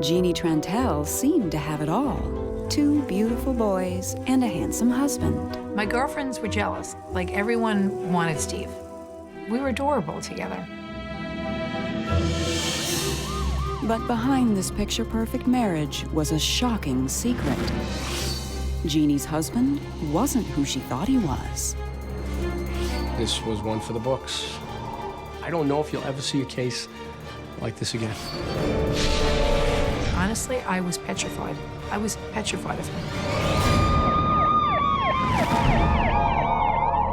Jeannie Tantel seemed to have it all. 2 beautiful boys and a handsome husband. My girlfriends were jealous. Like, everyone wanted Steve. We were adorable together. But behind this picture-perfect marriage was a shocking secret. Jeannie's husband wasn't who she thought he was. This was one for the books. I don't know if you'll ever see a case like this again. Honestly, I was petrified. I was petrified of him.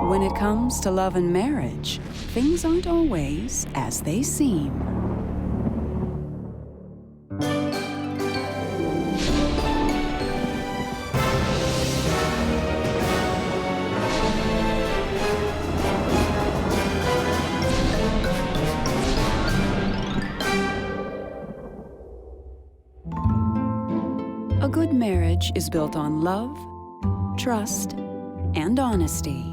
When it comes to love and marriage, things aren't always as they seem. A good marriage is built on love, trust, and honesty.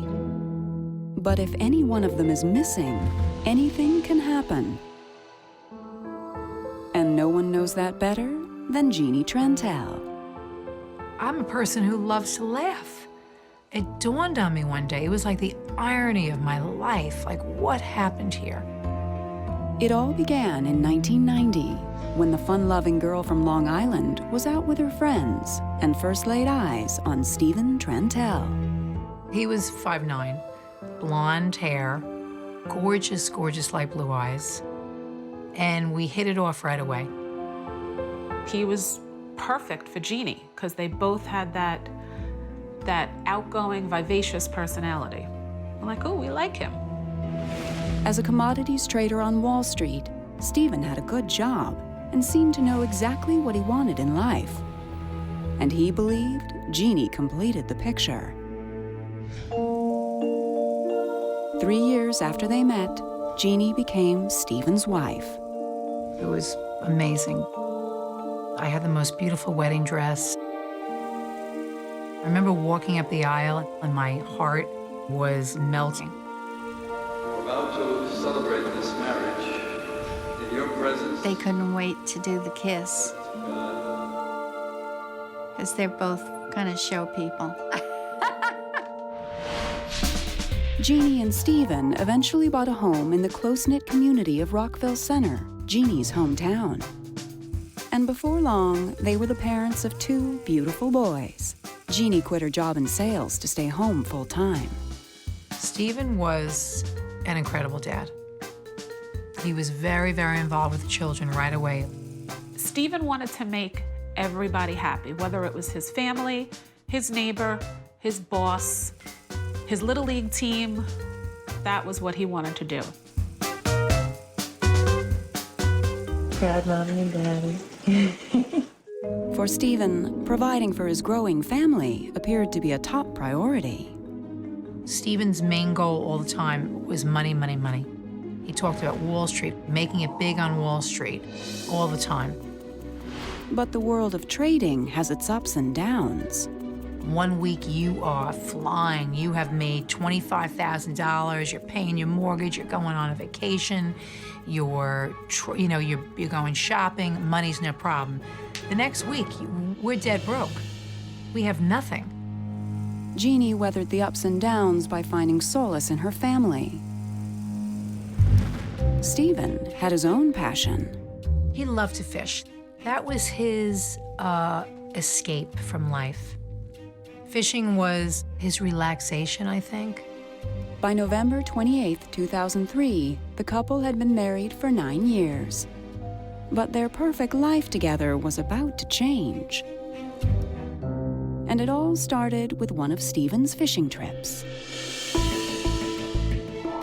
But if any one of them is missing, anything can happen. And no one knows that better than Jeannie Tantel. I'm a person who loves to laugh. It dawned on me one day. It was like the irony of my life. Like, what happened here? It all began in 1990, when the fun-loving girl from Long Island was out with her friends and first laid eyes on Stephen Tantel. He was 5'9", blonde hair, gorgeous, gorgeous light blue eyes, and we hit it off right away. He was perfect for Jeannie because they both had that outgoing, vivacious personality. I'm like, oh, we like him. As a commodities trader on Wall Street, Stephen had a good job and seemed to know exactly what he wanted in life. And he believed Jeannie completed the picture. 3 years after they met, Jeannie became Stephen's wife. It was amazing. I had the most beautiful wedding dress. I remember walking up the aisle and my heart was melting. We're about to celebrate this marriage in your presence. They couldn't wait to do the kiss, because they're both kind of show people. Jeannie and Stephen eventually bought a home in the close-knit community of Rockville Center, Jeannie's hometown. And before long, they were the parents of 2 beautiful boys. Jeannie quit her job in sales to stay home full-time. Stephen was an incredible dad. He was very, very involved with the children right away. Stephen wanted to make everybody happy, whether it was his family, his neighbor, his boss, his Little League team. That was what he wanted to do. Proud mommy and daddy. For Stephen, providing for his growing family appeared to be a top priority. Stephen's main goal all the time was money, money, money. He talked about Wall Street, making it big on Wall Street all the time. But the world of trading has its ups and downs. One week you are flying, you have made $25,000, you're paying your mortgage, you're going on a vacation, you're going shopping, money's no problem. The next week, we're dead broke. We have nothing. Jeannie weathered the ups and downs by finding solace in her family. Stephen had his own passion. He loved to fish. That was his escape from life. Fishing was his relaxation, I think. By November 28, 2003, the couple had been married for 9 years. But their perfect life together was about to change. And it all started with one of Stephen's fishing trips.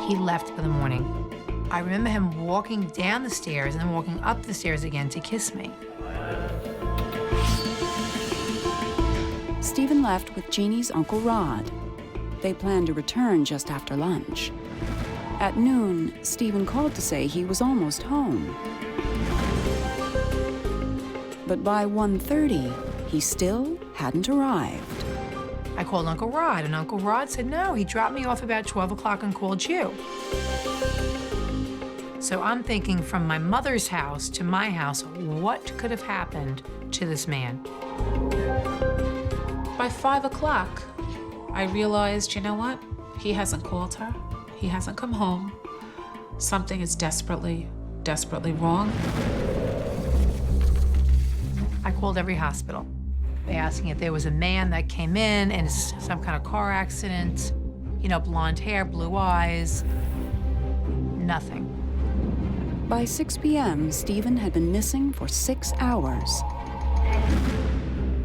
He left in the morning. I remember him walking down the stairs and then walking up the stairs again to kiss me. Stephen left with Jeannie's Uncle Rod. They planned to return just after lunch. At noon, Stephen called to say he was almost home. But by 1:30, he still hadn't arrived. I called Uncle Rod, and Uncle Rod said no. He dropped me off about 12 o'clock and called you. So I'm thinking from my mother's house to my house, what could have happened to this man? By 5 o'clock, I realized, you know what? He hasn't called her. He hasn't come home. Something is desperately, desperately wrong. I called every hospital. They asking if there was a man that came in and some kind of car accident, you know, blonde hair, blue eyes, nothing. By 6 p.m., Stephen had been missing for 6 hours.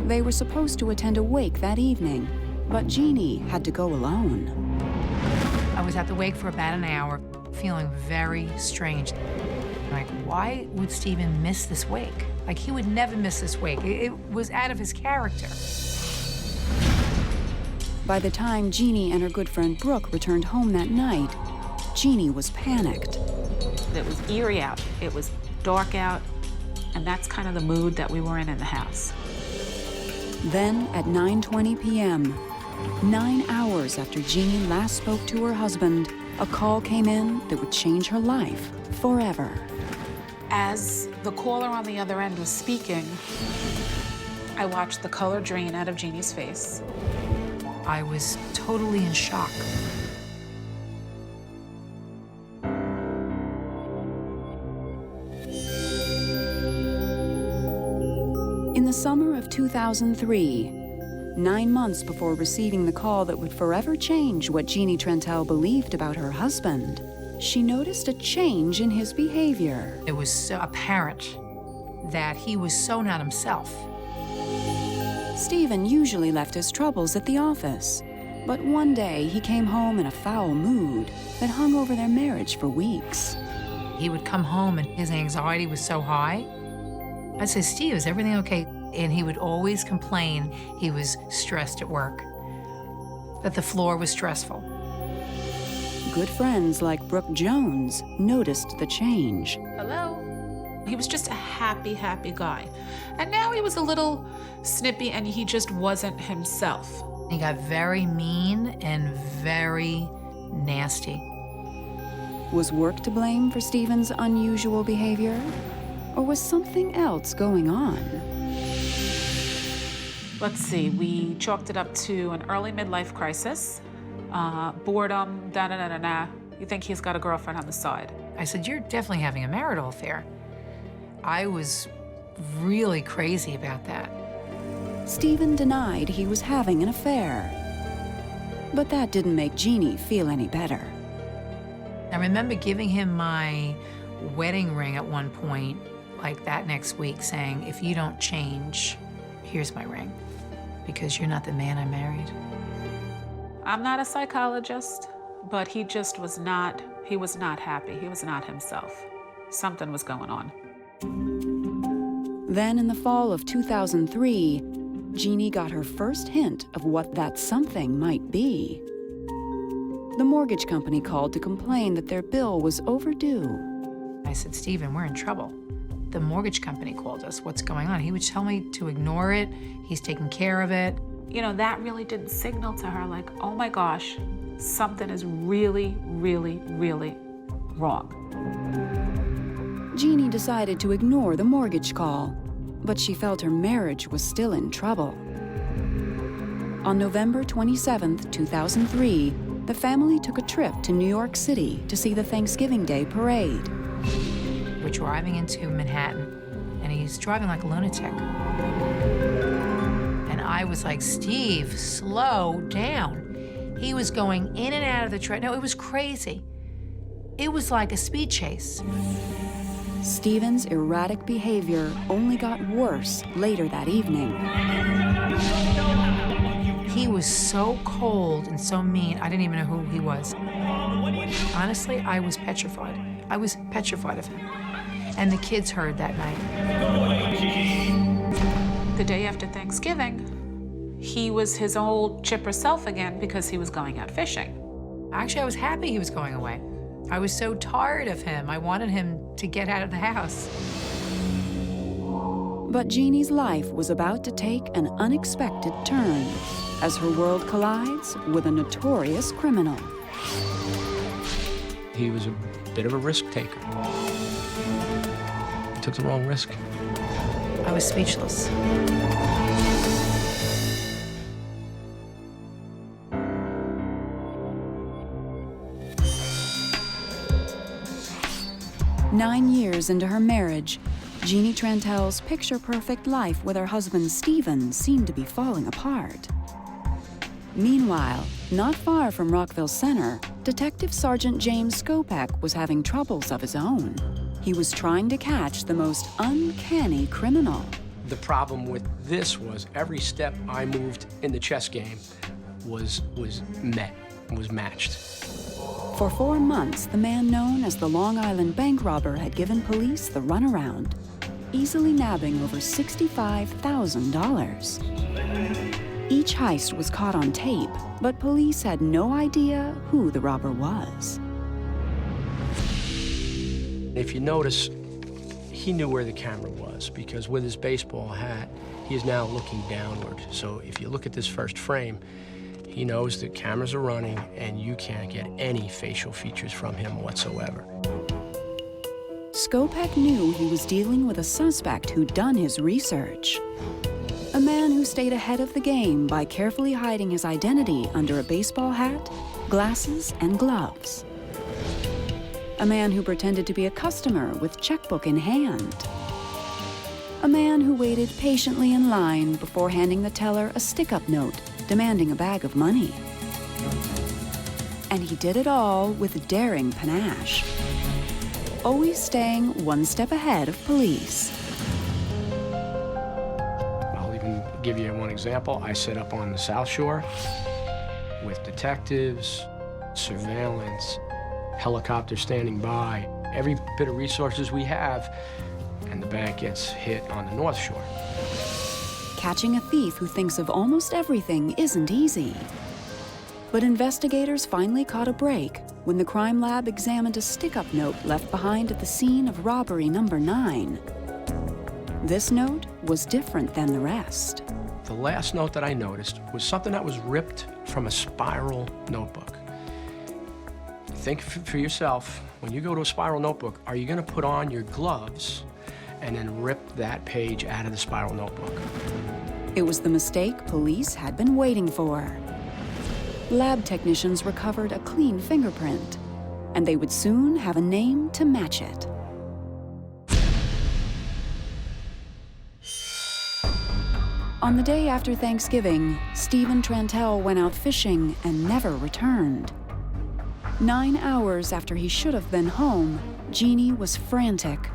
They were supposed to attend a wake that evening, but Jeannie had to go alone. I was at the wake for about an hour, feeling very strange. Like, why would Stephen miss this wake? Like, he would never miss this wake. It was out of his character. By the time Jeannie and her good friend Brooke returned home that night, Jeannie was panicked. It was eerie out. It was dark out. And that's kind of the mood that we were in the house. Then at 9:20 p.m., 9 hours after Jeannie last spoke to her husband, a call came in that would change her life forever. As the caller on the other end was speaking, I watched the color drain out of Jeannie's face. I was totally in shock. In the summer of 2003, 9 months before receiving the call that would forever change what Jeannie Tantel believed about her husband, she noticed a change in his behavior. It was so apparent that he was so not himself. Stephen usually left his troubles at the office, but one day he came home in a foul mood that hung over their marriage for weeks. He would come home and his anxiety was so high. I'd say, Steve, is everything okay? And he would always complain he was stressed at work, that the floor was stressful. Good friends like Brooke Jones noticed the change. Hello? He was just a happy, happy guy. And now he was a little snippy and he just wasn't himself. He got very mean and very nasty. Was work to blame for Stephen's unusual behavior? Or was something else going on? Let's see, we chalked it up to an early midlife crisis, boredom, da-da-da-da-da. You think he's got a girlfriend on the side. I said, you're definitely having a marital affair. I was really crazy about that. Stephen denied he was having an affair. But that didn't make Jeannie feel any better. I remember giving him my wedding ring at one point, like that next week, saying, if you don't change, here's my ring, because you're not the man I married. I'm not a psychologist, but he just was not, he was not happy. He was not himself. Something was going on. Then in the fall of 2003, Jeannie got her first hint of what that something might be. The mortgage company called to complain that their bill was overdue. I said, Stephen, we're in trouble. The mortgage company called us. What's going on? He would tell me to ignore it. He's taking care of it. You know, that really didn't signal to her like, oh my gosh, something is really, really, really wrong. Jeannie decided to ignore the mortgage call, but she felt her marriage was still in trouble. On November 27, 2003, the family took a trip to New York City to see the Thanksgiving Day parade. We're driving into Manhattan, and he's driving like a lunatic. And I was like, Steve, slow down. He was going in and out of the train. No, it was crazy. It was like a speed chase. Stephen's erratic behavior only got worse later that evening. He was so cold and so mean, I didn't even know who he was. Honestly, I was petrified. I was petrified of him. And the kids heard that night. The day after Thanksgiving, he was his old chipper self again because he was going out fishing. Actually, I was happy he was going away. I was so tired of him. I wanted him to get out of the house. But Jeannie's life was about to take an unexpected turn as her world collides with a notorious criminal. He was a bit of a risk taker. He took the wrong risk. I was speechless. Nine years into her marriage, Jeannie Tantel's picture-perfect life with her husband Stephen seemed to be falling apart. Meanwhile, not far from Rockville Center, Detective Sergeant James Skopak was having troubles of his own. He was trying to catch the most uncanny criminal. The problem with this was every step I moved in the chess game was matched. For 4 months, the man known as the Long Island bank robber had given police the runaround, easily nabbing over $65,000. Each heist was caught on tape, but police had no idea who the robber was. If you notice, he knew where the camera was because with his baseball hat, he is now looking downward. So if you look at this first frame, he knows that cameras are running and you can't get any facial features from him whatsoever. Skopak knew he was dealing with a suspect who'd done his research. A man who stayed ahead of the game by carefully hiding his identity under a baseball hat, glasses, and gloves. A man who pretended to be a customer with checkbook in hand. A man who waited patiently in line before handing the teller a stick-up note demanding a bag of money. And he did it all with daring panache, always staying one step ahead of police. I'll even give you one example. I set up on the South Shore with detectives, surveillance, helicopters standing by, every bit of resources we have, and the bank gets hit on the North Shore. Catching a thief who thinks of almost everything isn't easy. But investigators finally caught a break when the crime lab examined a stick-up note left behind at the scene of robbery number 9. This note was different than the rest. The last note that I noticed was something that was ripped from a spiral notebook. Think for yourself, when you go to a spiral notebook, are you gonna put on your gloves and then rip that page out of the spiral notebook? It was the mistake police had been waiting for. Lab technicians recovered a clean fingerprint, and they would soon have a name to match it. On the day after Thanksgiving, Stephen Tantel went out fishing and never returned. 9 hours after he should have been home, Jeannie was frantic.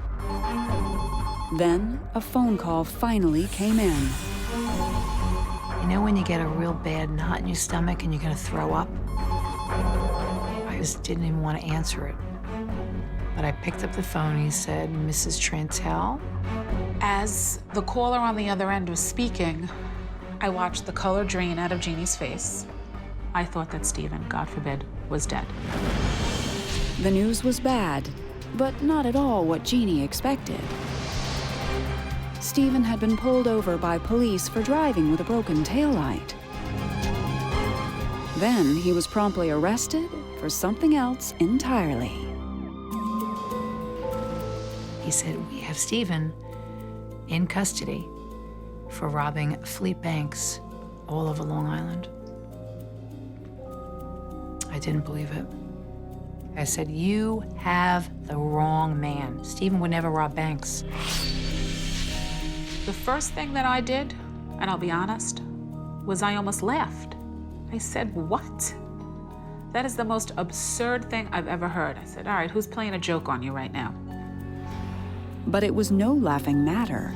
Then, a phone call finally came in. You know when you get a real bad knot in your stomach and you're gonna throw up? I just didn't even want to answer it. But I picked up the phone and he said, Mrs. Tantel? As the caller on the other end was speaking, I watched the color drain out of Jeannie's face. I thought that Stephen, God forbid, was dead. The news was bad, but not at all what Jeannie expected. Stephen had been pulled over by police for driving with a broken taillight. Then he was promptly arrested for something else entirely. He said, we have Stephen in custody for robbing fleet banks all over Long Island. I didn't believe it. I said, you have the wrong man. Stephen would never rob banks. The first thing that I did, and I'll be honest, was I almost laughed. I said, what? That is the most absurd thing I've ever heard. I said, all right, who's playing a joke on you right now? But it was no laughing matter.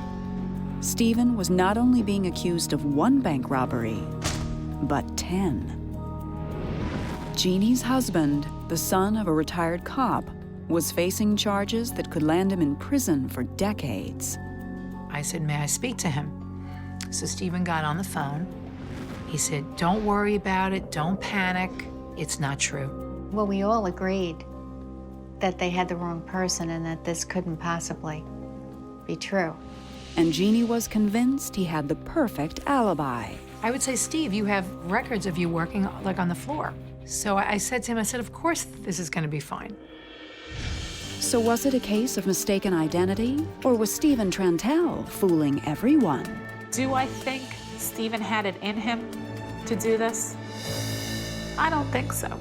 Stephen was not only being accused of 1 bank robbery, but 10. Jeannie's husband, the son of a retired cop, was facing charges that could land him in prison for decades. I said, may I speak to him? So Stephen got on the phone. He said, don't worry about it, don't panic, it's not true. Well, we all agreed that they had the wrong person and that this couldn't possibly be true. And Jeannie was convinced he had the perfect alibi. I would say, Steve, you have records of you working like on the floor. So I said to him, I said, of course this is gonna be fine. So was it a case of mistaken identity, or was Stephen Tantel fooling everyone? Do I think Stephen had it in him to do this? I don't think so.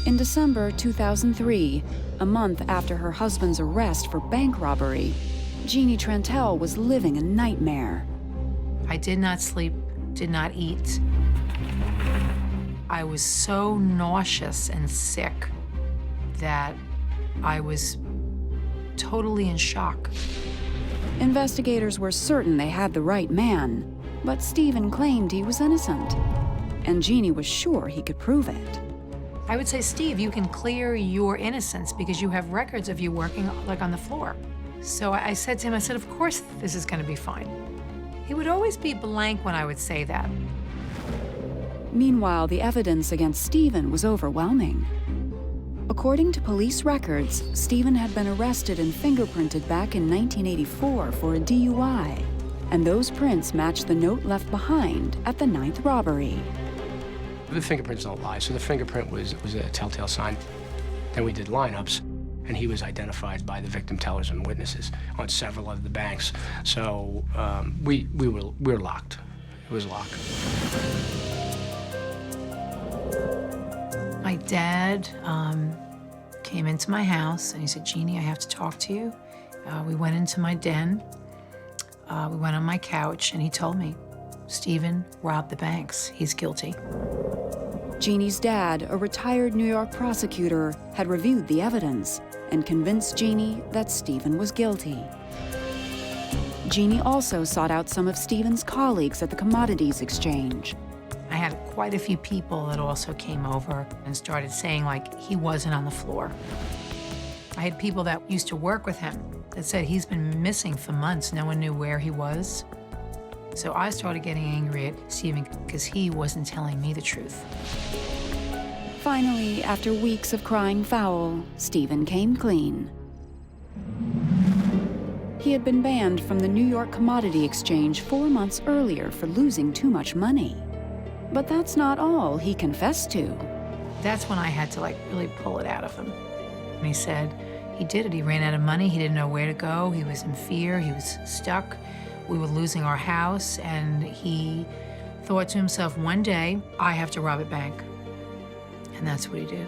In December 2003, a month after her husband's arrest for bank robbery, Jeannie Tantel was living a nightmare. I did not sleep, did not eat. I was so nauseous and sick that I was totally in shock. Investigators were certain they had the right man, but Stephen claimed he was innocent, and Jeannie was sure he could prove it. I would say, Steve, you can clear your innocence because you have records of you working like on the floor. So I said to him, I said, of course this is gonna be fine. He would always be blank when I would say that. Meanwhile, the evidence against Stephen was overwhelming. According to police records, Stephen had been arrested and fingerprinted back in 1984 for a DUI, and those prints matched the note left behind at the 9th robbery. The fingerprints don't lie, so the fingerprint was a telltale sign. Then we did lineups, and he was identified by the victim tellers and witnesses on several of the banks. So we were locked. It was locked. My dad came into my house and he said, Jeannie, I have to talk to you. We went into my den. We went on my couch and he told me, Stephen robbed the banks. He's guilty. Jeannie's dad, a retired New York prosecutor, had reviewed the evidence and convinced Jeannie that Stephen was guilty. Jeannie also sought out some of Stephen's colleagues at the commodities exchange. I had quite a few people that also came over and started saying, like, he wasn't on the floor. I had people that used to work with him that said he's been missing for months. No one knew where he was. So I started getting angry at Stephen because he wasn't telling me the truth. Finally, after weeks of crying foul, Stephen came clean. He had been banned from the New York Commodity Exchange 4 months earlier for losing too much money. But that's not all he confessed to. That's when I had to, like, really pull it out of him. And he said he did it. He ran out of money. He didn't know where to go. He was in fear. He was stuck. We were losing our house, and he thought to himself, one day, I have to rob a bank. And that's what he did.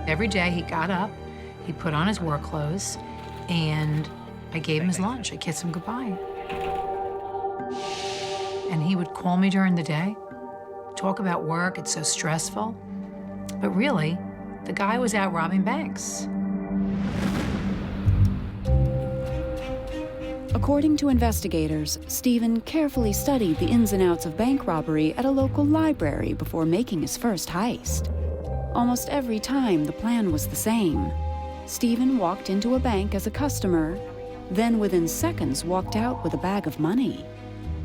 Every day he got up, he put on his work clothes, and I gave him his lunch. I kissed him goodbye. And he would call me during the day, talk about work, it's so stressful. But really, the guy was out robbing banks. According to investigators, Stephen carefully studied the ins and outs of bank robbery at a local library before making his first heist. Almost every time, the plan was the same. Stephen walked into a bank as a customer, then within seconds walked out with a bag of money,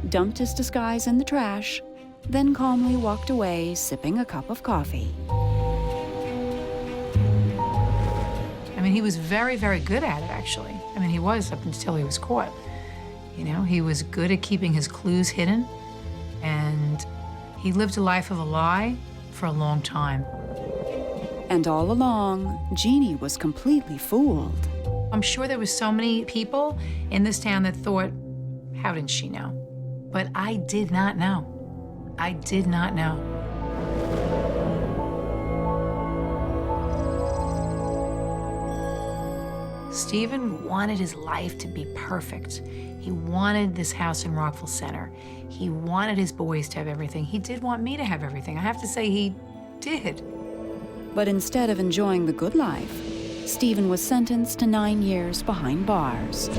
dumped his disguise in the trash, then calmly walked away sipping a cup of coffee. I mean, he was very, very good at it, actually. I mean, he was up until he was caught. You know, he was good at keeping his clues hidden, and he lived a life of a lie for a long time. And all along, Jeannie was completely fooled. I'm sure there was so many people in this town that thought, how didn't she know? But I did not know. I did not know. Stephen wanted his life to be perfect. He wanted this house in Rockville Center. He wanted his boys to have everything. He did want me to have everything. I have to say he did. But instead of enjoying the good life, Stephen was sentenced to 9 years behind bars.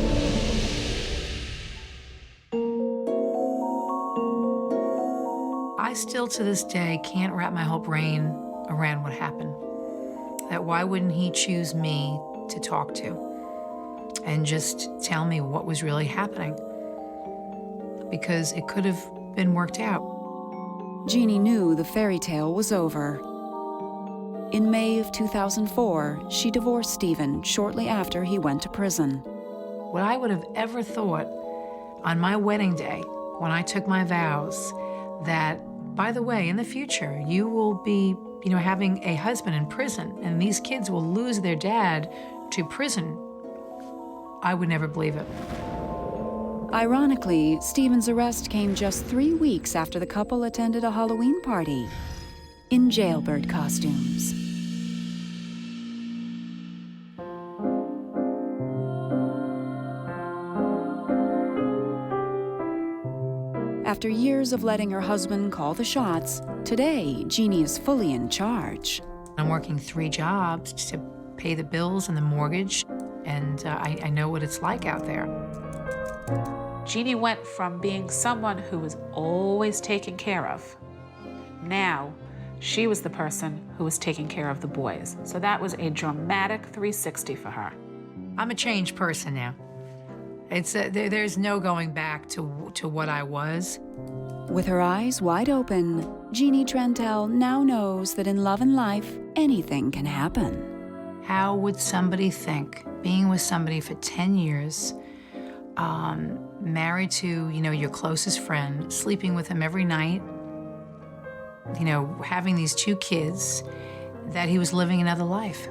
I still, to this day, can't wrap my whole brain around what happened. That why wouldn't he choose me to talk to and just tell me what was really happening? Because it could have been worked out. Jeannie knew the fairy tale was over. In May of 2004, she divorced Stephen shortly after he went to prison. What I would have ever thought on my wedding day, when I took my vows, that By the way, in the future, you will be, having a husband in prison, and these kids will lose their dad to prison. I would never believe it. Ironically, Stephen's arrest came just 3 weeks after the couple attended a Halloween party in jailbird costumes. After years of letting her husband call the shots, today, Jeannie is fully in charge. I'm working 3 jobs to pay the bills and the mortgage, and I know what it's like out there. Jeannie went from being someone who was always taken care of. Now, she was the person who was taking care of the boys. So that was a dramatic 360 for her. I'm a changed person now. There's no going back to what I was. With her eyes wide open, Jeannie Tantel now knows that in love and life, anything can happen. How would somebody think, being with somebody for 10 years, married to, your closest friend, sleeping with him every night, having these 2 kids, that he was living another life?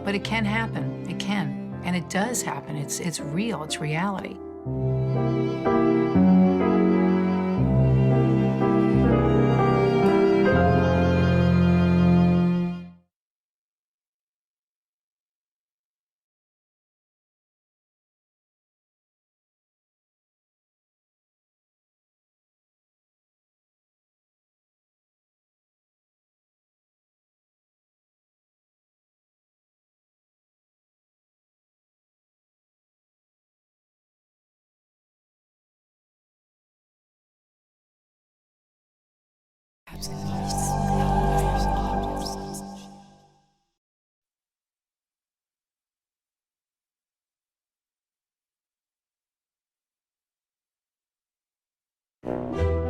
But it can happen, it can. And it does happen. It's real, it's reality.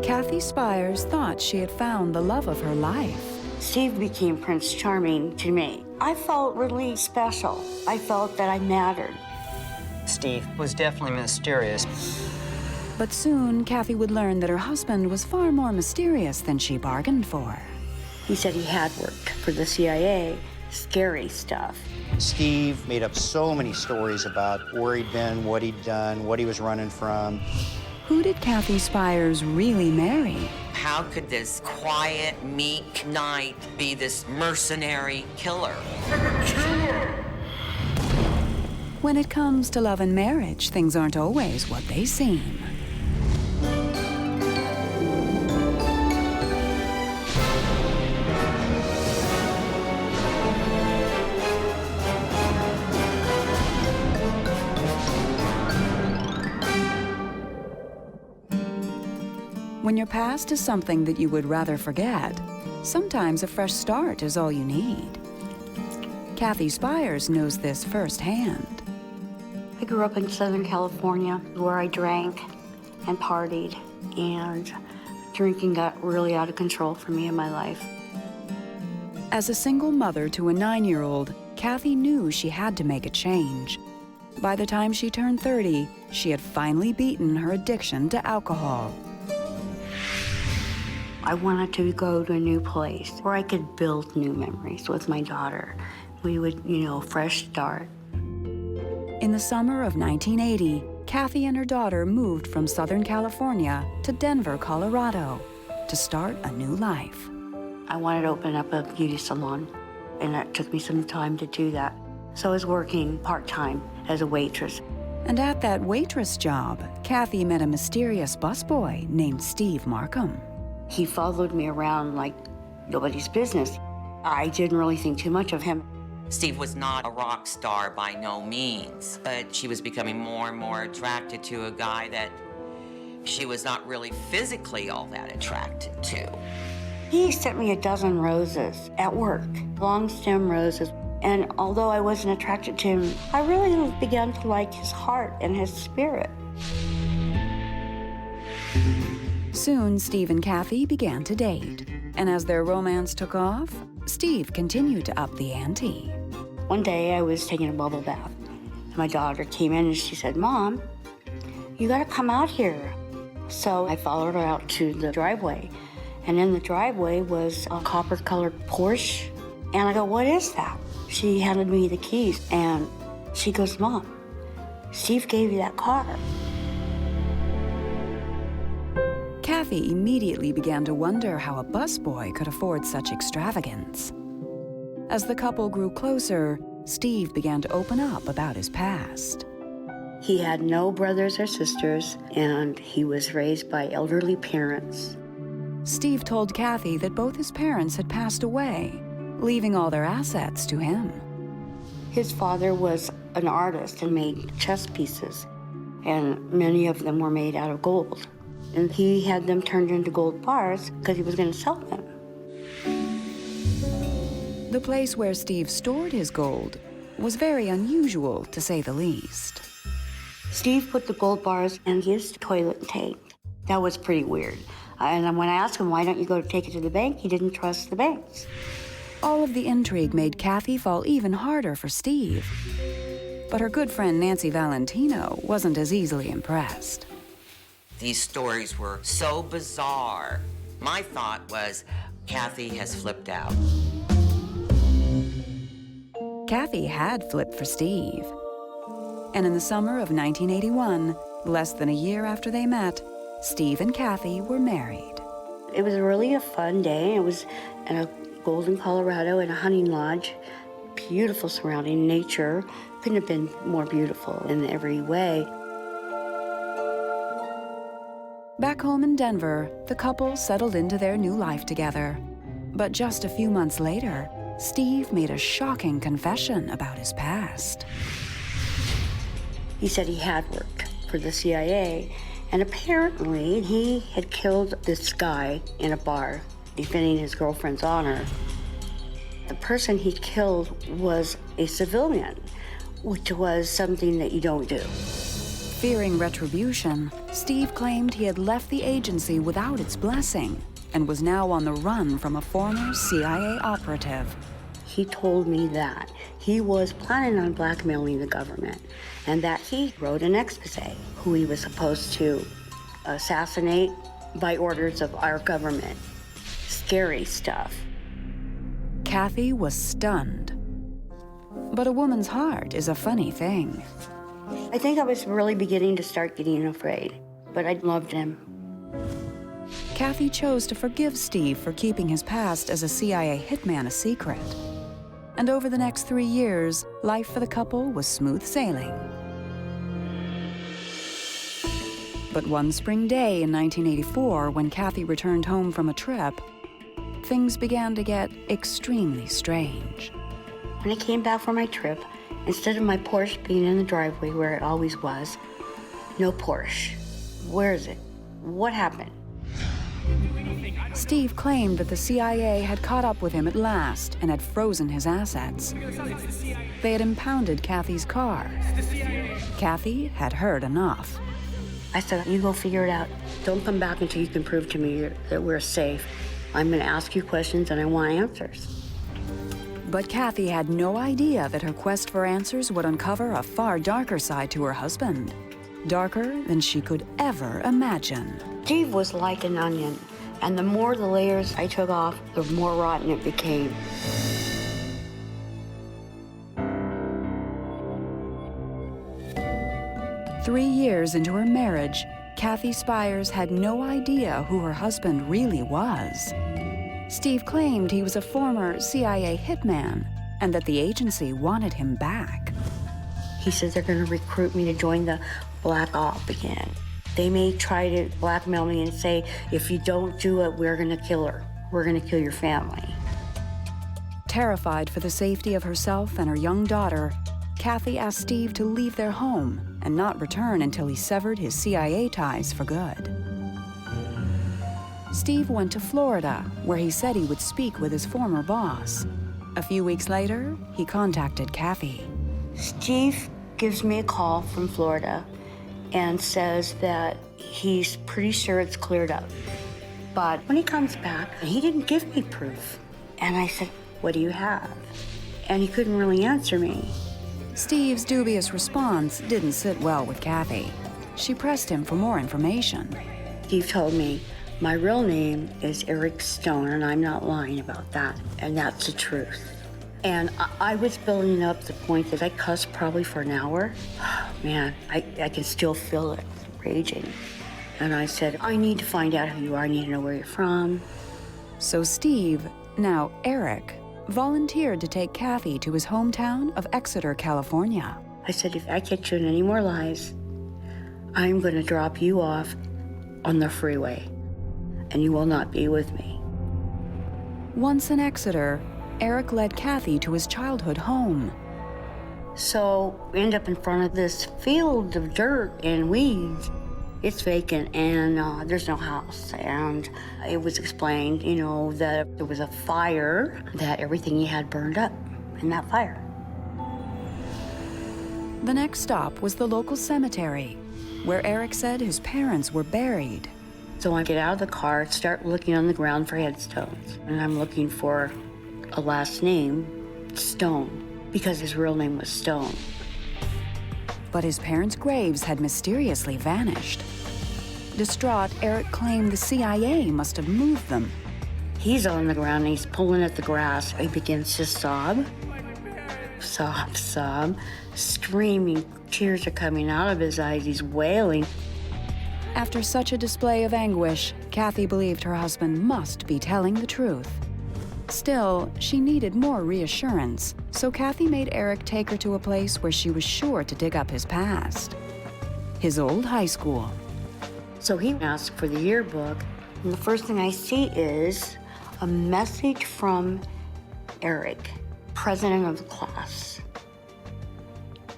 Kathy Spires thought she had found the love of her life. Steve became Prince Charming to me. I felt really special. I felt that I mattered. Steve was definitely mysterious. But soon, Kathy would learn that her husband was far more mysterious than she bargained for. He said he had worked for the CIA, scary stuff. Steve made up so many stories about where he'd been, what he'd done, what he was running from. Who did Kathy Spires really marry? How could this quiet, meek knight be this mercenary killer? When it comes to love and marriage, things aren't always what they seem. When your past is something that you would rather forget, sometimes a fresh start is all you need. Kathy Spires knows this firsthand. I grew up in Southern California where I drank and partied, and drinking got really out of control for me in my life. As a single mother to a 9-year-old, Kathy knew she had to make a change. By the time she turned 30, she had finally beaten her addiction to alcohol. I wanted to go to a new place where I could build new memories with my daughter. We would, fresh start. In the summer of 1980, Kathy and her daughter moved from Southern California to Denver, Colorado, to start a new life. I wanted to open up a beauty salon, and it took me some time to do that. So I was working part-time as a waitress. And at that waitress job, Kathy met a mysterious busboy named Steve Markham. He followed me around like nobody's business. I didn't really think too much of him. Steve was not a rock star by no means, but she was becoming more and more attracted to a guy that she was not really physically all that attracted to. He sent me a dozen roses at work, long stem roses. And although I wasn't attracted to him, I really began to like his heart and his spirit. Soon, Steve and Kathy began to date. And as their romance took off, Steve continued to up the ante. One day I was taking a bubble bath, and my daughter came in and she said, "Mom, you gotta come out here." So I followed her out to the driveway. And in the driveway was a copper-colored Porsche. And I go, what is that? She handed me the keys, and she goes, Mom, Steve gave you that car. Kathy immediately began to wonder how a busboy could afford such extravagance. As the couple grew closer, Steve began to open up about his past. He had no brothers or sisters, and he was raised by elderly parents. Steve told Kathy that both his parents had passed away, leaving all their assets to him. His father was an artist and made chess pieces, and many of them were made out of gold. And he had them turned into gold bars because he was going to sell them. The place where Steve stored his gold was very unusual, to say the least. Steve put the gold bars in his toilet tank. That was pretty weird. And when I asked him, why don't you go take it to the bank, he didn't trust the banks. All of the intrigue made Kathy fall even harder for Steve. But her good friend Nancy Valentino wasn't as easily impressed. These stories were so bizarre. My thought was, Kathy has flipped out. Kathy had flipped for Steve. And in the summer of 1981, less than a year after they met, Steve and Kathy were married. It was really a fun day. It was in a Golden, Colorado, in a hunting lodge. Beautiful surrounding nature. Couldn't have been more beautiful in every way. Back home in Denver, the couple settled into their new life together. But just a few months later, Steve made a shocking confession about his past. He said he had worked for the CIA, and apparently he had killed this guy in a bar, defending his girlfriend's honor. The person he killed was a civilian, which was something that you don't do. Fearing retribution, Steve claimed he had left the agency without its blessing and was now on the run from a former CIA operative. He told me that he was planning on blackmailing the government and that he wrote an expose who he was supposed to assassinate by orders of our government. Scary stuff. Kathy was stunned. But a woman's heart is a funny thing. I think I was really beginning to start getting afraid, but I loved him. Kathy chose to forgive Steve for keeping his past as a CIA hitman a secret. And over the next 3 years, life for the couple was smooth sailing. But one spring day in 1984, when Kathy returned home from a trip, things began to get extremely strange. When I came back from my trip, instead of my Porsche being in the driveway where it always was, no Porsche. Where is it? What happened? Steve claimed that the CIA had caught up with him at last and had frozen his assets. They had impounded Kathy's car. Kathy had heard enough. I said, you go figure it out. Don't come back until you can prove to me that we're safe. I'm going to ask you questions and I want answers. But Kathy had no idea that her quest for answers would uncover a far darker side to her husband. Darker than she could ever imagine. Steve was like an onion, and the more the layers I took off, the more rotten it became. Three years into her marriage, Kathy Spires had no idea who her husband really was. Steve claimed he was a former CIA hitman and that the agency wanted him back. He said they're going to recruit me to join the Black Op again. They may try to blackmail me and say, if you don't do it, we're going to kill her. We're going to kill your family. Terrified for the safety of herself and her young daughter, Kathy asked Steve to leave their home and not return until he severed his CIA ties for good. Steve went to Florida, where he said he would speak with his former boss. A few weeks later, he contacted Kathy. Steve gives me a call from Florida and says that he's pretty sure it's cleared up. But when he comes back, he didn't give me proof. And I said, what do you have? And he couldn't really answer me. Steve's dubious response didn't sit well with Kathy. She pressed him for more information. Steve told me my real name is Eric Stone, and I'm not lying about that, and that's the truth. And I was building up the point that I cussed probably for an hour. Man, I can still feel it raging. And I said, I need to find out who you are. I need to know where you're from. So Steve, now Eric, volunteered to take Kathy to his hometown of Exeter, California. I said, if I catch you in any more lies, I'm going to drop you off on the freeway, and you will not be with me. Once in Exeter, Eric led Kathy to his childhood home. So we end up in front of this field of dirt and weeds. It's vacant, and there's no house. And it was explained, you know, that there was a fire, that everything he had burned up in that fire. The next stop was the local cemetery, where Eric said his parents were buried. So I get out of the car, start looking on the ground for headstones, and I'm looking for a last name, Stone, because his real name was Stone. But his parents' graves had mysteriously vanished. Distraught, Eric claimed the CIA must have moved them. He's on the ground, and he's pulling at the grass. He begins to sob, screaming. Tears are coming out of his eyes. He's wailing. After such a display of anguish, Kathy believed her husband must be telling the truth. Still, she needed more reassurance, so Kathy made Eric take her to a place where she was sure to dig up his past. His old high school. So he asked for the yearbook, and the first thing I see is a message from Eric, president of the class.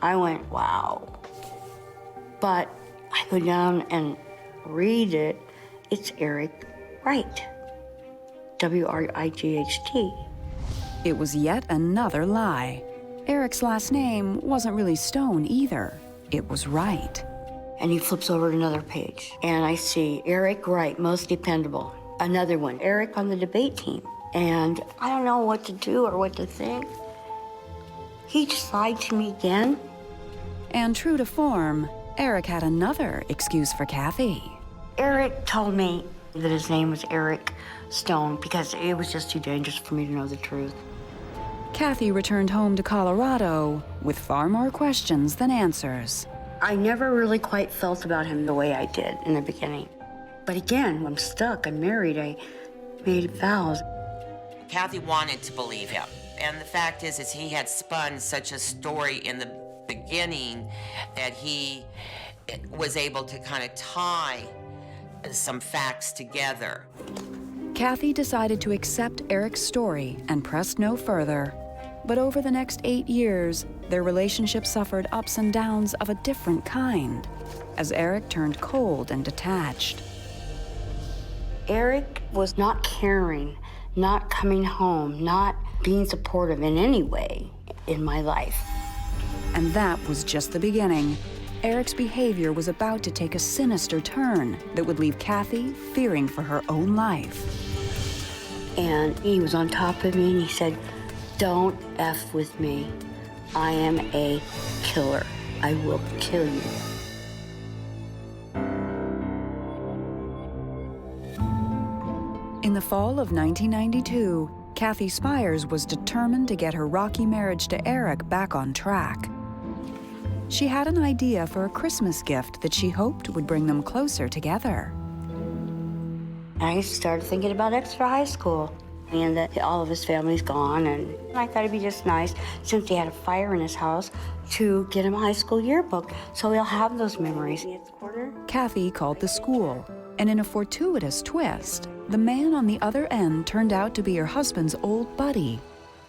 I went, wow. But I go down and read it. It's Eric Wright. W-R-I-G-H-T. It was yet another lie. Eric's last name wasn't really Stone either. It was Wright. And he flips over to another page, and I see Eric Wright, most dependable. Another one, Eric on the debate team. And I don't know what to do or what to think. He just lied to me again. And true to form, Eric had another excuse for Kathy. Eric told me that his name was Eric Stone because it was just too dangerous for me to know the truth. Kathy returned home to Colorado with far more questions than answers. I never really quite felt about him the way I did in the beginning. But again, I'm stuck, I'm married, I made vows. Kathy wanted to believe him. And the fact is he had spun such a story in the beginning that he was able to kind of tie some facts together. Kathy decided to accept Eric's story and pressed no further. But over the next 8 years, their relationship suffered ups and downs of a different kind, as Eric turned cold and detached. Eric was not caring, not coming home, not being supportive in any way in my life. And that was just the beginning. Eric's behavior was about to take a sinister turn that would leave Kathy fearing for her own life. And he was on top of me and he said, "Don't F with me. I am a killer. I will kill you." In the fall of 1992, Kathy Spires was determined to get her rocky marriage to Eric back on track. She had an idea for a Christmas gift that she hoped would bring them closer together. I started thinking about Exeter High School and that all of his family's gone, and I thought it'd be just nice, since he had a fire in his house, to get him a high school yearbook so he'll have those memories. Kathy called the school, and in a fortuitous twist, the man on the other end turned out to be her husband's old buddy,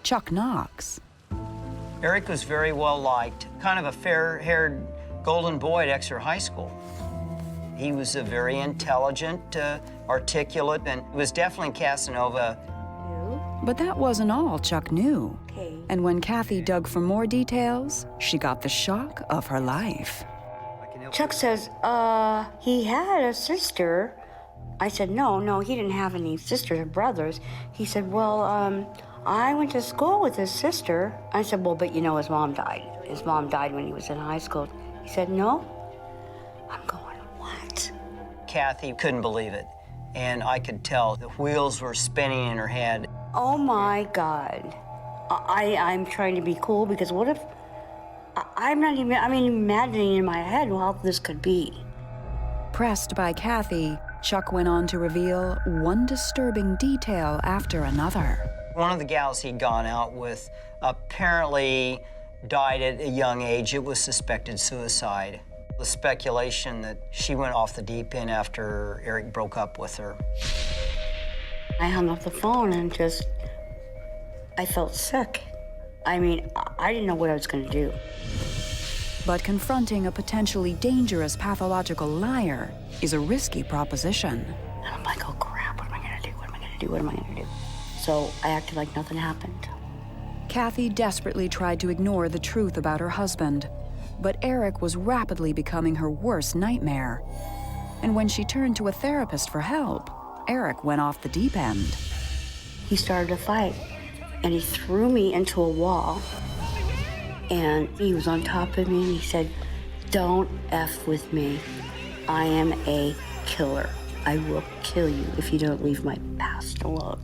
Chuck Knox. Eric was very well liked, kind of a fair-haired golden boy at Exeter High School. He was a very intelligent, articulate, and was definitely Casanova. But that wasn't all Chuck knew. And when Kathy dug for more details, she got the shock of her life. Chuck says, he had a sister. I said, no, he didn't have any sisters or brothers. He said, well, I went to school with his sister. I said, well, but you know, his mom died. His mom died when he was in high school. He said, no. I'm going, what? Kathy couldn't believe it, and I could tell the wheels were spinning in her head. Oh my God. I'm trying to be cool because what if, I'm imagining in my head how this could be. Pressed by Kathy, Chuck went on to reveal one disturbing detail after another. One of the gals he'd gone out with apparently died at a young age. It was suspected suicide. The speculation that she went off the deep end after Eric broke up with her. I hung up the phone and I felt sick. I didn't know what I was going to do. But confronting a potentially dangerous pathological liar is a risky proposition. And I'm like, oh crap, what am I going to do? What am I going to do? What am I going to do? So I acted like nothing happened. Kathy desperately tried to ignore the truth about her husband, but Eric was rapidly becoming her worst nightmare. And when she turned to a therapist for help, Eric went off the deep end. He started a fight, and he threw me into a wall, and he was on top of me, and he said, "Don't F with me. I am a killer. I will kill you if you don't leave my past alone."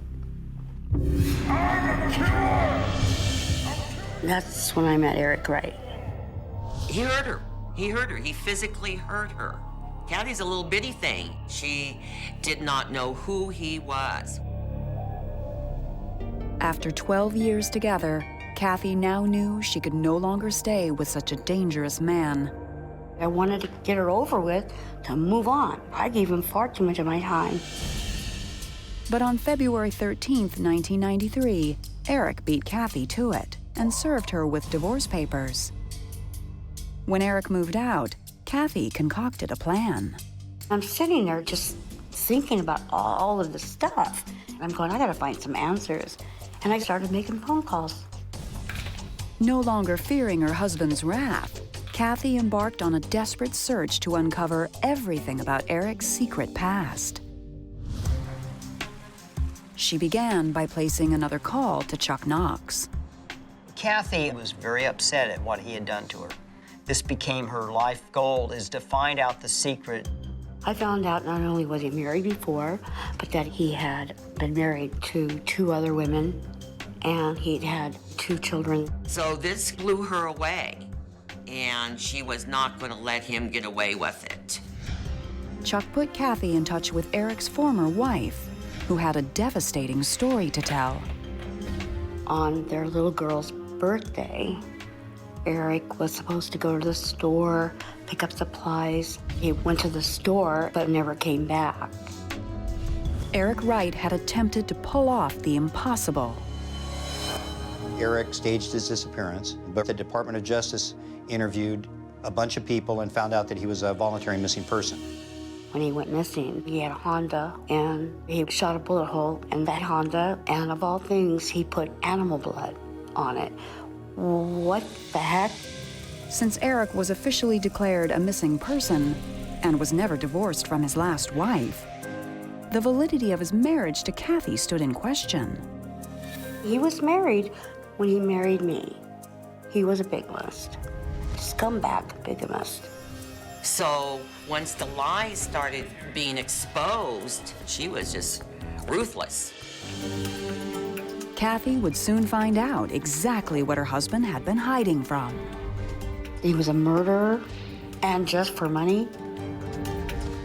I'm a killer! That's when I met Eric Wright. He hurt her. He hurt her. He physically hurt her. Kathy's a little bitty thing. She did not know who he was. After 12 years together, Kathy now knew she could no longer stay with such a dangerous man. I wanted to get her over with, to move on. I gave him far too much of my time. But on February 13th, 1993, Eric beat Kathy to it and served her with divorce papers. When Eric moved out, Kathy concocted a plan. I'm sitting there just thinking about all of the stuff. I'm going, I gotta find some answers. And I started making phone calls. No longer fearing her husband's wrath, Kathy embarked on a desperate search to uncover everything about Eric's secret past. She began by placing another call to Chuck Knox. Kathy was very upset at what he had done to her. This became her life goal, is to find out the secret. I found out not only was he married before, but that he had been married to 2 other women, and he'd had 2 children. So this blew her away, and she was not going to let him get away with it. Chuck put Kathy in touch with Eric's former wife, who had a devastating story to tell. On their little girl's birthday, Eric was supposed to go to the store, pick up supplies. He went to the store, but never came back. Eric Wright had attempted to pull off the impossible. Eric staged his disappearance, but the Department of Justice interviewed a bunch of people and found out that he was a voluntary missing person. When he went missing, he had a Honda, and he shot a bullet hole in that Honda, and of all things, he put animal blood on it. What the heck? Since Eric was officially declared a missing person and was never divorced from his last wife, the validity of his marriage to Kathy stood in question. He was married when he married me. He was a bigamist. Scumbag bigamist. So once the lies started being exposed, she was just ruthless. Kathy would soon find out exactly what her husband had been hiding from. He was a murderer, and just for money.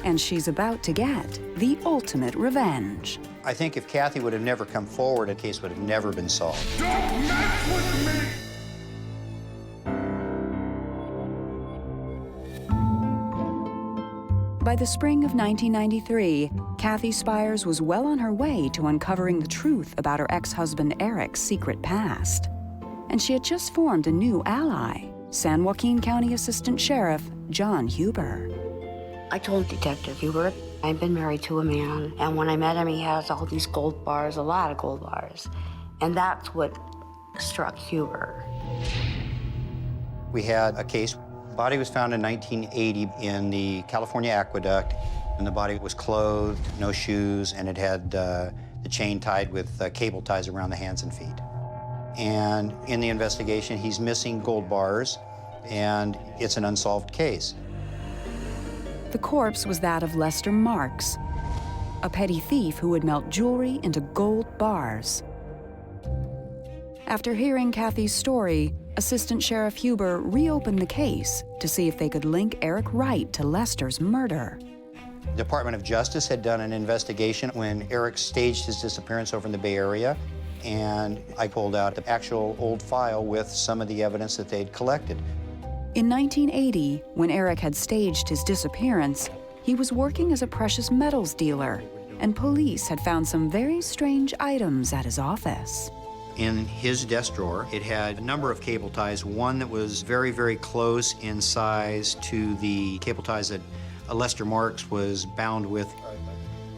And she's about to get the ultimate revenge. I think if Kathy would have never come forward, the case would have never been solved. Don't mess with me! By the spring of 1993, Kathy Spires was well on her way to uncovering the truth about her ex-husband Eric's secret past. And she had just formed a new ally, San Joaquin County Assistant Sheriff John Huber. I told Detective Huber I've been married to a man, and when I met him, he has all these gold bars, a lot of gold bars. And that's what struck Huber. We had a case. The body was found in 1980 in the California aqueduct, and the body was clothed, no shoes, and it had the chain tied with cable ties around the hands and feet. And in the investigation, he's missing gold bars, and it's an unsolved case. The corpse was that of Lester Marks, a petty thief who would melt jewelry into gold bars. After hearing Kathy's story, Assistant Sheriff Huber reopened the case to see if they could link Eric Wright to Lester's murder. The Department of Justice had done an investigation when Eric staged his disappearance over in the Bay Area, and I pulled out the actual old file with some of the evidence that they'd collected. In 1980, when Eric had staged his disappearance, he was working as a precious metals dealer, and police had found some very strange items at his office. In his desk drawer, it had a number of cable ties, one that was very, very close in size to the cable ties that Lester Marks was bound with.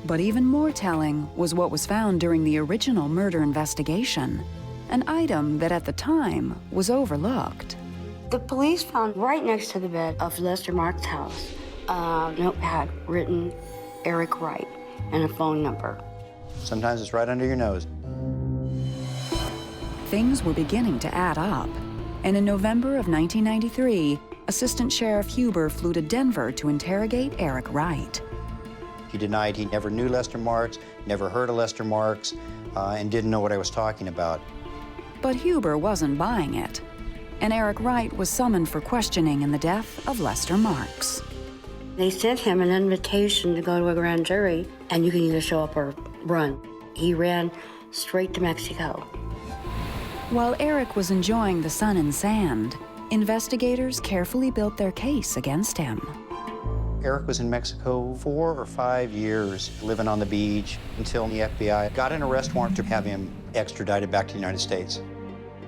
But even more telling was what was found during the original murder investigation, an item that at the time was overlooked. The police found right next to the bed of Lester Marks' house a notepad written Eric Wright and a phone number. Sometimes it's right under your nose. Things were beginning to add up, and in November of 1993, Assistant Sheriff Huber flew to Denver to interrogate Eric Wright. He denied he never knew Lester Marks, never heard of Lester Marks, and didn't know what I was talking about. But Huber wasn't buying it, and Eric Wright was summoned for questioning in the death of Lester Marks. They sent him an invitation to go to a grand jury, and you can either show up or run. He ran straight to Mexico. While Eric was enjoying the sun and sand, investigators carefully built their case against him. Eric was in Mexico 4 or 5 years, living on the beach, until the FBI got an arrest warrant to have him extradited back to the United States.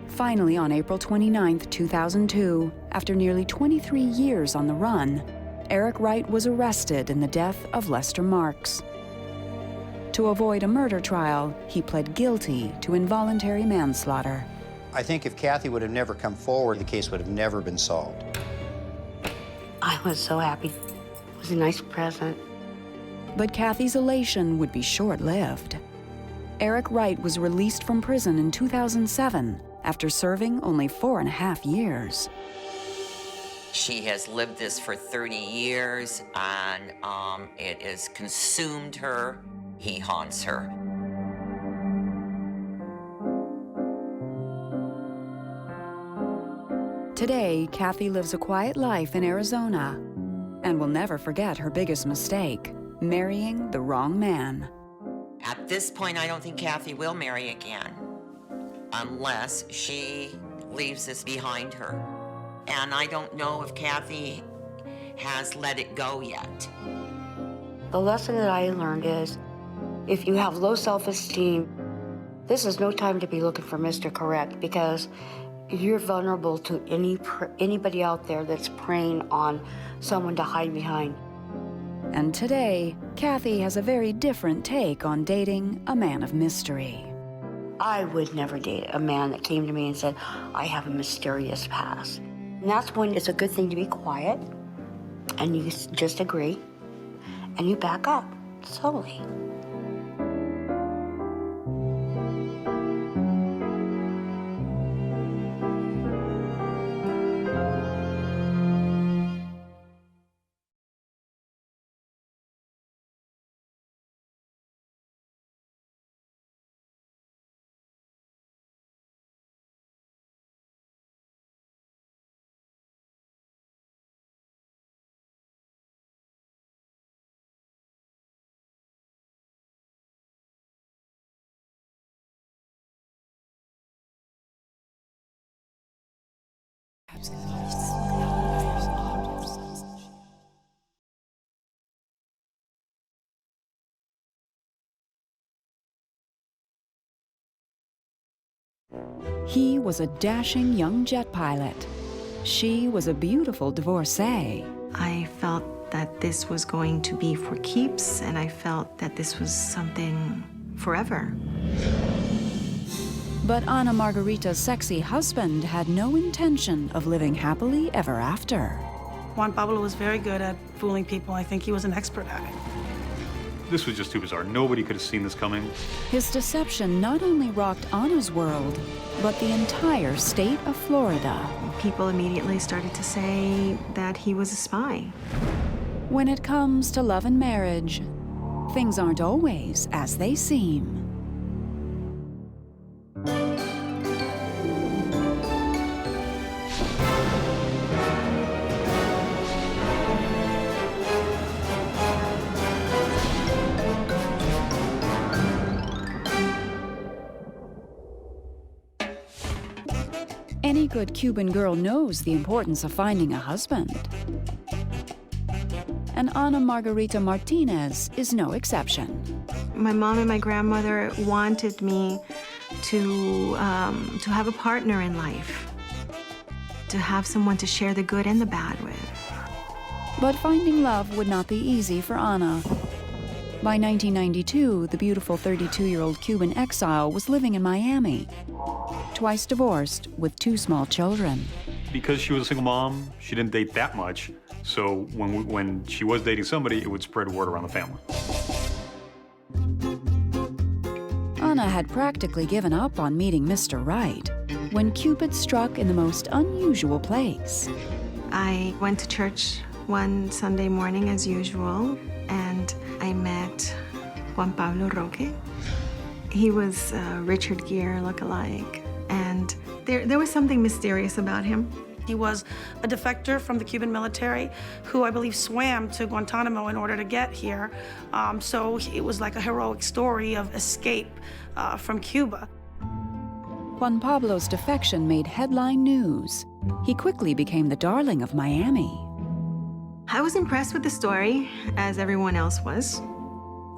Finally, on April 29, 2002, after nearly 23 years on the run, Eric Wright was arrested in the death of Lester Marks. To avoid a murder trial, he pled guilty to involuntary manslaughter. I think if Kathy would have never come forward, the case would have never been solved. I was so happy. It was a nice present. But Kathy's elation would be short-lived. Eric Wright was released from prison in 2007 after serving only 4.5 years. She has lived this for 30 years, and it has consumed her. He haunts her. Today, Kathy lives a quiet life in Arizona and will never forget her biggest mistake, marrying the wrong man. At this point, I don't think Kathy will marry again unless she leaves this behind her. And I don't know if Kathy has let it go yet. The lesson that I learned is, if you have low self-esteem, this is no time to be looking for Mr. Correct, because you're vulnerable to anybody out there that's preying on someone to hide behind. And today, Kathy has a very different take on dating a man of mystery. I would never date a man that came to me and said, I have a mysterious past. And that's when it's a good thing to be quiet, and you just agree, and you back up slowly. He was a dashing young jet pilot. She was a beautiful divorcee. I felt that this was going to be for keeps, and I felt that this was something forever. But Ana Margarita's sexy husband had no intention of living happily ever after. Juan Pablo was very good at fooling people. I think he was an expert at it. This was just too bizarre. Nobody could have seen this coming. His deception not only rocked Ana's world, but the entire state of Florida. People immediately started to say that he was a spy. When it comes to love and marriage, things aren't always as they seem. Any good Cuban girl knows the importance of finding a husband. And Ana Margarita Martinez is no exception. My mom and my grandmother wanted me to have a partner in life, to have someone to share the good and the bad with. But finding love would not be easy for Ana. By 1992, the beautiful 32-year-old Cuban exile was living in Miami, twice divorced with 2 small children. Because she was a single mom, she didn't date that much. So when she was dating somebody, it would spread word around the family. Ana had practically given up on meeting Mr. Right when Cupid struck in the most unusual place. I went to church one Sunday morning as usual, and I met Juan Pablo Roque. He was a Richard Gere look-alike, and there was something mysterious about him. He was a defector from the Cuban military who I believe swam to Guantanamo in order to get here. So it was like a heroic story of escape from Cuba. Juan Pablo's defection made headline news. He quickly became the darling of Miami. I was impressed with the story, as everyone else was.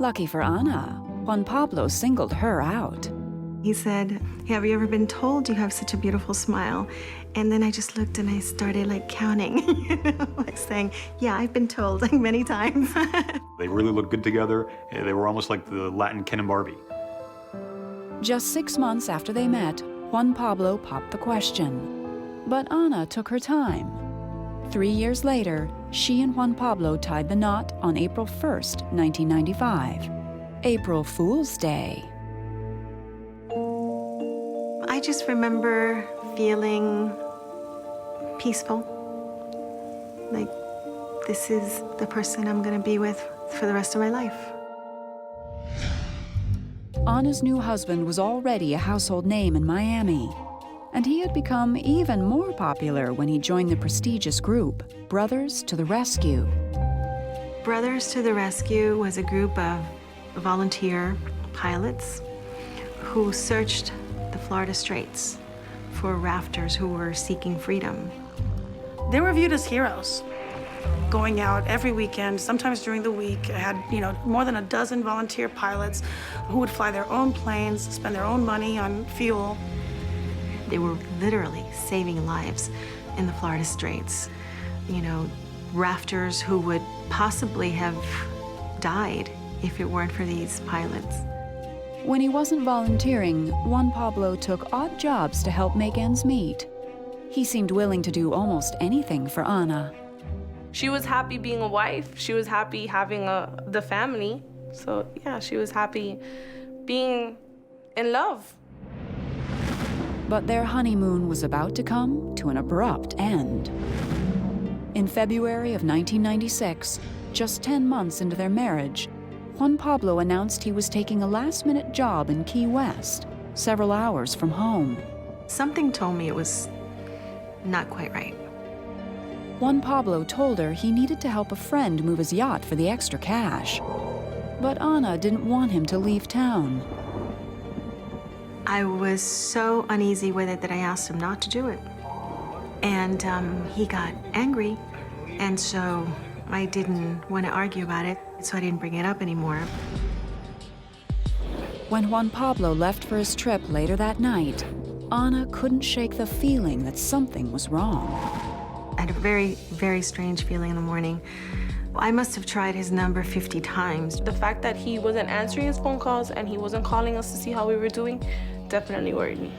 Lucky for Ana, Juan Pablo singled her out. He said, "Have you ever been told you have such a beautiful smile?" And then I just looked and I started like counting, like saying, "Yeah, I've been told like many times." They really looked good together. They were almost like the Latin Ken and Barbie. Just 6 months after they met, Juan Pablo popped the question. But Ana took her time. 3 years later, she and Juan Pablo tied the knot on April 1st, 1995. April Fool's Day. I just remember feeling peaceful. Like, this is the person I'm gonna be with for the rest of my life. Ana's new husband was already a household name in Miami, and he had become even more popular when he joined the prestigious group, Brothers to the Rescue. Brothers to the Rescue was a group of volunteer pilots who searched the Florida Straits for rafters who were seeking freedom. They were viewed as heroes, going out every weekend, sometimes during the week. I had, more than a dozen volunteer pilots who would fly their own planes, spend their own money on fuel. They were literally saving lives in the Florida Straits. Rafters who would possibly have died if it weren't for these pilots. When he wasn't volunteering, Juan Pablo took odd jobs to help make ends meet. He seemed willing to do almost anything for Ana. She was happy being a wife. She was happy having the family. So yeah, she was happy being in love. But their honeymoon was about to come to an abrupt end. In February of 1996, just 10 months into their marriage, Juan Pablo announced he was taking a last-minute job in Key West, several hours from home. Something told me it was not quite right. Juan Pablo told her he needed to help a friend move his yacht for the extra cash. But Ana didn't want him to leave town. I was so uneasy with it that I asked him not to do it. And he got angry, and so I didn't want to argue about it, so I didn't bring it up anymore. When Juan Pablo left for his trip later that night, Ana couldn't shake the feeling that something was wrong. I had a very, very strange feeling in the morning. I must have tried his number 50 times. The fact that he wasn't answering his phone calls and he wasn't calling us to see how we were doing definitely worried me.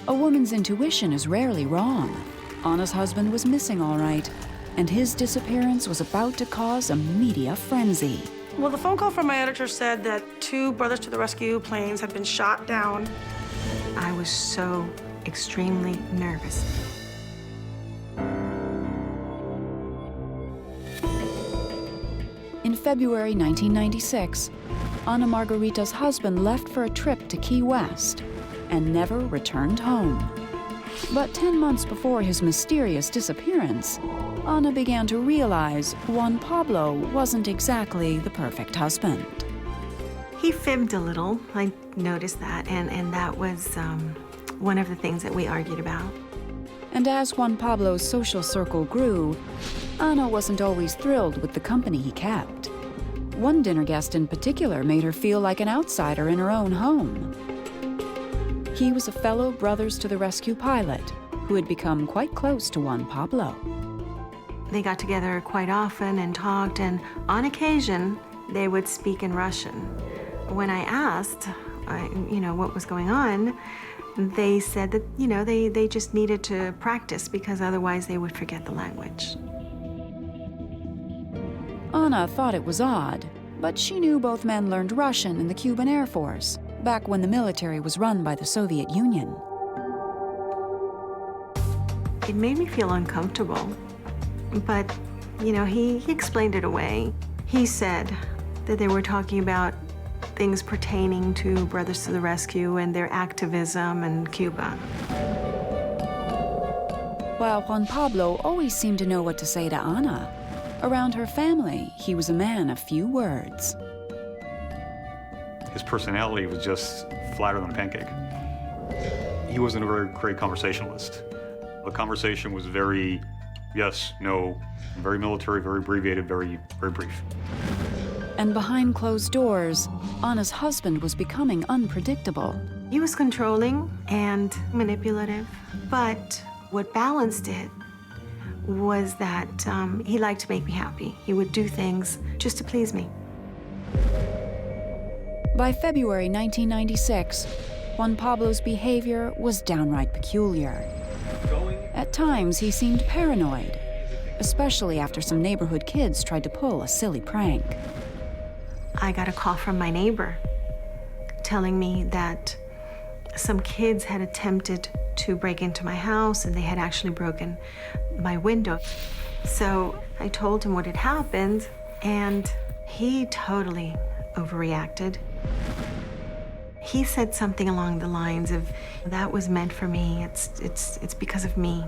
A woman's intuition is rarely wrong. Ana's husband was missing all right, and his disappearance was about to cause a media frenzy. Well, the phone call from my editor said that 2 Brothers to the Rescue planes had been shot down. I was so extremely nervous. In February 1996, Ana Margarita's husband left for a trip to Key West and never returned home. But 10 months before his mysterious disappearance, Ana began to realize Juan Pablo wasn't exactly the perfect husband. He fibbed a little. I noticed that, and that was one of the things that we argued about. And as Juan Pablo's social circle grew, Ana wasn't always thrilled with the company he kept. One dinner guest in particular made her feel like an outsider in her own home. He was a fellow Brothers to the Rescue pilot who had become quite close to Juan Pablo. They got together quite often and talked, and on occasion, they would speak in Russian. When I asked, what was going on, they said that, they just needed to practice because otherwise they would forget the language. Ana thought it was odd, but she knew both men learned Russian in the Cuban Air Force, back when the military was run by the Soviet Union. It made me feel uncomfortable, but, he explained it away. He said that they were talking about things pertaining to Brothers to the Rescue and their activism in Cuba. While Juan Pablo always seemed to know what to say to Ana, around her family, he was a man of few words. His personality was just flatter than a pancake. He wasn't a very great conversationalist. The conversation was very yes, no, very military, very abbreviated, very brief. And behind closed doors, Ana's husband was becoming unpredictable. He was controlling and manipulative, but what balanced it was that he liked to make me happy. He would do things just to please me. By February 1996, Juan Pablo's behavior was downright peculiar. At times, he seemed paranoid, especially after some neighborhood kids tried to pull a silly prank. I got a call from my neighbor telling me that some kids had attempted to break into my house and they had actually broken my window. So I told him what had happened and he totally overreacted. He said something along the lines of, "That was meant for me, it's because of me."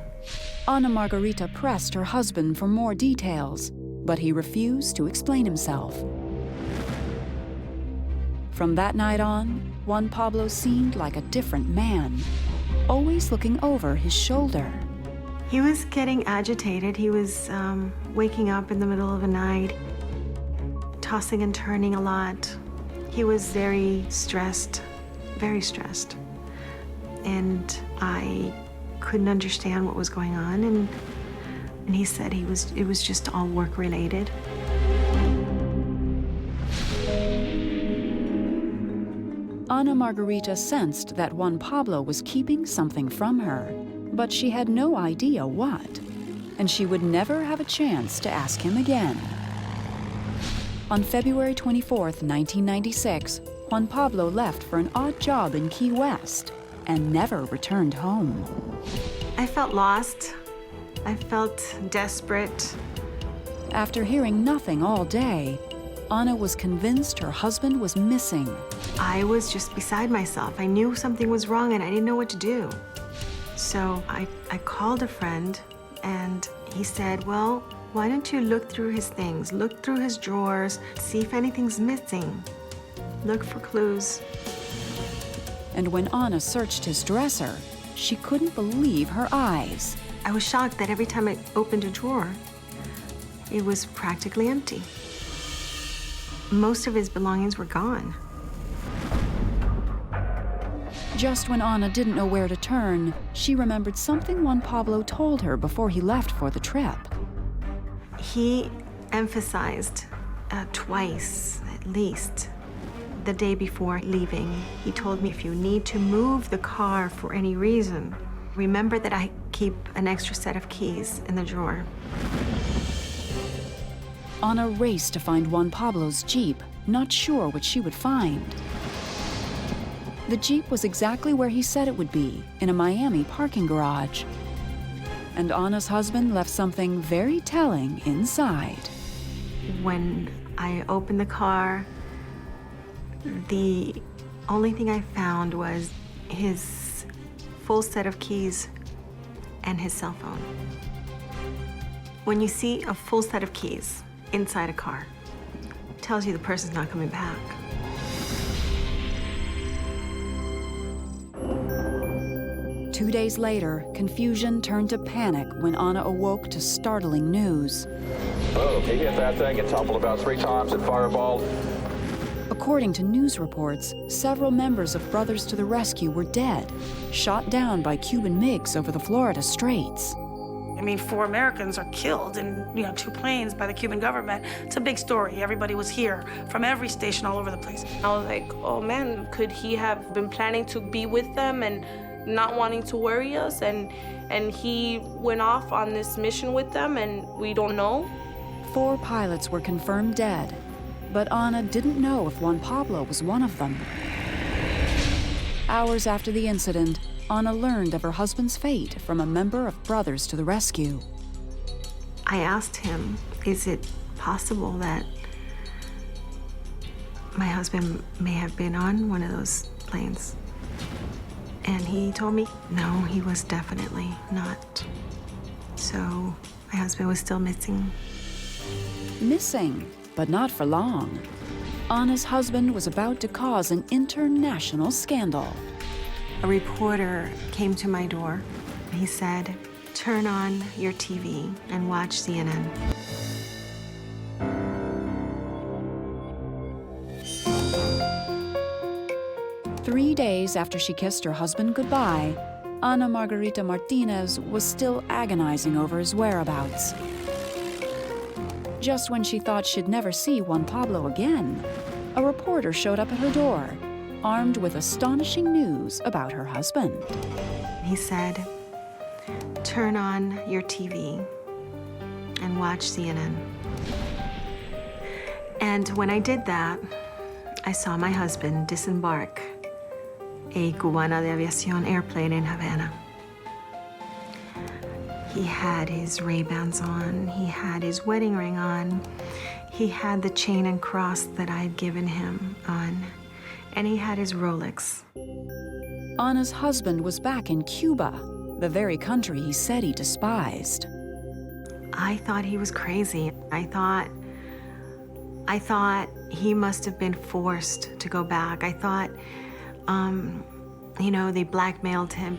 Ana Margarita pressed her husband for more details, but he refused to explain himself. From that night on, Juan Pablo seemed like a different man, always looking over his shoulder. He was getting agitated. He was waking up in the middle of the night, tossing and turning a lot. He was very stressed. And I couldn't understand what was going on, and he said it was just all work-related. Ana Margarita sensed that Juan Pablo was keeping something from her, but she had no idea what, and she would never have a chance to ask him again. On February 24th, 1996, Juan Pablo left for an odd job in Key West and never returned home. I felt lost. I felt desperate. After hearing nothing all day, Ana was convinced her husband was missing. I was just beside myself. I knew something was wrong and I didn't know what to do. So I called a friend and he said, "Well, why don't you look through his things, look through his drawers, see if anything's missing. Look for clues." And when Ana searched his dresser, she couldn't believe her eyes. I was shocked that every time I opened a drawer, it was practically empty. Most of his belongings were gone. Just when Ana didn't know where to turn, she remembered something Juan Pablo told her before he left for the trip. He emphasized twice, at least, the day before leaving. He told me, "If you need to move the car for any reason, remember that I keep an extra set of keys in the drawer." Ana raced to find Juan Pablo's Jeep, not sure what she would find. The Jeep was exactly where he said it would be, in a Miami parking garage. And Ana's husband left something very telling inside. When I opened the car. The only thing I found was his full set of keys and his cell phone. When you see a full set of keys inside a car, it tells you the person's not coming back. Two days later, confusion turned to panic when Anna awoke to startling news. Oh, he hit that thing and toppled about 3 times and fireballed. According to news reports, several members of Brothers to the Rescue were dead, shot down by Cuban MiGs over the Florida Straits. I mean, 4 Americans are killed in, 2 planes by the Cuban government. It's a big story. Everybody was here from every station all over the place. I was like, oh man, could he have been planning to be with them and not wanting to worry us? And he went off on this mission with them and we don't know. 4 pilots were confirmed dead, but Anna didn't know if Juan Pablo was one of them. Hours after the incident, Anna learned of her husband's fate from a member of Brothers to the Rescue. I asked him, is it possible that my husband may have been on one of those planes? And he told me, no, he was definitely not. So my husband was still missing. Missing, but not for long. Anna's husband was about to cause an international scandal. A reporter came to my door. He said, turn on your TV and watch CNN. Three days after she kissed her husband goodbye, Ana Margarita Martinez was still agonizing over his whereabouts. Just when she thought she'd never see Juan Pablo again, a reporter showed up at her door, armed with astonishing news about her husband. He said, turn on your TV and watch CNN. And when I did that, I saw my husband disembark a Cubana de Aviación airplane in Havana. He had his Ray-Bans on, he had his wedding ring on, he had the chain and cross that I had given him on, and he had his Rolex. Ana's husband was back in Cuba, the very country he said he despised. I thought he was crazy. I thought he must have been forced to go back. I thought, they blackmailed him.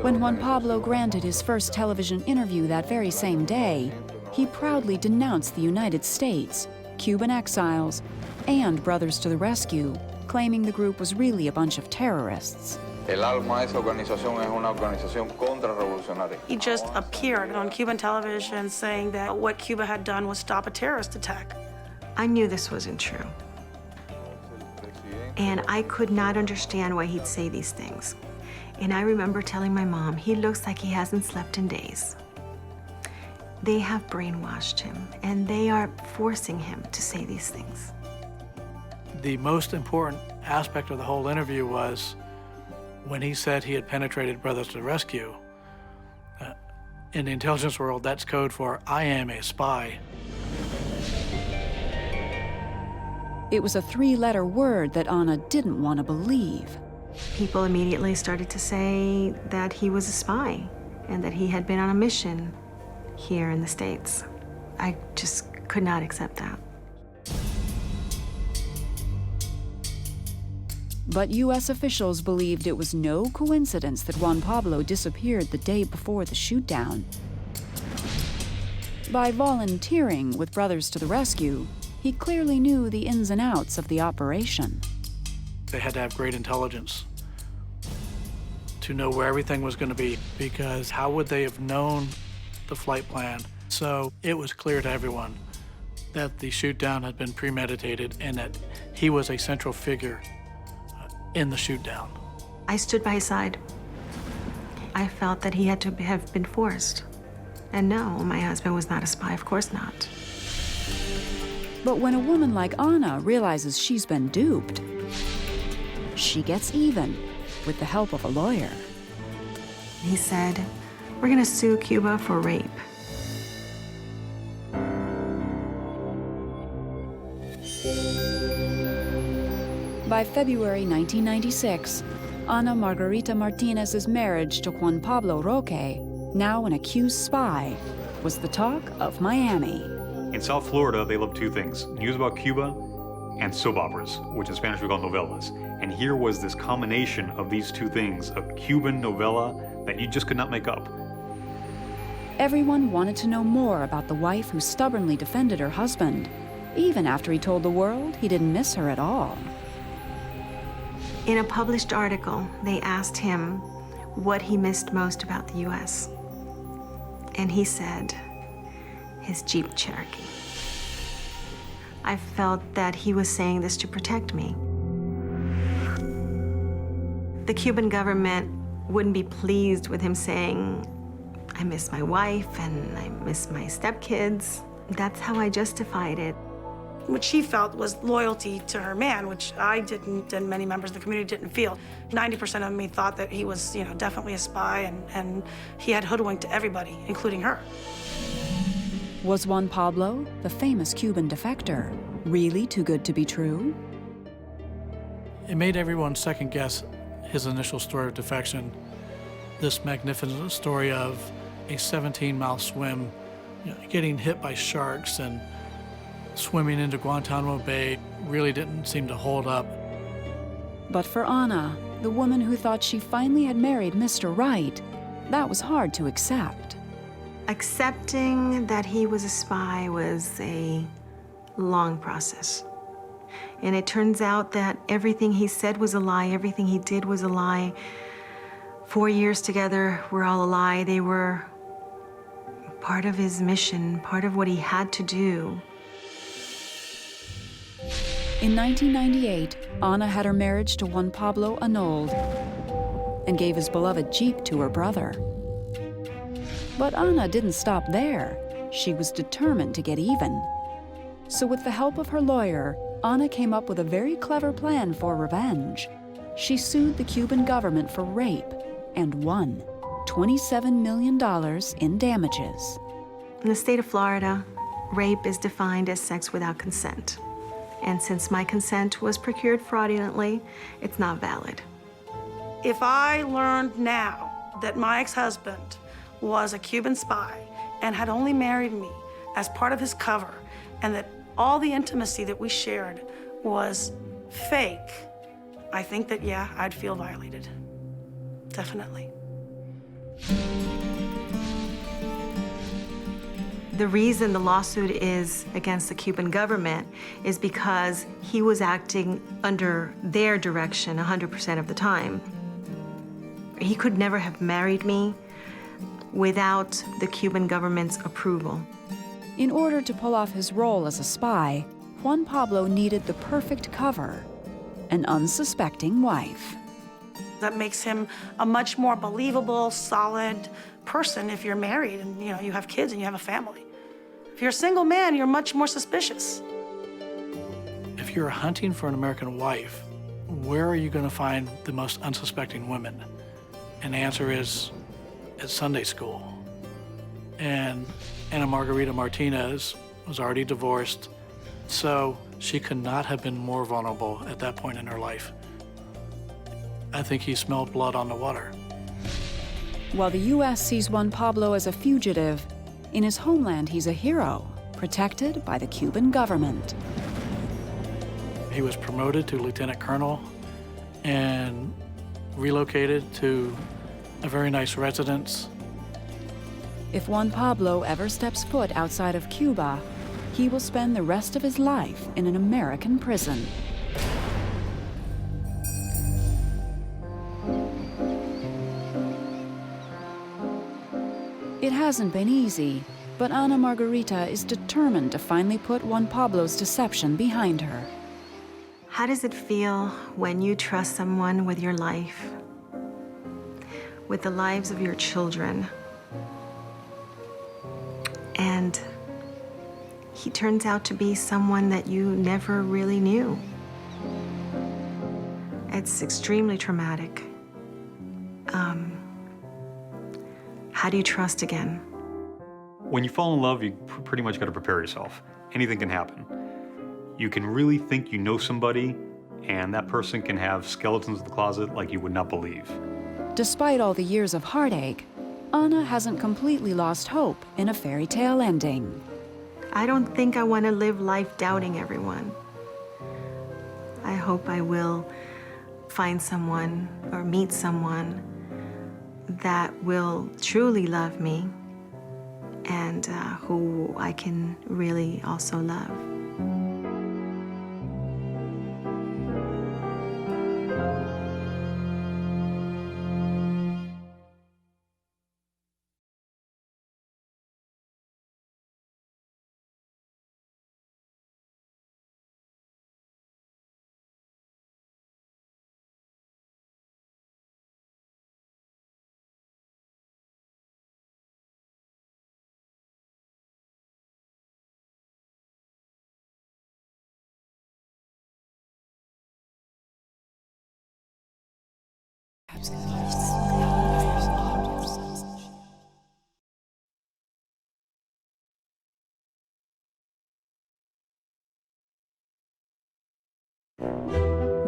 When Juan Pablo granted his first television interview that very same day, he proudly denounced the United States, Cuban exiles, and Brothers to the Rescue, claiming the group was really a bunch of terrorists. He just appeared on Cuban television saying that what Cuba had done was stop a terrorist attack. I knew this wasn't true. And I could not understand why he'd say these things. And I remember telling my mom, he looks like he hasn't slept in days. They have brainwashed him, and they are forcing him to say these things. The most important aspect of the whole interview was when he said he had penetrated Brothers to the Rescue. In the intelligence world, that's code for, I am a spy. It was a 3-letter word that Ana didn't want to believe. People immediately started to say that he was a spy and that he had been on a mission here in the States. I just could not accept that. But U.S. officials believed it was no coincidence that Juan Pablo disappeared the day before the shootdown. By volunteering with Brothers to the Rescue, he clearly knew the ins and outs of the operation. They had to have great intelligence to know where everything was going to be, because how would they have known the flight plan? So it was clear to everyone that the shootdown had been premeditated and that he was a central figure in the shootdown. I stood by his side. I felt that he had to have been forced. And no, my husband was not a spy, of course not. But when a woman like Ana realizes she's been duped, she gets even with the help of a lawyer. He said, "We're gonna sue Cuba for rape." By February 1996, Ana Margarita Martinez's marriage to Juan Pablo Roque, now an accused spy, was the talk of Miami. In South Florida, they love two things: news about Cuba and soap operas, which in Spanish we call novelas. And here was this combination of these two things, a Cuban novella that you just could not make up. Everyone wanted to know more about the wife who stubbornly defended her husband, even after he told the world he didn't miss her at all. In a published article, they asked him what he missed most about the U.S. And he said, his Jeep Cherokee. I felt that he was saying this to protect me. The Cuban government wouldn't be pleased with him saying, "I miss my wife and I miss my stepkids." That's how I justified it. What she felt was loyalty to her man, which I didn't, and many members of the community didn't feel. 90% of me thought that he was, definitely a spy, and he had hoodwinked everybody, including her. Was Juan Pablo, the famous Cuban defector, really too good to be true? It made everyone second guess his initial story of defection. This magnificent story of a 17-mile swim, getting hit by sharks and swimming into Guantanamo Bay really didn't seem to hold up. But for Ana, the woman who thought she finally had married Mr. Right, that was hard to accept. Accepting that he was a spy was a long process. And it turns out that everything he said was a lie, everything he did was a lie. 4 years together were all a lie. They were part of his mission, part of what he had to do. In 1998, Ana had her marriage to Juan Pablo annulled and gave his beloved Jeep to her brother. But Ana didn't stop there. She was determined to get even. So with the help of her lawyer, Ana came up with a very clever plan for revenge. She sued the Cuban government for rape and won $27 million in damages. In the state of Florida, rape is defined as sex without consent. And since my consent was procured fraudulently, it's not valid. If I learned now that my ex-husband was a Cuban spy and had only married me as part of his cover, and that all the intimacy that we shared was fake, I think that, yeah, I'd feel violated. Definitely. The reason the lawsuit is against the Cuban government is because he was acting under their direction 100% of the time. He could never have married me without the Cuban government's approval. In order to pull off his role as a spy, Juan Pablo needed the perfect cover, an unsuspecting wife. That makes him a much more believable, solid person if you're married and you have kids and you have a family. If you're a single man, you're much more suspicious. If you're hunting for an American wife, where are you going to find the most unsuspecting women? And the answer is at Sunday school. And Ana Margarita Martinez was already divorced, so she could not have been more vulnerable at that point in her life. I think he smelled blood on the water. While the U.S. sees Juan Pablo as a fugitive, in his homeland he's a hero, protected by the Cuban government. He was promoted to lieutenant colonel and relocated to a very nice residence. If Juan Pablo ever steps foot outside of Cuba, he will spend the rest of his life in an American prison. It hasn't been easy, but Ana Margarita is determined to finally put Juan Pablo's deception behind her. How does it feel when you trust someone with your life, with the lives of your children, and he turns out to be someone that you never really knew? It's extremely traumatic. how do you trust again? When you fall in love, you pretty much got to prepare yourself. Anything can happen. You can really think you know somebody, and that person can have skeletons in the closet like you would not believe. Despite all the years of heartache, Anna hasn't completely lost hope in a fairy tale ending. I don't think I want to live life doubting everyone. I hope I will find someone or meet someone that will truly love me and who I can really also love.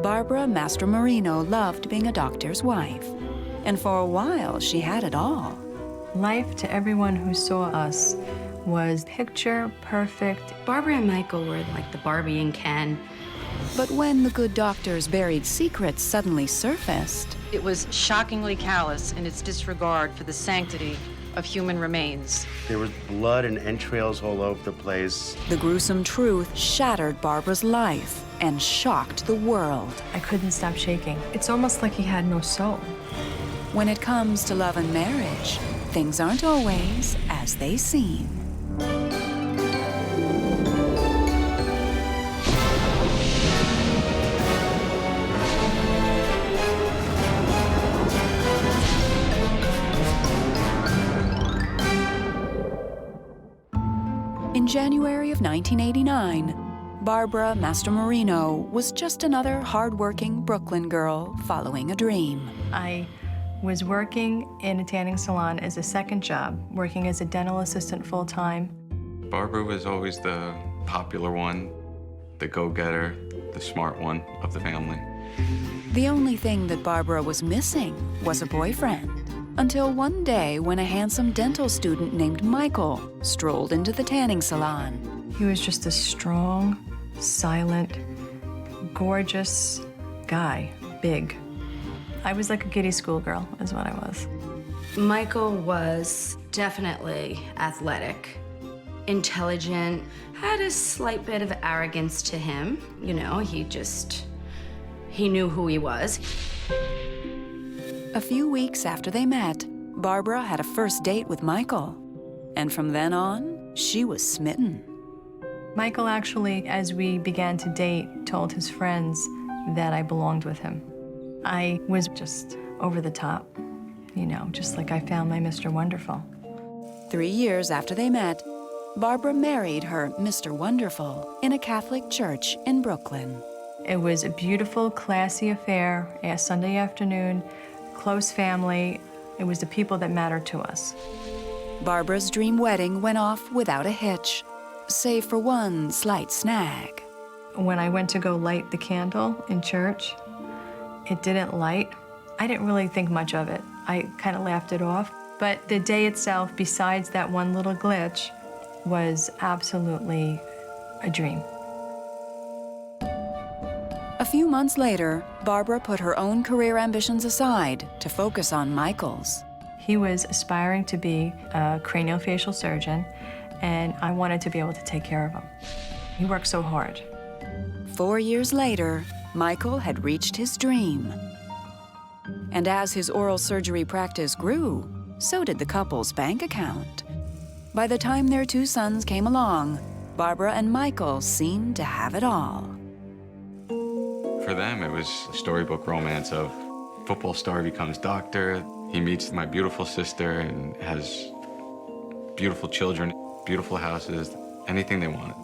Barbara Mastromarino loved being a doctor's wife, and for a while she had it all. Life to everyone who saw us was picture perfect. Barbara and Michael were like the Barbie and Ken. But when the good doctor's buried secrets suddenly surfaced, it was shockingly callous in its disregard for the sanctity of human remains. There was blood and entrails all over the place. The gruesome truth shattered Barbara's life and shocked the world. I couldn't stop shaking. It's almost like he had no soul. When it comes to love and marriage, things aren't always as they seem. In January of 1989, Barbara Mastromarino was just another hard-working Brooklyn girl following a dream. I was working in a tanning salon as a second job, working as a dental assistant full-time. Barbara was always the popular one, the go-getter, the smart one of the family. The only thing that Barbara was missing was a boyfriend. Until one day when a handsome dental student named Michael strolled into the tanning salon. He was just a strong, silent, gorgeous guy, big. I was like a giddy schoolgirl, is what I was. Michael was definitely athletic, intelligent, had a slight bit of arrogance to him. You know, he knew who he was. A few weeks after they met, Barbara had a first date with Michael. And from then on, she was smitten. Michael actually, as we began to date, told his friends that I belonged with him. I was just over the top, you know, just like I found my Mr. Wonderful. 3 years after they met, Barbara married her Mr. Wonderful in a Catholic church in Brooklyn. It was a beautiful, classy affair, a Sunday afternoon, close family. It was the people that mattered to us. Barbara's dream wedding went off without a hitch, save for one slight snag. When I went to go light the candle in church, it didn't light. I didn't really think much of it. I kind of laughed it off. But the day itself, besides that one little glitch, was absolutely a dream. A few months later, Barbara put her own career ambitions aside to focus on Michael's. He was aspiring to be a craniofacial surgeon, and I wanted to be able to take care of him. He worked so hard. 4 years later, Michael had reached his dream. And as his oral surgery practice grew, so did the couple's bank account. By the time their 2 sons came along, Barbara and Michael seemed to have it all. For them, it was a storybook romance of football star becomes doctor. He meets my beautiful sister and has beautiful children, beautiful houses, anything they wanted.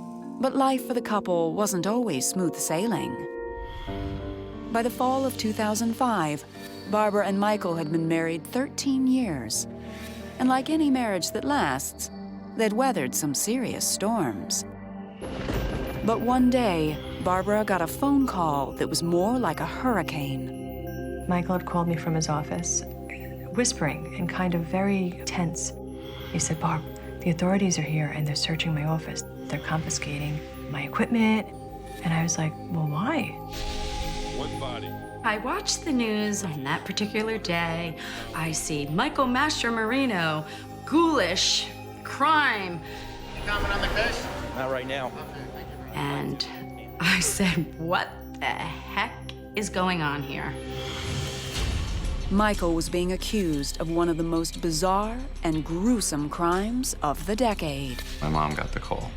But life for the couple wasn't always smooth sailing. By the fall of 2005, Barbara and Michael had been married 13 years. And like any marriage that lasts, they'd weathered some serious storms. But one day, Barbara got a phone call that was more like a hurricane. Michael had called me from his office, whispering and kind of very tense. He said, "Barb, the authorities are here and they're searching my office. They're confiscating my equipment." And I was like, "Well, why?" One body. I watched the news on that particular day. I see Michael Mastromarino, ghoulish, crime. Comment on the case? Not right now. And I said, what the heck is going on here? Michael was being accused of one of the most bizarre and gruesome crimes of the decade. My mom got the call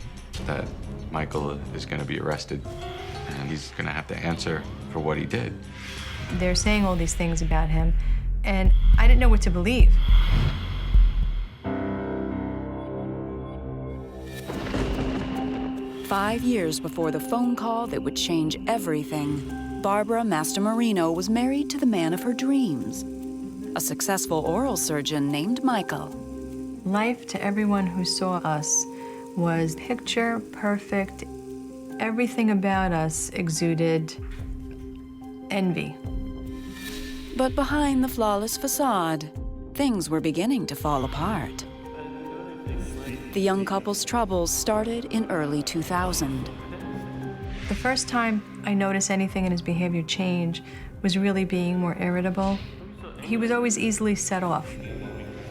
that Michael is going to be arrested and he's going to have to answer for what he did. They're saying all these things about him, and I didn't know what to believe. "5 years before the phone call that would change everything, Barbara Mastromarino was married to the man of her dreams, a successful oral surgeon named Michael. Life to everyone who saw us was picture perfect. Everything about us exuded envy. But behind the flawless facade, things were beginning to fall apart. The young couple's troubles started in early 2000. The first time I noticed anything in his behavior change was really being more irritable. He was always easily set off.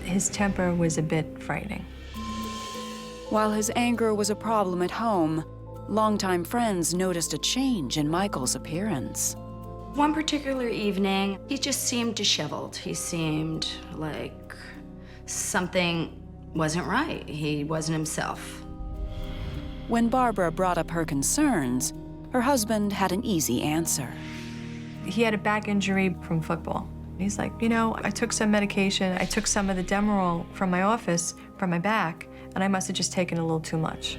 His temper was a bit frightening. While his anger was a problem at home, longtime friends noticed a change in Michael's appearance. One particular evening, he just seemed disheveled. He seemed like something wasn't right. He wasn't himself. When Barbara brought up her concerns, her husband had an easy answer. He had a back injury from football. He's like, "You know, I took some medication. I took some of the Demerol from my office for my back, and I must have just taken a little too much."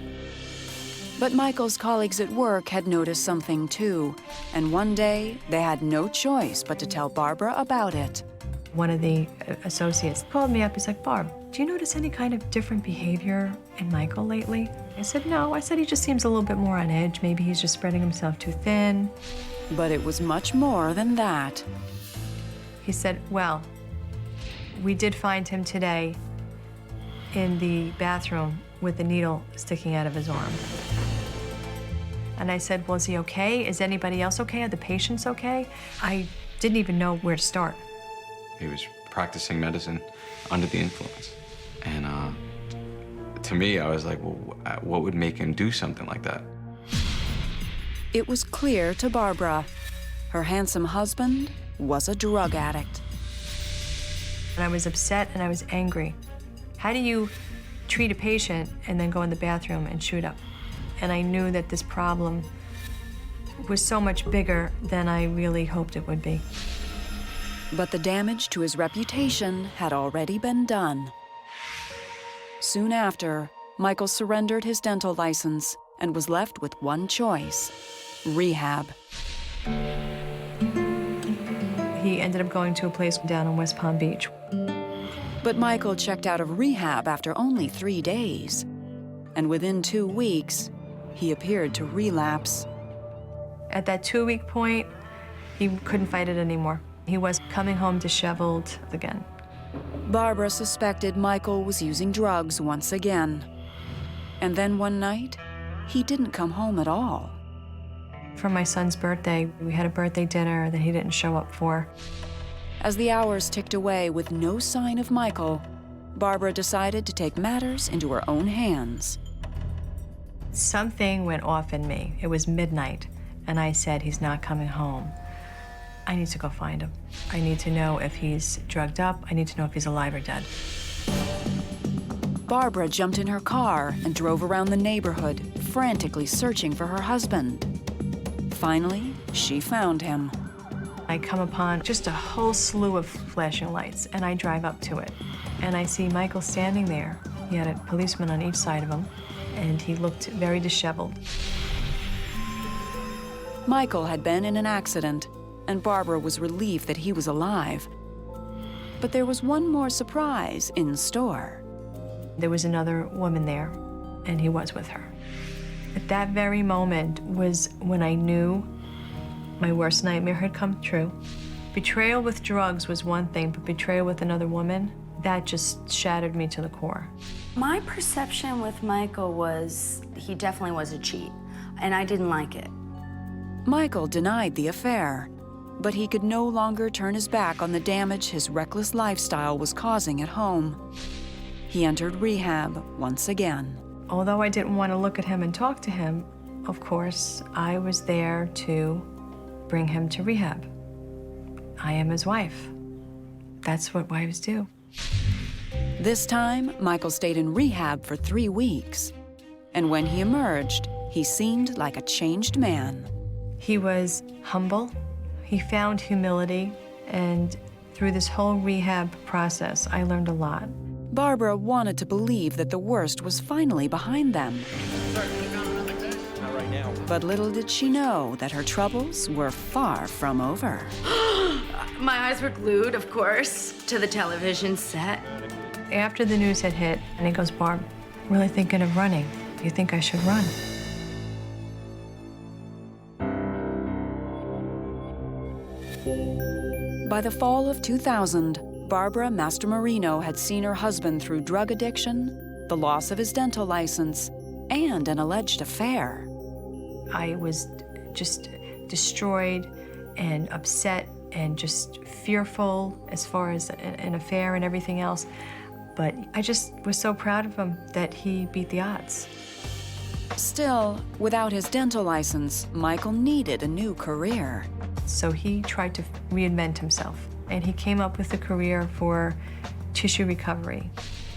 But Michael's colleagues at work had noticed something too, and one day they had no choice but to tell Barbara about it. One of the associates called me up. He's like, "Barb, do you notice any kind of different behavior in Michael lately?" I said, "No." I said, "He just seems a little bit more on edge. Maybe he's just spreading himself too thin." But it was much more than that. He said, "Well, we did find him today in the bathroom with a needle sticking out of his arm." And I said, "Well, is he okay? Is anybody else okay? Are the patients okay?" I didn't even know where to start. He was practicing medicine under the influence. And to me, I was like, well, what would make him do something like that? It was clear to Barbara. Her handsome husband was a drug addict. And I was upset and I was angry. How do you treat a patient and then go in the bathroom and shoot up? And I knew that this problem was so much bigger than I really hoped it would be. But the damage to his reputation had already been done. Soon after, Michael surrendered his dental license and was left with one choice: rehab. He ended up going to a place down in West Palm Beach. But Michael checked out of rehab after only 3 days. And within 2 weeks, he appeared to relapse. At that 2-week point, he couldn't fight it anymore. He was coming home disheveled again. Barbara suspected Michael was using drugs once again. And then one night, he didn't come home at all. For my son's birthday, we had a birthday dinner that he didn't show up for. As the hours ticked away with no sign of Michael, Barbara decided to take matters into her own hands. Something went off in me. It was midnight, and I said, "He's not coming home. I need to go find him. I need to know if he's drugged up. I need to know if he's alive or dead." Barbara jumped in her car and drove around the neighborhood, frantically searching for her husband. Finally, she found him. I come upon just a whole slew of flashing lights, and I drive up to it. And I see Michael standing there. He had a policeman on each side of him, and he looked very disheveled. Michael had been in an accident, and Barbara was relieved that he was alive. But there was one more surprise in store. There was another woman there, and he was with her. At that very moment was when I knew my worst nightmare had come true. Betrayal with drugs was one thing, but betrayal with another woman, that just shattered me to the core. My perception with Michael was he definitely was a cheat, and I didn't like it. Michael denied the affair, but he could no longer turn his back on the damage his reckless lifestyle was causing at home. He entered rehab once again. Although I didn't want to look at him and talk to him, of course, I was there to bring him to rehab. I am his wife. That's what wives do. This time, Michael stayed in rehab for 3 weeks. And when he emerged, he seemed like a changed man. He was humble. He found humility. And through this whole rehab process, I learned a lot. Barbara wanted to believe that the worst was finally behind them. Not right now. But little did she know that her troubles were far from over. My eyes were glued, of course, to the television set. After the news had hit, and he goes, "Barb, I'm really thinking of running. Do you think I should run?" By the fall of 2000, Barbara Mastromarino had seen her husband through drug addiction, the loss of his dental license, and an alleged affair. I was just destroyed and upset and just fearful as far as an affair and everything else. But I just was so proud of him that he beat the odds. Still, without his dental license, Michael needed a new career. So he tried to reinvent himself, and he came up with a career for tissue recovery.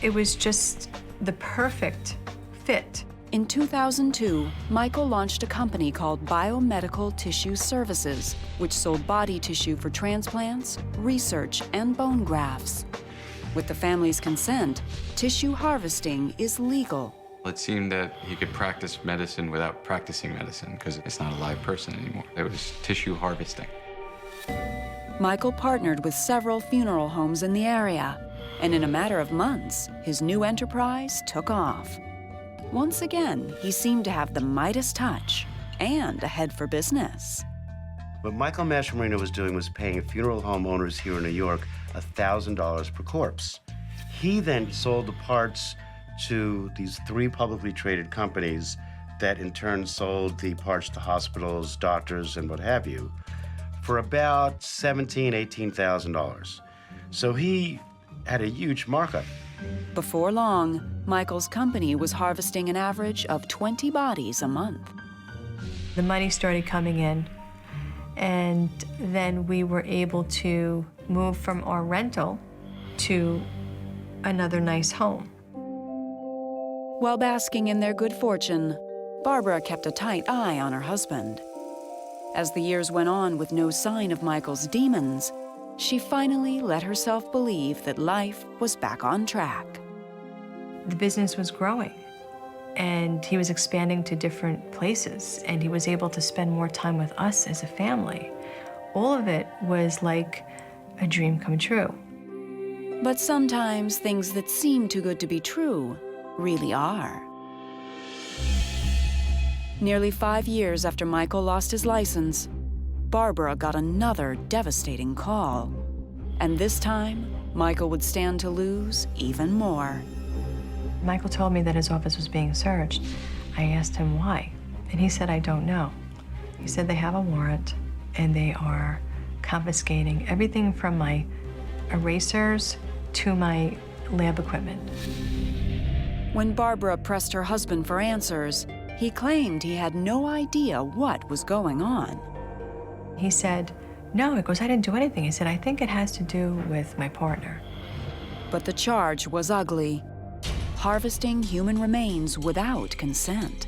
It was just the perfect fit. In 2002, Michael launched a company called Biomedical Tissue Services, which sold body tissue for transplants, research, and bone grafts. With the family's consent, tissue harvesting is legal. It seemed that he could practice medicine without practicing medicine because it's not a live person anymore. It was tissue harvesting. Michael partnered with several funeral homes in the area, and in a matter of months, his new enterprise took off. Once again, he seemed to have the Midas touch and a head for business. What Michael Mastromarino was doing was paying funeral home owners here in New York $1,000 per corpse. He then sold the parts to these 3 publicly traded companies that in turn sold the parts to hospitals, doctors, and what have you, for about $17,000, $18,000. So he had a huge markup. Before long, Michael's company was harvesting an average of 20 bodies a month. The money started coming in, and then we were able to move from our rental to another nice home. While basking in their good fortune, Barbara kept a tight eye on her husband. As the years went on with no sign of Michael's demons, she finally let herself believe that life was back on track. The business was growing, and he was expanding to different places, and he was able to spend more time with us as a family. All of it was like a dream come true. But sometimes things that seem too good to be true really are. Nearly 5 years after Michael lost his license, Barbara got another devastating call. And this time, Michael would stand to lose even more. Michael told me that his office was being searched. I asked him why, and he said, "I don't know." He said they have a warrant, and they are confiscating everything from my erasers to my lab equipment. When Barbara pressed her husband for answers, he claimed he had no idea what was going on. He said, "No," he goes, "I didn't do anything." He said, "I think it has to do with my partner." But the charge was ugly: harvesting human remains without consent.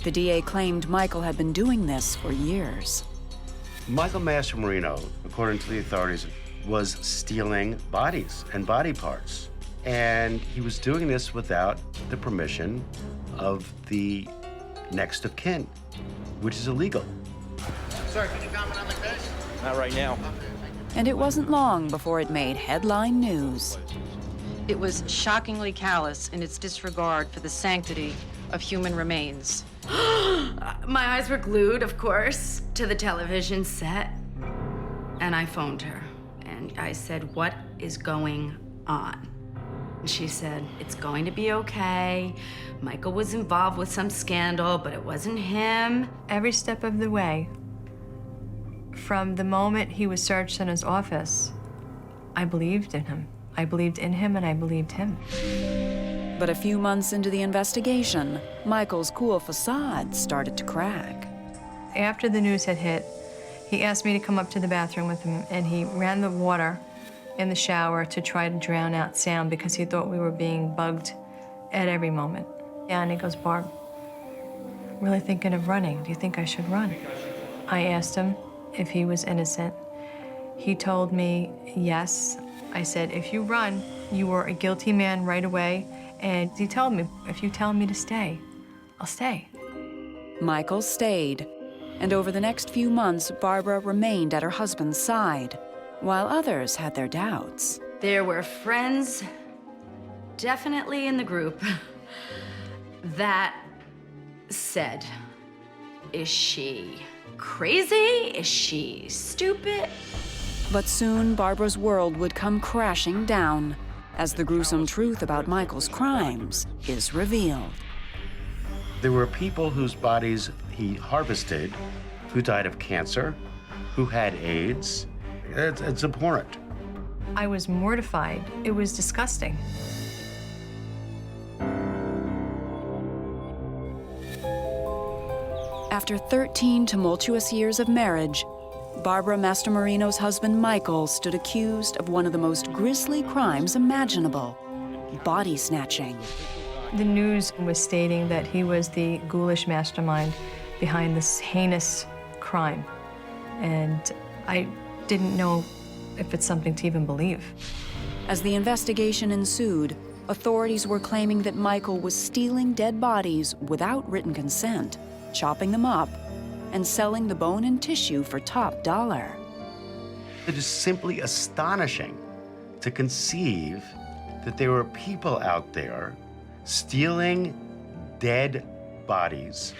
The DA claimed Michael had been doing this for years. Michael Mastromarino, according to the authorities, was stealing bodies and body parts. And he was doing this without the permission of the next of kin, which is illegal. Sir, can you comment on the case? Not right now. And it wasn't long before it made headline news. It was shockingly callous in its disregard for the sanctity of human remains. My eyes were glued, of course, to the television set. And I phoned her. And I said, "What is going on?" And she said, "It's going to be okay. Michael was involved with some scandal, but it wasn't him." Every step of the way, from the moment he was searched in his office, I believed in him. I believed in him and I believed him. But a few months into the investigation, Michael's cool facade started to crack. After the news had hit, he asked me to come up to the bathroom with him, and he ran the water in the shower to try to drown out sound because he thought we were being bugged at every moment. And he goes, "Barb, I'm really thinking of running. Do you think I should run?" I asked him if he was innocent. He told me yes. I said, "If you run, you are a guilty man right away." And he told me, "If you tell me to stay, I'll stay." Michael stayed, and over the next few months, Barbara remained at her husband's side, while others had their doubts. There were friends, definitely in the group, that said, "Is she crazy? Is she stupid?" But soon, Barbara's world would come crashing down as the gruesome truth about Michael's crimes is revealed. There were people whose bodies he harvested who died of cancer, who had AIDS. It's abhorrent. I was mortified. It was disgusting. After 13 tumultuous years of marriage, Barbara Mastromarino's husband, Michael, stood accused of one of the most grisly crimes imaginable: body snatching. The news was stating that he was the ghoulish mastermind behind this heinous crime. And I didn't know if it's something to even believe. As the investigation ensued, authorities were claiming that Michael was stealing dead bodies without written consent, chopping them up, and selling the bone and tissue for top dollar. It is simply astonishing to conceive that there were people out there stealing dead bodies.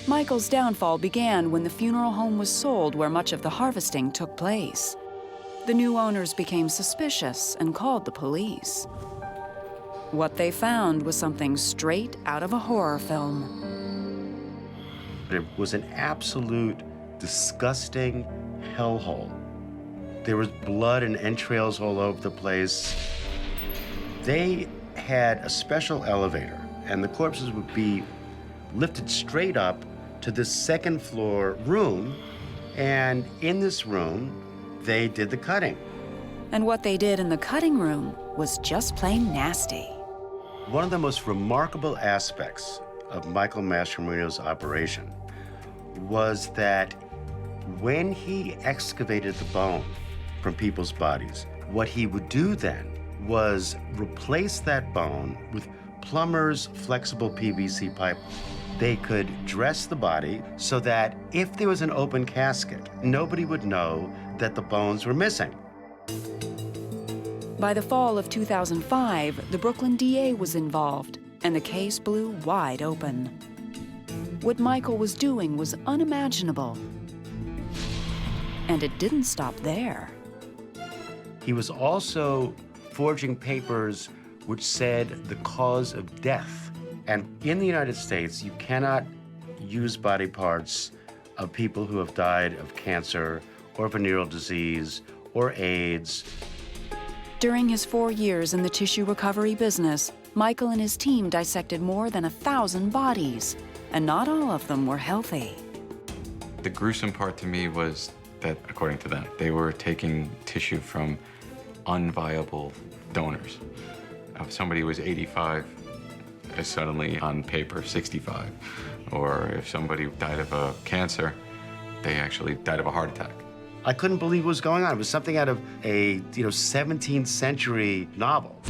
Michael's downfall began when the funeral home was sold where much of the harvesting took place. The new owners became suspicious and called the police. What they found was something straight out of a horror film. It was an absolute disgusting hellhole. There was blood and entrails all over the place. They had a special elevator, and the corpses would be lifted straight up to this second floor room, and in this room, they did the cutting. And what they did in the cutting room was just plain nasty. One of the most remarkable aspects of Michael Mastromarino's operation was that when he excavated the bone from people's bodies, what he would do then was replace that bone with plumber's flexible PVC pipe. They could dress the body so that if there was an open casket, nobody would know that the bones were missing. By the fall of 2005, the Brooklyn DA was involved, and the case blew wide open. What Michael was doing was unimaginable. And it didn't stop there. He was also forging papers which said the cause of death. And in the United States, you cannot use body parts of people who have died of cancer or venereal disease or AIDS. During his 4 years in the tissue recovery business, Michael and his team dissected more than 1,000 bodies, and not all of them were healthy. The gruesome part to me was that, according to them, they were taking tissue from unviable donors. If somebody was 85, is suddenly on paper 65. Or if somebody died of a cancer, they actually died of a heart attack. I couldn't believe what was going on. It was something out of a 17th century novel.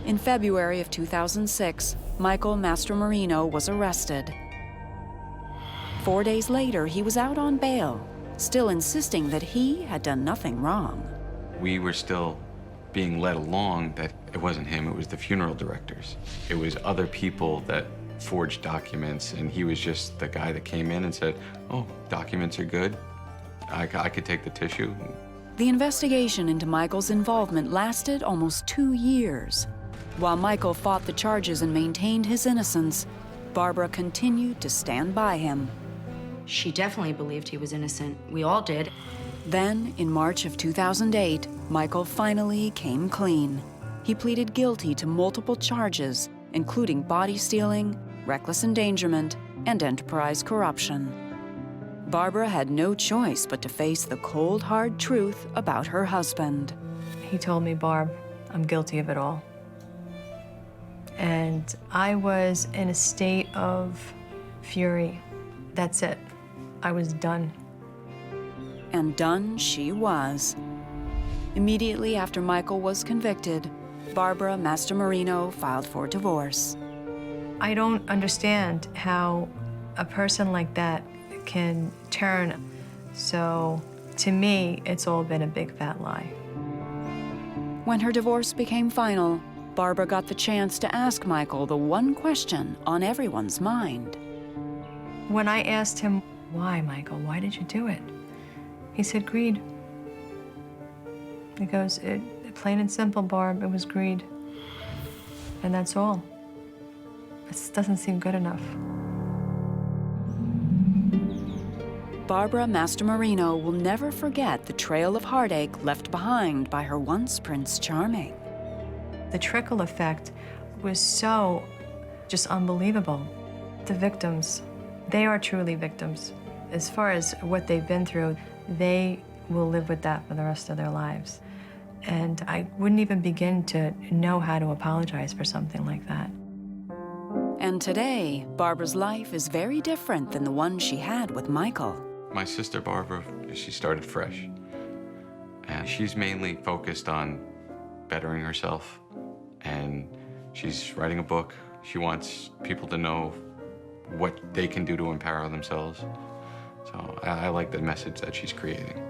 In February of 2006, Michael Mastromarino was arrested. 4 days later, he was out on bail, still insisting that he had done nothing wrong. We were still being led along that it wasn't him, it was the funeral directors. It was other people that forged documents, and he was just the guy that came in and said, oh, documents are good. I could take the tissue. The investigation into Michael's involvement lasted almost 2 years. While Michael fought the charges and maintained his innocence, Barbara continued to stand by him. She definitely believed he was innocent. We all did. Then, in March of 2008, Michael finally came clean. He pleaded guilty to multiple charges, including body stealing, reckless endangerment, and enterprise corruption. Barbara had no choice but to face the cold, hard truth about her husband. He told me, Barb, I'm guilty of it all. And I was in a state of fury. That's it. I was done. And done she was. Immediately after Michael was convicted, Barbara Mastromarino filed for divorce. I don't understand how a person like that can turn. So, to me, it's all been a big fat lie. When her divorce became final, Barbara got the chance to ask Michael the one question on everyone's mind. When I asked him, why, Michael, why did you do it? He said, greed. He goes, plain and simple, Barb, it was greed. And that's all. This doesn't seem good enough. Barbara Mastromarino will never forget the trail of heartache left behind by her once Prince Charming. The trickle effect was so just unbelievable. The victims, they are truly victims. As far as what they've been through, they will live with that for the rest of their lives. And I wouldn't even begin to know how to apologize for something like that. And today, Barbara's life is very different than the one she had with Michael. My sister Barbara, she started fresh. And she's mainly focused on bettering herself. And she's writing a book. She wants people to know what they can do to empower themselves. So I like the message that she's creating.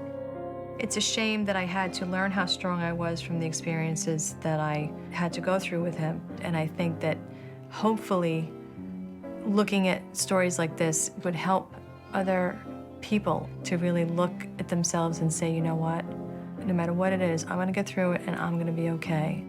It's a shame that I had to learn how strong I was from the experiences that I had to go through with him. And I think that hopefully looking at stories like this would help other people to really look at themselves and say, you know what, no matter what it is, I'm gonna get through it and I'm gonna be okay.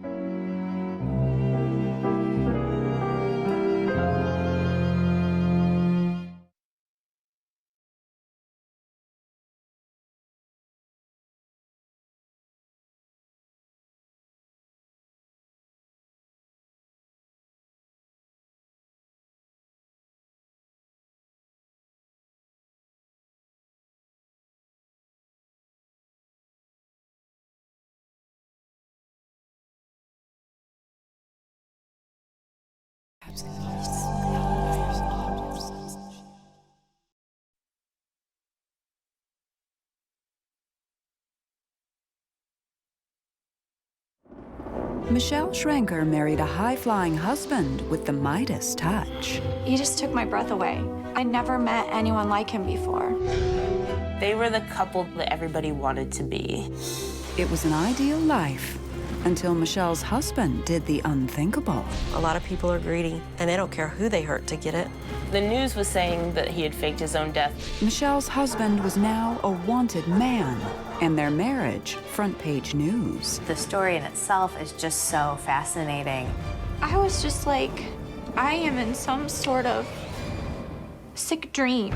Michelle Schrenker married a high-flying husband with the Midas touch. He just took my breath away. I never met anyone like him before. They were the couple that everybody wanted to be. It was an ideal life until Michelle's husband did the unthinkable. A lot of people are greedy, and they don't care who they hurt to get it. The news was saying that he had faked his own death. Michelle's husband was now a wanted man, and their marriage front page news. The story in itself is just so fascinating. I was just like, I am in some sort of sick dream.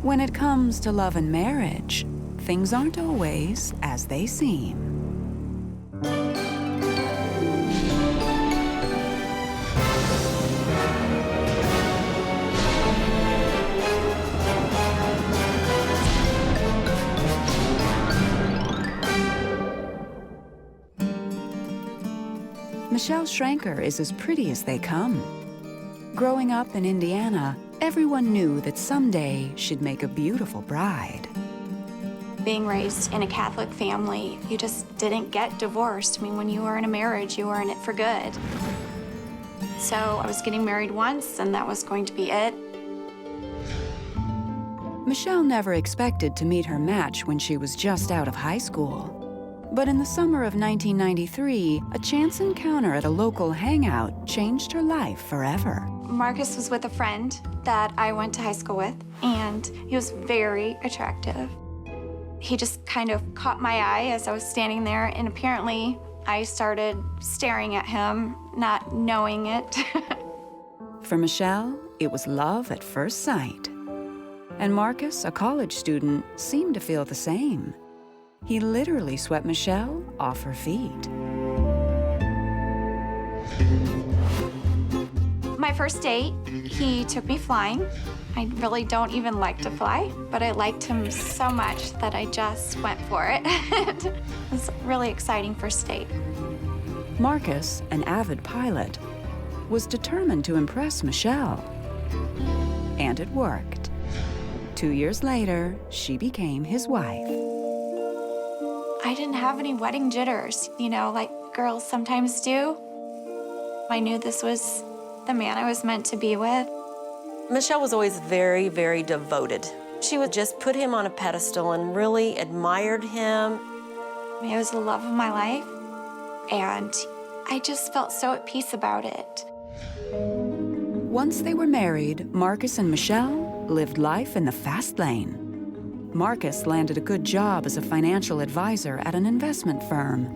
When it comes to love and marriage, things aren't always as they seem. Michelle Schrenker is as pretty as they come. Growing up in Indiana, everyone knew that someday she'd make a beautiful bride. Being raised in a Catholic family, you just didn't get divorced. I mean, when you were in a marriage, you were in it for good. So I was getting married once, and that was going to be it. Michelle never expected to meet her match when she was just out of high school. But in the summer of 1993, a chance encounter at a local hangout changed her life forever. Marcus was with a friend that I went to high school with, and he was very attractive. He just kind of caught my eye as I was standing there, and apparently I started staring at him, not knowing it. For Michelle, it was love at first sight. And Marcus, a college student, seemed to feel the same. He literally swept Michelle off her feet. My first date, he took me flying. I really don't even like to fly, but I liked him so much that I just went for it. It was a really exciting first date. Marcus, an avid pilot, was determined to impress Michelle. And it worked. 2 years later, she became his wife. I didn't have any wedding jitters, you know, like girls sometimes do. I knew this was the man I was meant to be with. Michelle was always very, very devoted. She would just put him on a pedestal and really admired him. It was the love of my life, and I just felt so at peace about it. Once they were married, Marcus and Michelle lived life in the fast lane. Marcus landed a good job as a financial advisor at an investment firm.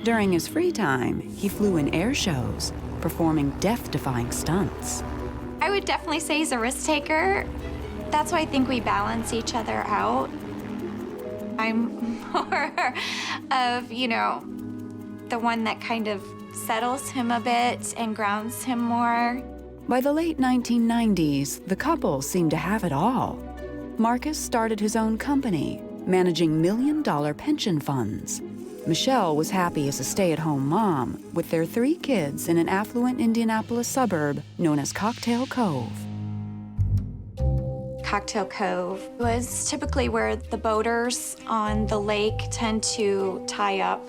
During his free time, he flew in air shows, performing death-defying stunts. I would definitely say he's a risk taker. That's why I think we balance each other out. I'm more of, you know, the one that kind of settles him a bit and grounds him more. By the late 1990s, the couple seemed to have it all. Marcus started his own company, managing million-dollar pension funds. Michelle was happy as a stay-at-home mom with their 3 kids in an affluent Indianapolis suburb known as Cocktail Cove. Cocktail Cove was typically where the boaters on the lake tend to tie up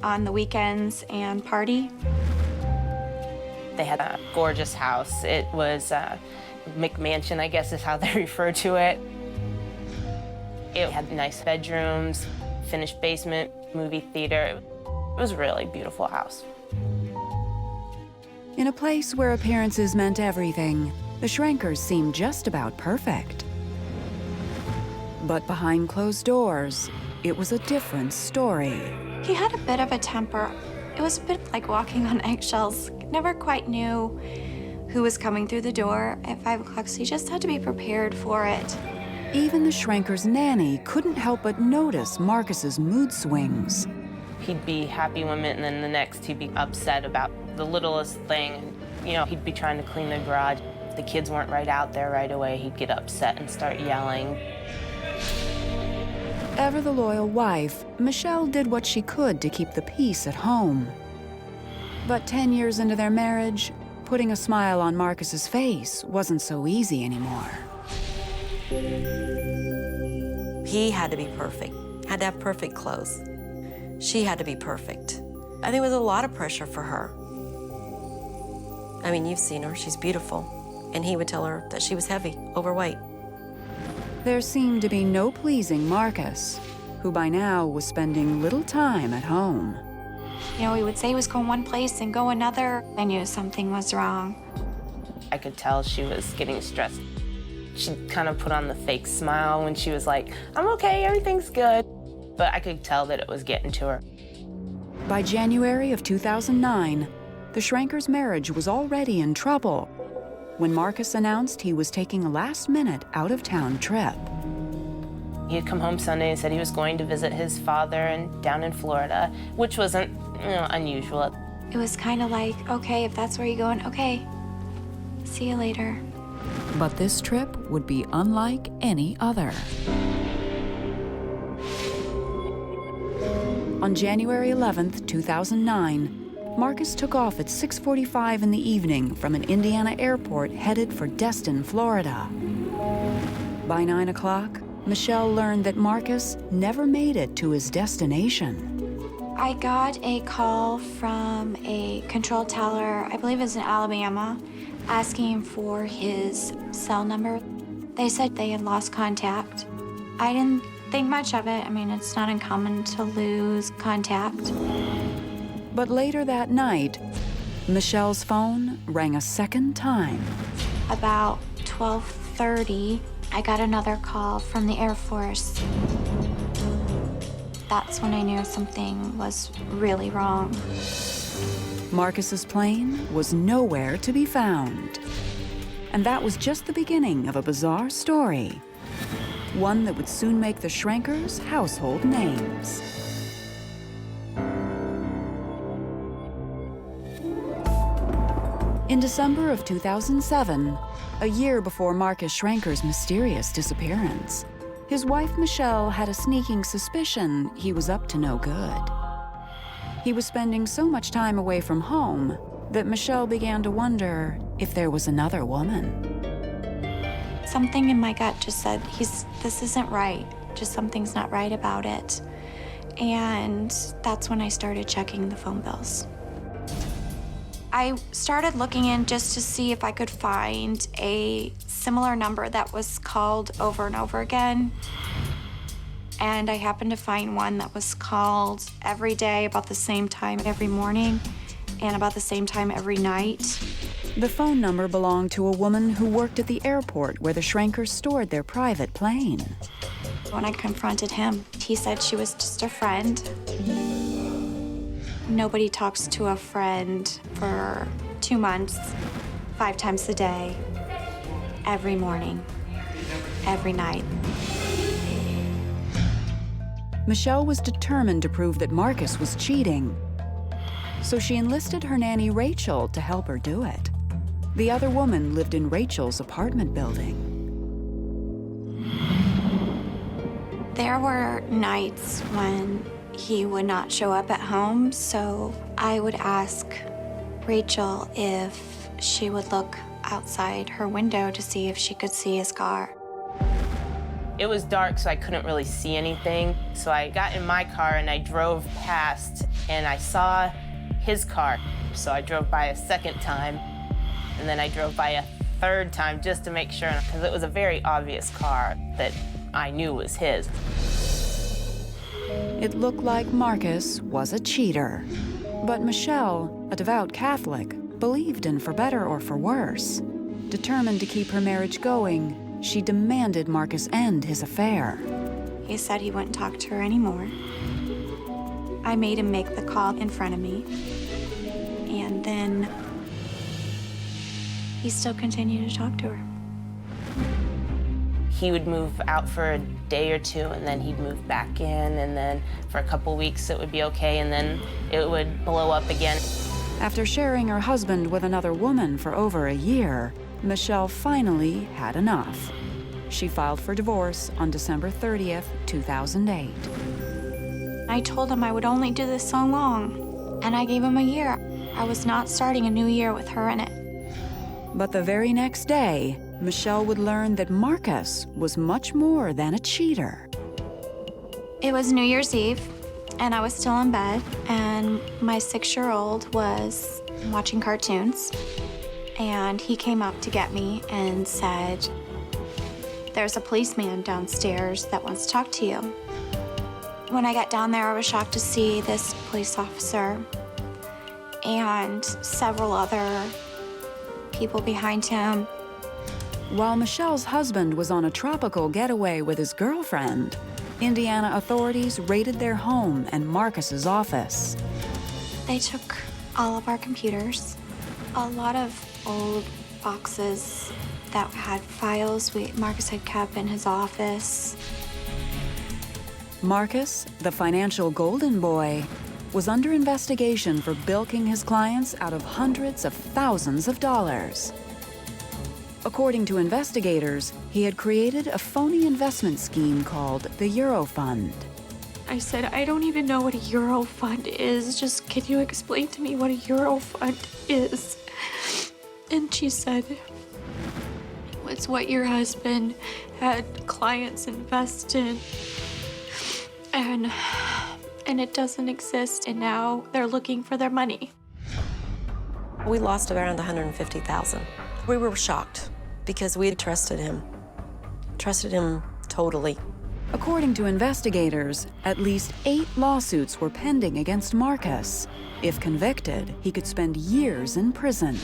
on the weekends and party. They had a gorgeous house. It was McMansion, I guess is how they refer to it. It had nice bedrooms, finished basement, movie theater. It was a really beautiful house. In a place where appearances meant everything, the Schrenkers seemed just about perfect. But behind closed doors, it was a different story. He had a bit of a temper. It was a bit like walking on eggshells. Never quite knew who was coming through the door at 5 o'clock, so you just had to be prepared for it. Even the Schrenkers' nanny couldn't help but notice Marcus's mood swings. He'd be happy one minute, and then the next he'd be upset about the littlest thing. You know, he'd be trying to clean the garage. If the kids weren't right out there right away, he'd get upset and start yelling. Ever the loyal wife, Michelle did what she could to keep the peace at home. But 10 years into their marriage, putting a smile on Marcus's face wasn't so easy anymore. He had to be perfect, had to have perfect clothes. She had to be perfect. I think it was a lot of pressure for her. I mean, you've seen her, she's beautiful. And he would tell her that she was heavy, overweight. There seemed to be no pleasing Marcus, who by now was spending little time at home. You know, he would say he was going one place and go another. I knew something was wrong. I could tell she was getting stressed. She'd kind of put on the fake smile when she was like, I'm okay, everything's good. But I could tell that it was getting to her. By January of 2009, the Schrenkers' marriage was already in trouble when Marcus announced he was taking a last-minute out-of-town trip. He had come home Sunday and said he was going to visit his father down in Florida, which wasn't, unusual. It was kind of like, okay, if that's where you're going, okay, see you later. But this trip would be unlike any other. On January 11th, 2009, Marcus took off at 6:45 in the evening from an Indiana airport headed for Destin, Florida. By 9 o'clock, Michelle learned that Marcus never made it to his destination. I got a call from a control tower, I believe it was in Alabama, asking for his cell number. They said they had lost contact. I didn't think much of it. I mean, it's not uncommon to lose contact. But later that night, Michelle's phone rang a second time. About 12:30, I got another call from the Air Force. That's when I knew something was really wrong. Marcus's plane was nowhere to be found. And that was just the beginning of a bizarre story. One that would soon make the Schrenkers household names. In December of 2007, a year before Marcus Schrenker's mysterious disappearance, his wife Michelle had a sneaking suspicion he was up to no good. He was spending so much time away from home that Michelle began to wonder if there was another woman. Something in my gut just said, this isn't right. Just something's not right about it. And that's when I started checking the phone bills. I started looking in just to see if I could find a similar number that was called over and over again. And I happened to find one that was called every day about the same time every morning and about the same time every night. The phone number belonged to a woman who worked at the airport where the Schrenkers stored their private plane. When I confronted him, he said she was just a friend. Nobody talks to a friend for 2 months, 5 times a day, every morning, every night. Michelle was determined to prove that Marcus was cheating. So she enlisted her nanny Rachel to help her do it. The other woman lived in Rachel's apartment building. There were nights when he would not show up at home, so I would ask Rachel if she would look outside her window to see if she could see his car. It was dark, so I couldn't really see anything. So I got in my car and I drove past and I saw his car. So I drove by a second time and then I drove by a third time just to make sure, because it was a very obvious car that I knew was his. It looked like Marcus was a cheater. But Michelle, a devout Catholic, believed in for better or for worse. Determined to keep her marriage going, she demanded Marcus end his affair. He said he wouldn't talk to her anymore. I made him make the call in front of me. And then he still continued to talk to her. He would move out for a day or two and then he'd move back in, and then for a couple weeks it would be okay and then it would blow up again. After sharing her husband with another woman for over a year, Michelle finally had enough. She filed for divorce on December 30th, 2008. I told him I would only do this so long, and I gave him a year. I was not starting a new year with her in it. But the very next day, Michelle would learn that Marcus was much more than a cheater. It was New Year's Eve, and I was still in bed, and my 6-year-old was watching cartoons. And he came up to get me and said, "There's a policeman downstairs that wants to talk to you." When I got down there, I was shocked to see this police officer and several other people behind him. While Michelle's husband was on a tropical getaway with his girlfriend, Indiana authorities raided their home and Marcus's office. They took all of our computers, a lot of old boxes that had files Marcus had kept in his office. Marcus, the financial golden boy, was under investigation for bilking his clients out of hundreds of thousands of dollars. According to investigators, he had created a phony investment scheme called the Euro Fund. I said, "I don't even know what a Euro Fund is. Just can you explain to me what a Euro Fund is?" And she said, "It's what your husband had clients invest in. And it doesn't exist, and now they're looking for their money." We lost around $150,000. We were shocked because we trusted him. trusted him totally. According to investigators, at least 8 lawsuits were pending against Marcus. If convicted, he could spend years in prison.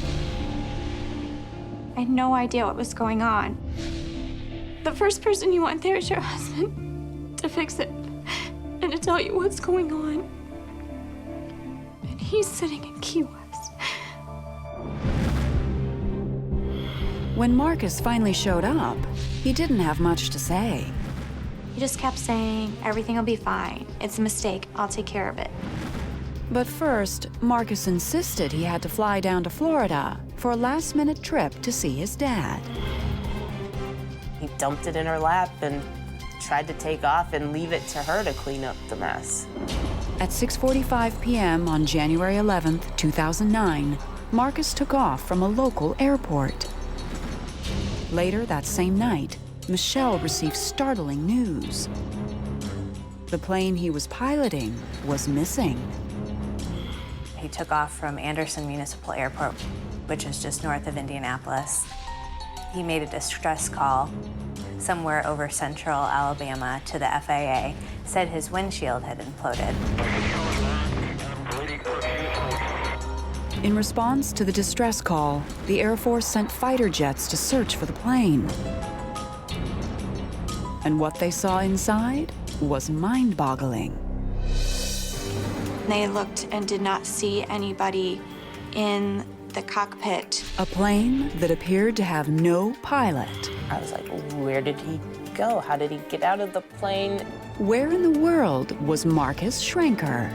I had no idea what was going on. The first person you want there is your husband to fix it and to tell you what's going on. And he's sitting in Key West. When Marcus finally showed up, he didn't have much to say. He just kept saying, everything will be fine. It's a mistake. I'll take care of it. But first, Marcus insisted he had to fly down to Florida for a last-minute trip to see his dad. He dumped it in her lap and tried to take off and leave it to her to clean up the mess. At 6:45 p.m. on January 11th, 2009, Marcus took off from a local airport. Later that same night, Michelle received startling news. The plane he was piloting was missing. He took off from Anderson Municipal Airport, which is just north of Indianapolis. He made a distress call somewhere over central Alabama to the FAA, said his windshield had imploded. In response to the distress call, the Air Force sent fighter jets to search for the plane. And what they saw inside was mind-boggling. They looked and did not see anybody in the cockpit. A plane that appeared to have no pilot. I was like, where did he go? How did he get out of the plane? Where in the world was Marcus Schrenker?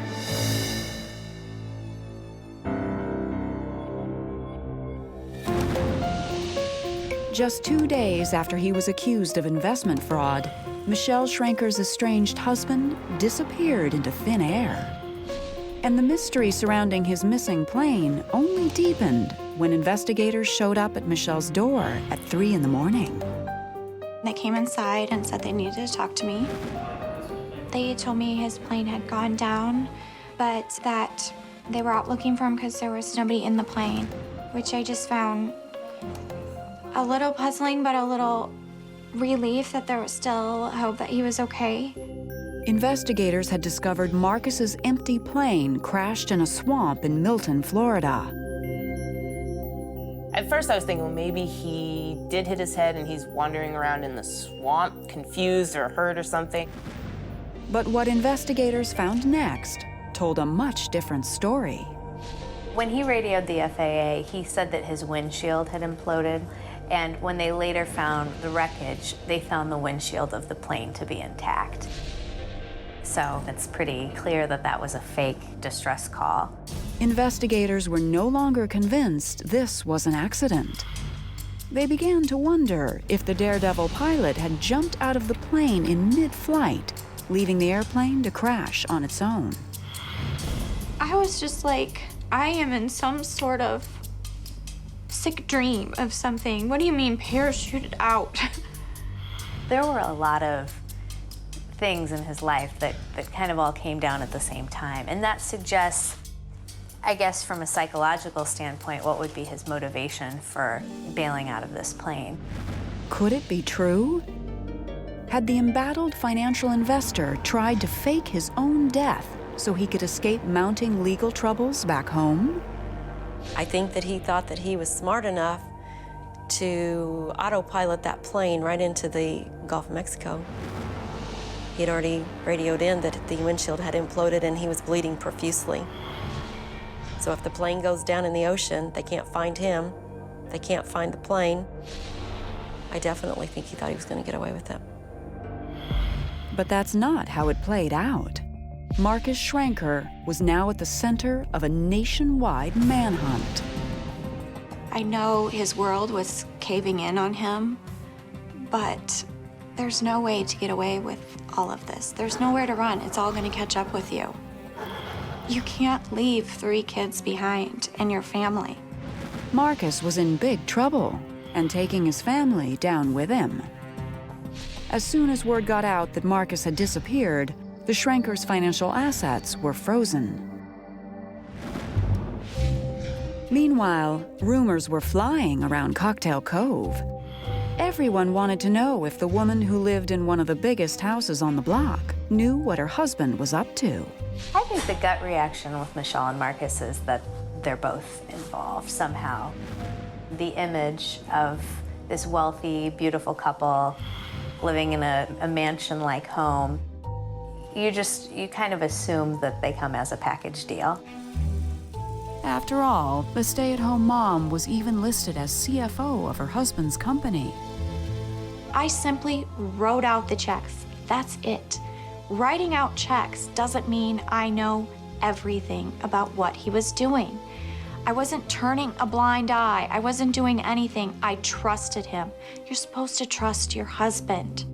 Just 2 days after he was accused of investment fraud, Michelle Schrenker's estranged husband disappeared into thin air. And the mystery surrounding his missing plane only deepened when investigators showed up at Michelle's door at 3 in the morning. They came inside and said they needed to talk to me. They told me his plane had gone down, but that they were out looking for him because there was nobody in the plane, which I just found a little puzzling, but a little relief that there was still hope that he was okay. Investigators had discovered Marcus's empty plane crashed in a swamp in Milton, Florida. At first I was thinking, well, maybe he did hit his head and he's wandering around in the swamp, confused or hurt or something. But what investigators found next told a much different story. When he radioed the FAA, he said that his windshield had imploded, and when they later found the wreckage, they found the windshield of the plane to be intact. So it's pretty clear that that was a fake distress call. Investigators were no longer convinced this was an accident. They began to wonder if the daredevil pilot had jumped out of the plane in mid-flight, leaving the airplane to crash on its own. I was just like, I am in some sort of sick dream of something. What do you mean parachuted out? There were a lot of things in his life that kind of all came down at the same time. And that suggests, I guess from a psychological standpoint, what would be his motivation for bailing out of this plane. Could it be true? Had the embattled financial investor tried to fake his own death so he could escape mounting legal troubles back home? I think that he thought that he was smart enough to autopilot that plane right into the Gulf of Mexico. He'd already radioed in that the windshield had imploded and he was bleeding profusely. So if the plane goes down in the ocean, they can't find him, they can't find the plane. I definitely think he thought he was going to get away with it. But that's not how it played out. Marcus Schrenker was now at the center of a nationwide manhunt. I know his world was caving in on him, but there's no way to get away with all of this. There's nowhere to run. It's all going to catch up with you. You can't leave 3 kids behind and your family. Marcus was in big trouble and taking his family down with him. As soon as word got out that Marcus had disappeared, the Schrenkers' financial assets were frozen. Meanwhile, rumors were flying around Cocktail Cove. Everyone wanted to know if the woman who lived in one of the biggest houses on the block knew what her husband was up to. I think the gut reaction with Michelle and Marcus is that they're both involved somehow. The image of this wealthy, beautiful couple living in a mansion-like home, you kind of assume that they come as a package deal. After all, the stay-at-home mom was even listed as CFO of her husband's company. I simply wrote out the checks. That's it. Writing out checks doesn't mean I know everything about what he was doing. I wasn't turning a blind eye. I wasn't doing anything. I trusted him. You're supposed to trust your husband.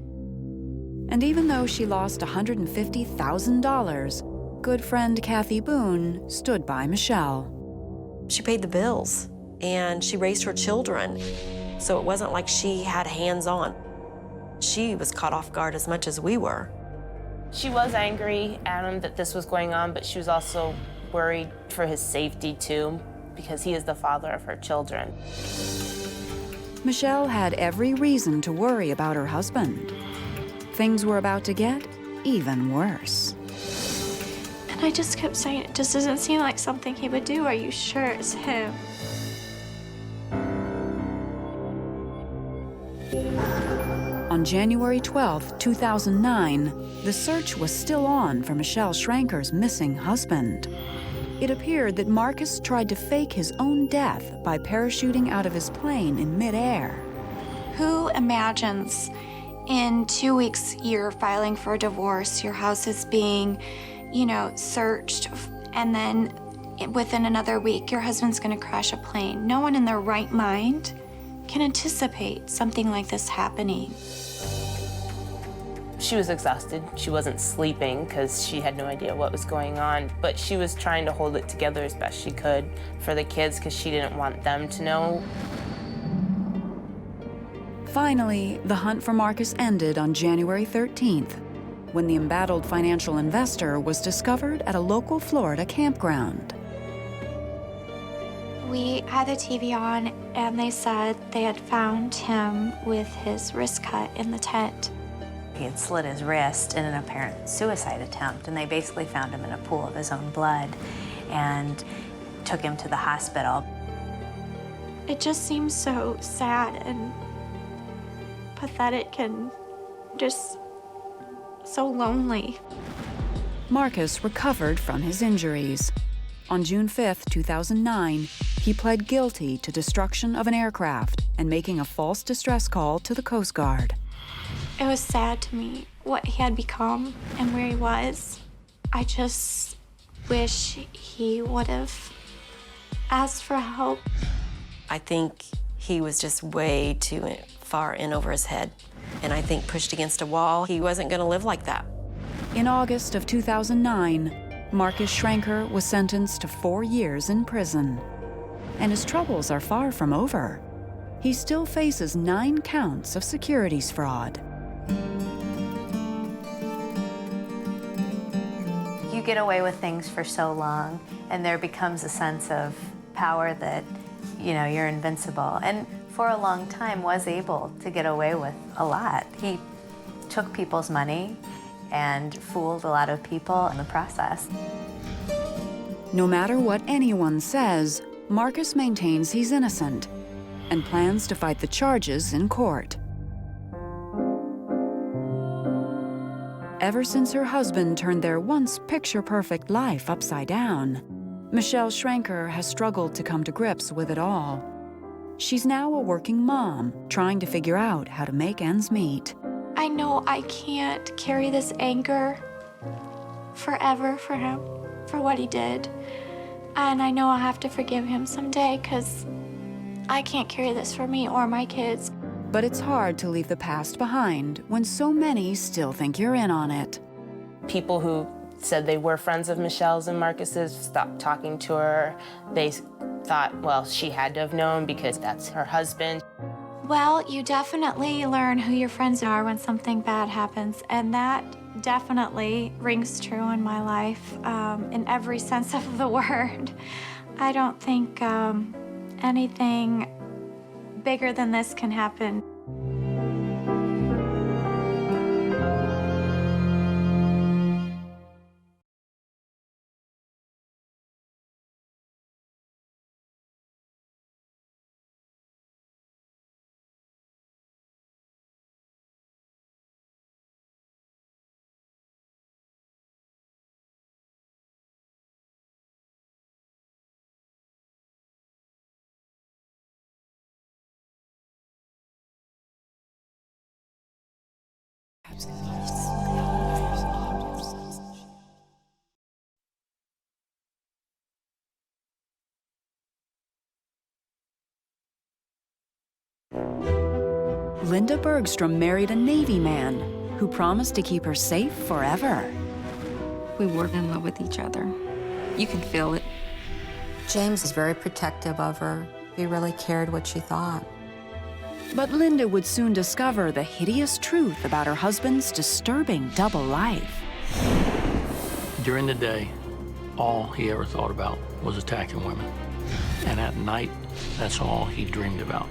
And even though she lost $150,000, good friend Kathy Boone stood by Michelle. She paid the bills, and she raised her children, so it wasn't like she had hands-on. She was caught off guard as much as we were. She was angry at him that this was going on, but she was also worried for his safety too, because he is the father of her children. Michelle had every reason to worry about her husband. Things were about to get even worse. And I just kept saying, it just doesn't seem like something he would do. Are you sure it's him? On January 12, 2009, the search was still on for Michelle Schranker's missing husband. It appeared that Marcus tried to fake his own death by parachuting out of his plane in midair. Who imagines in 2 weeks you're filing for a divorce, your house is being, searched, and then within another week, your husband's gonna crash a plane? No one in their right mind can anticipate something like this happening. She was exhausted. She wasn't sleeping because she had no idea what was going on, but she was trying to hold it together as best she could for the kids because she didn't want them to know. Finally, the hunt for Marcus ended on January 13th, when the embattled financial investor was discovered at a local Florida campground. We had the TV on, and they said they had found him with his wrist cut in the tent. He had slit his wrist in an apparent suicide attempt, and they basically found him in a pool of his own blood and took him to the hospital. It just seems so sad and pathetic and just so lonely. Marcus recovered from his injuries. On June 5th, 2009, he pled guilty to destruction of an aircraft and making a false distress call to the Coast Guard. It was sad to me what he had become and where he was. I just wish he would have asked for help. I think he was just way too far in over his head, and I think pushed against a wall. He wasn't going to live like that. In August of 2009, Marcus Schranker was sentenced to 4 years in prison. And his troubles are far from over. He still faces 9 counts of securities fraud. You get away with things for so long, and there becomes a sense of power that, you're invincible. And for a long time was able to get away with a lot. He took people's money and fooled a lot of people in the process. No matter what anyone says, Marcus maintains he's innocent and plans to fight the charges in court. Ever since her husband turned their once picture-perfect life upside down, Michelle Schranker has struggled to come to grips with it all. She's now a working mom, trying to figure out how to make ends meet. I know I can't carry this anger forever for him, for what he did. And I know I'll have to forgive him someday, because I can't carry this for me or my kids. But it's hard to leave the past behind when so many still think you're in on it. People who said they were friends of Michelle's and Marcus's stopped talking to her. They thought, well, she had to have known because that's her husband. Well, you definitely learn who your friends are when something bad happens, and that definitely rings true in my life, in every sense of the word. I don't think anything bigger than this can happen. Linda Bergstrom married a Navy man who promised to keep her safe forever. We were in love with each other. You can feel it. James is very protective of her. He really cared what she thought. But Linda would soon discover the hideous truth about her husband's disturbing double life. During the day, all he ever thought about was attacking women. And at night, that's all he dreamed about.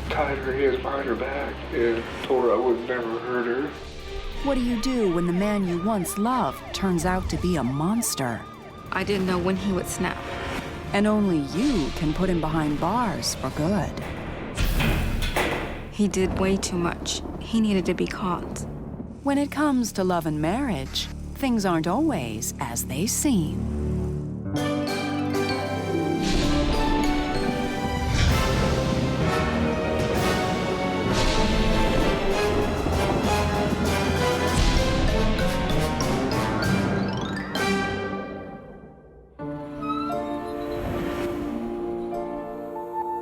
Tied her hands behind her back and told her I would never hurt her. What do you do when the man you once loved turns out to be a monster? I didn't know when he would snap. And only you can put him behind bars for good. He did way too much. He needed to be caught. When it comes to love and marriage, things aren't always as they seem.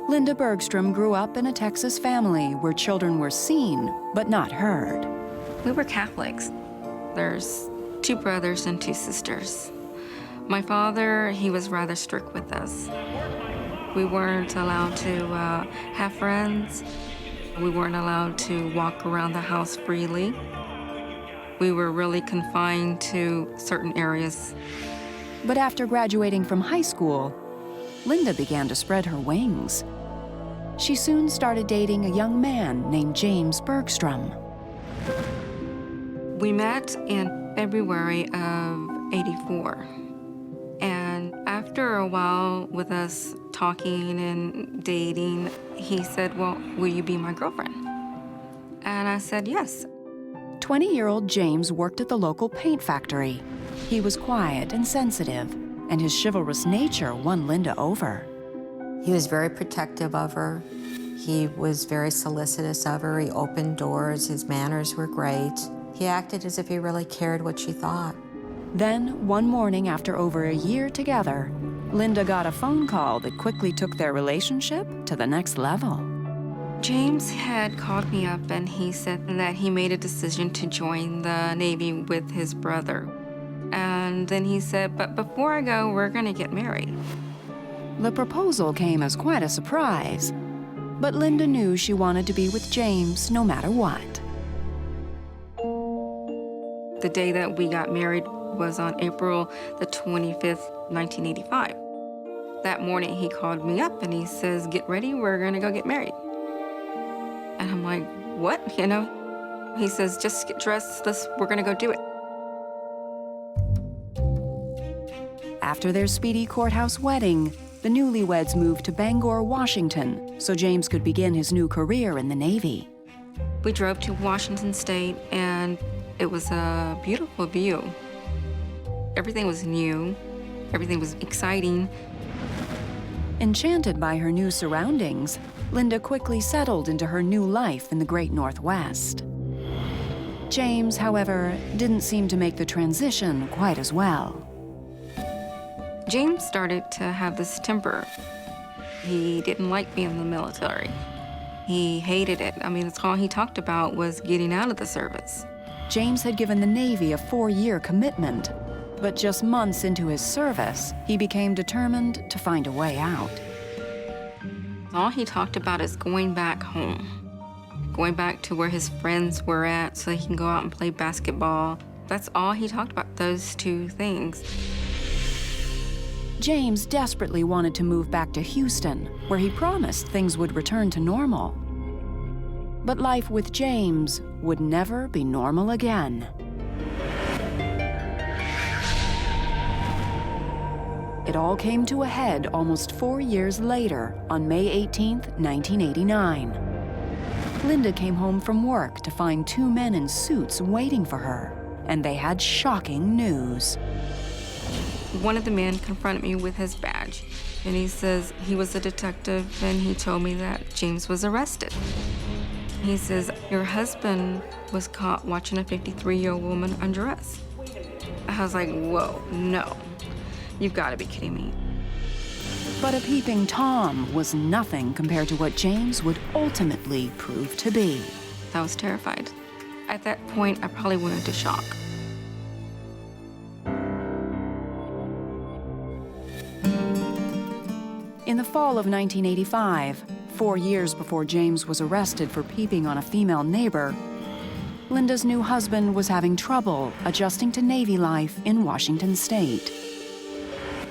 Linda Bergstrom grew up in a Texas family where children were seen, but not heard. We were Catholics. There's 2 brothers and 2 sisters. My father, he was rather strict with us. We weren't allowed to have friends. We weren't allowed to walk around the house freely. We were really confined to certain areas. But after graduating from high school, Linda began to spread her wings. She soon started dating a young man named James Bergstrom. We met in February of '84. And after a while with us talking and dating, he said, well, will you be my girlfriend? And I said, yes. 20-year-old James worked at the local paint factory. He was quiet and sensitive, and his chivalrous nature won Linda over. He was very protective of her. He was very solicitous of her. He opened doors. His manners were great. He acted as if he really cared what she thought. Then, one morning after over a year together, Linda got a phone call that quickly took their relationship to the next level. James had called me up and he said that he made a decision to join the Navy with his brother. And then he said, but before I go, we're gonna get married. The proposal came as quite a surprise, but Linda knew she wanted to be with James no matter what. The day that we got married was on April the 25th, 1985. That morning he called me up and he says, get ready, we're gonna go get married. And I'm like, what, you know? He says, just get dressed, we're gonna go do it. After their speedy courthouse wedding, the newlyweds moved to Bangor, Washington, so James could begin his new career in the Navy. We drove to Washington State, and it was a beautiful view. Everything was new. Everything was exciting. Enchanted by her new surroundings, Linda quickly settled into her new life in the Great Northwest. James, however, didn't seem to make the transition quite as well. James started to have this temper. He didn't like being in the military. He hated it. I mean, that's all he talked about was getting out of the service. James had given the Navy a 4-year commitment, but just months into his service, he became determined to find a way out. All he talked about is going back home, going back to where his friends were at so he can go out and play basketball. That's all he talked about, those 2 things. James desperately wanted to move back to Houston, where he promised things would return to normal. But life with James would never be normal again. It all came to a head almost 4 years later, on May 18th, 1989. Linda came home from work to find 2 men in suits waiting for her, and they had shocking news. One of the men confronted me with his badge, and he says he was a detective, and he told me that James was arrested. he says, your husband was caught watching a 53-year-old woman undress. I was like, whoa, no. You've got to be kidding me. But a peeping Tom was nothing compared to what James would ultimately prove to be. I was terrified. At that point, I probably went into shock. In the fall of 1985, 4 years before James was arrested for peeping on a female neighbor, Linda's new husband was having trouble adjusting to Navy life in Washington State.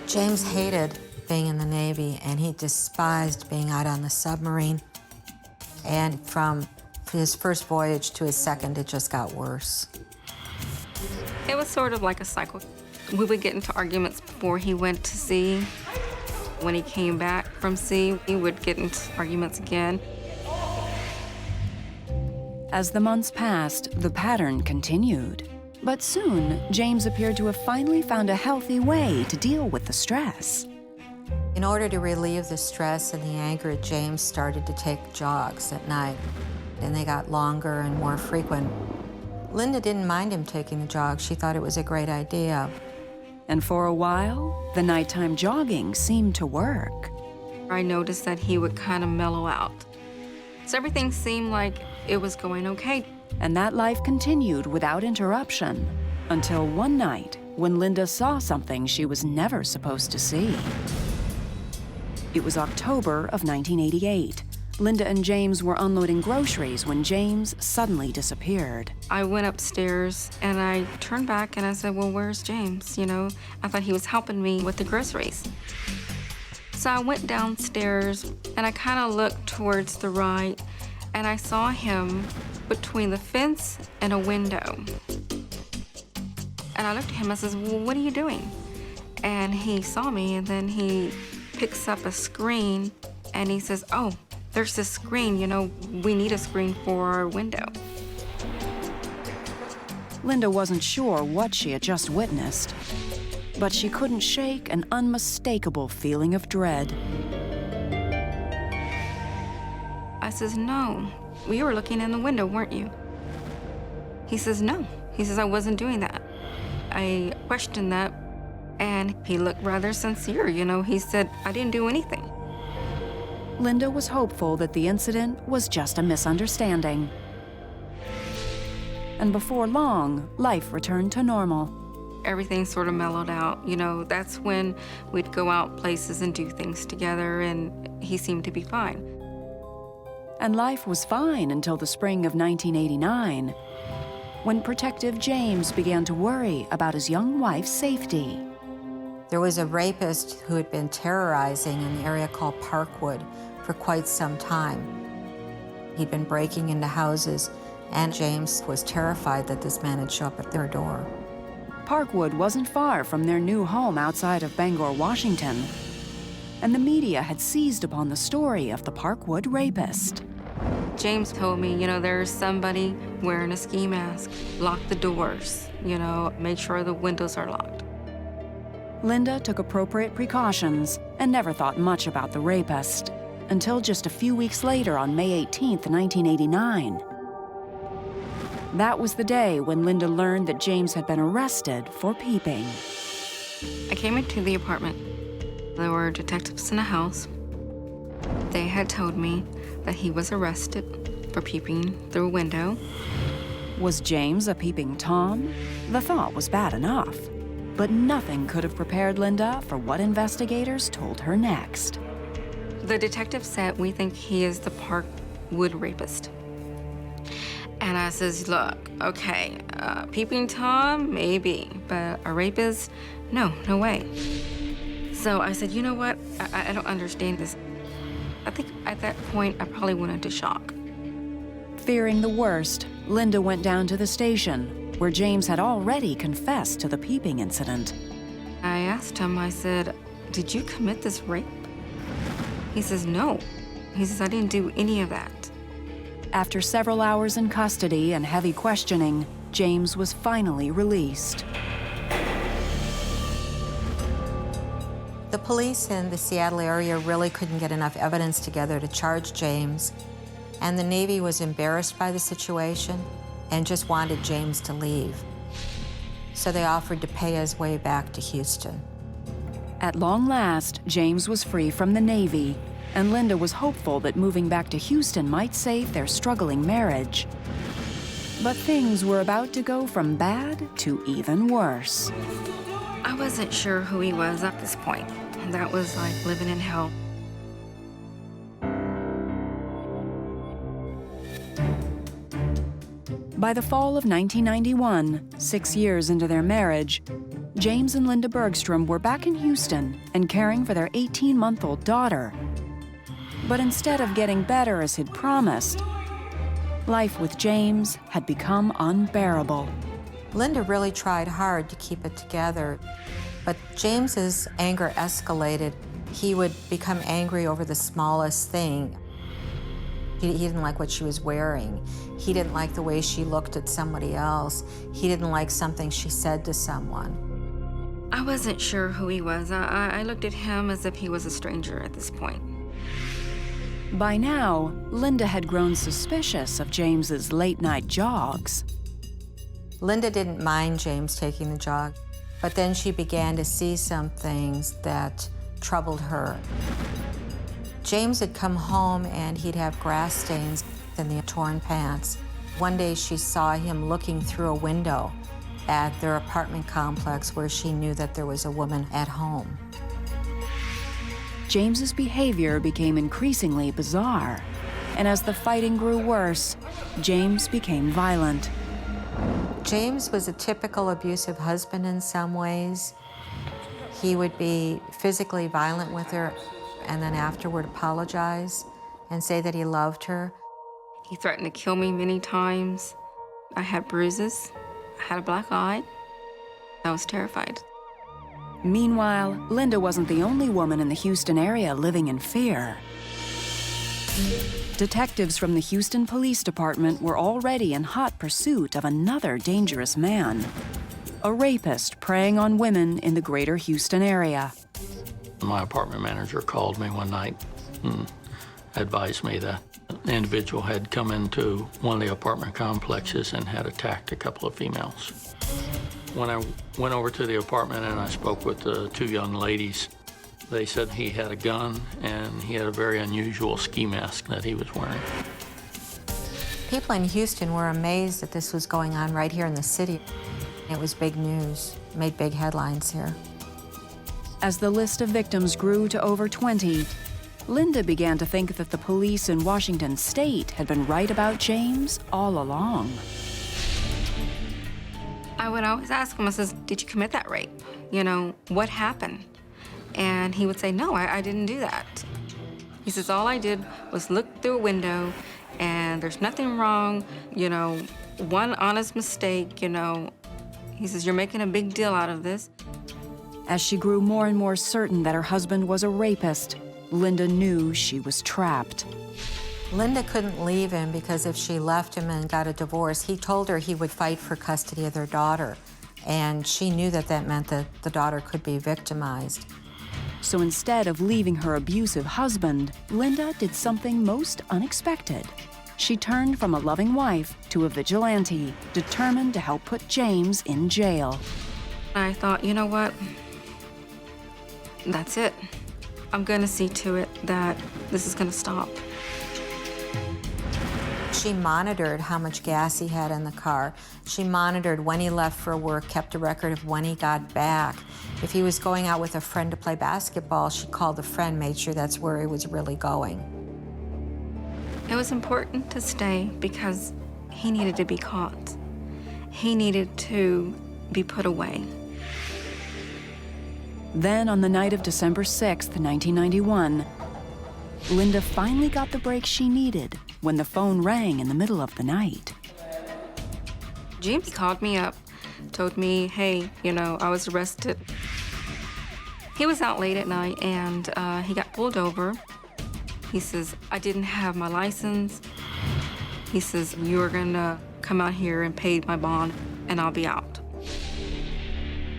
James hated being in the Navy, and he despised being out on the submarine. And from his first voyage to his second, it just got worse. It was sort of like a cycle. We would get into arguments before he went to sea. When he came back from sea, we would get into arguments again. As the months passed, the pattern continued. But soon, James appeared to have finally found a healthy way to deal with the stress. In order to relieve the stress and the anger, James started to take jogs at night, and they got longer and more frequent. Linda didn't mind him taking the jogs. She thought it was a great idea. And for a while, the nighttime jogging seemed to work. I noticed that he would kind of mellow out. So everything seemed like it was going okay. And that life continued without interruption until one night when Linda saw something she was never supposed to see. It was October of 1988. Linda and James were unloading groceries when James suddenly disappeared. I went upstairs and I turned back and I said, well, where's James? You know, I thought he was helping me with the groceries. So I went downstairs and I kind of looked towards the right and I saw him between the fence and a window. And I looked at him, I says, well, what are you doing? And he saw me and then he picks up a screen and he says, oh, there's this screen, you know, we need a screen for our window. Linda wasn't sure what she had just witnessed, but she couldn't shake an unmistakable feeling of dread. I says, no, you were looking in the window, weren't you? He says, no. He says, I wasn't doing that. I questioned that, and he looked rather sincere, you know. He said, I didn't do anything. Linda was hopeful that the incident was just a misunderstanding. And before long, life returned to normal. Everything sort of mellowed out, you know. That's when we'd go out places and do things together, and he seemed to be fine. And life was fine until the spring of 1989, when Protective James began to worry about his young wife's safety. There was a rapist who had been terrorizing an area called Parkwood for quite some time. He'd been breaking into houses, and James was terrified that this man had shown up at their door. Parkwood wasn't far from their new home outside of Bangor, Washington, and the media had seized upon the story of the Parkwood rapist. James told me, you know, there's somebody wearing a ski mask. Lock the doors, you know, make sure the windows are locked. Linda took appropriate precautions and never thought much about the rapist until just a few weeks later on May 18th, 1989. That was the day when Linda learned that James had been arrested for peeping. I came into the apartment. There were detectives in the house. They had told me that he was arrested for peeping through a window. Was James a peeping Tom? The thought was bad enough, but nothing could have prepared Linda for what investigators told her next. The detective said, we think he is the Parkwood rapist. And I says, look, okay, peeping Tom, maybe, but a rapist, no way. So I said, you know what, I don't understand this. I think at that point, I probably went into shock. Fearing the worst, Linda went down to the station, where James had already confessed to the peeping incident. I asked him, I said, did you commit this rape? He says, no. He says, I didn't do any of that. After several hours in custody and heavy questioning, James was finally released. The police in the Seattle area really couldn't get enough evidence together to charge James. And the Navy was embarrassed by the situation and just wanted James to leave. So they offered to pay his way back to Houston. At long last, James was free from the Navy, and Linda was hopeful that moving back to Houston might save their struggling marriage. But things were about to go from bad to even worse. I wasn't sure who he was at this point. That was like living in hell. By the fall of 1991, 6 years into their marriage, James and Linda Bergstrom were back in Houston and caring for their 18-month-old daughter. But instead of getting better as he'd promised, life with James had become unbearable. Linda really tried hard to keep it together, but James's anger escalated. He would become angry over the smallest thing. He didn't like what she was wearing. He didn't like the way she looked at somebody else. He didn't like something she said to someone. I wasn't sure who he was. I looked at him as if he was a stranger at this point. By now, Linda had grown suspicious of James's late-night jogs. Linda didn't mind James taking the jog, but then she began to see some things that troubled her. James had come home and he'd have grass stains in the torn pants. One day she saw him looking through a window at their apartment complex where she knew that there was a woman at home. James's behavior became increasingly bizarre, and as the fighting grew worse, James became violent. James was a typical abusive husband in some ways. He would be physically violent with her and then afterward apologize and say that he loved her. He threatened to kill me many times. I had bruises. I had a black eye. I was terrified. Meanwhile, Linda wasn't the only woman in the Houston area living in fear. Detectives from the Houston Police Department were already in hot pursuit of another dangerous man, a rapist preying on women in the greater Houston area. My apartment manager called me one night and advised me that an individual had come into one of the apartment complexes and had attacked a couple of females. When I went over to the apartment and I spoke with the two young ladies, they said he had a gun and he had a very unusual ski mask that he was wearing. People in Houston were amazed that this was going on right here in the city. It was big news, made big headlines here. As the list of victims grew to over 20, Linda began to think that the police in Washington state had been right about James all along. I would always ask him, I says, did you commit that rape? You know, what happened? And he would say, no, I didn't do that. He says, all I did was look through a window and there's nothing wrong, you know, one honest mistake, you know. He says, you're making a big deal out of this. As she grew more and more certain that her husband was a rapist, Linda knew she was trapped. Linda couldn't leave him because if she left him and got a divorce, he told her he would fight for custody of their daughter. And she knew that that meant that the daughter could be victimized. So instead of leaving her abusive husband, Linda did something most unexpected. She turned from a loving wife to a vigilante, determined to help put James in jail. I thought, you know what? That's it. I'm gonna see to it that this is gonna stop. She monitored how much gas he had in the car. She monitored when he left for work, kept a record of when he got back. If he was going out with a friend to play basketball, she called the friend, made sure that's where he was really going. It was important to stay because he needed to be caught. He needed to be put away. Then, on the night of December 6th, 1991, Linda finally got the break she needed when the phone rang in the middle of the night. James called me up, told me, hey, you know, I was arrested. He was out late at night and he got pulled over. He says, I didn't have my license. He says, you're gonna come out here and pay my bond and I'll be out.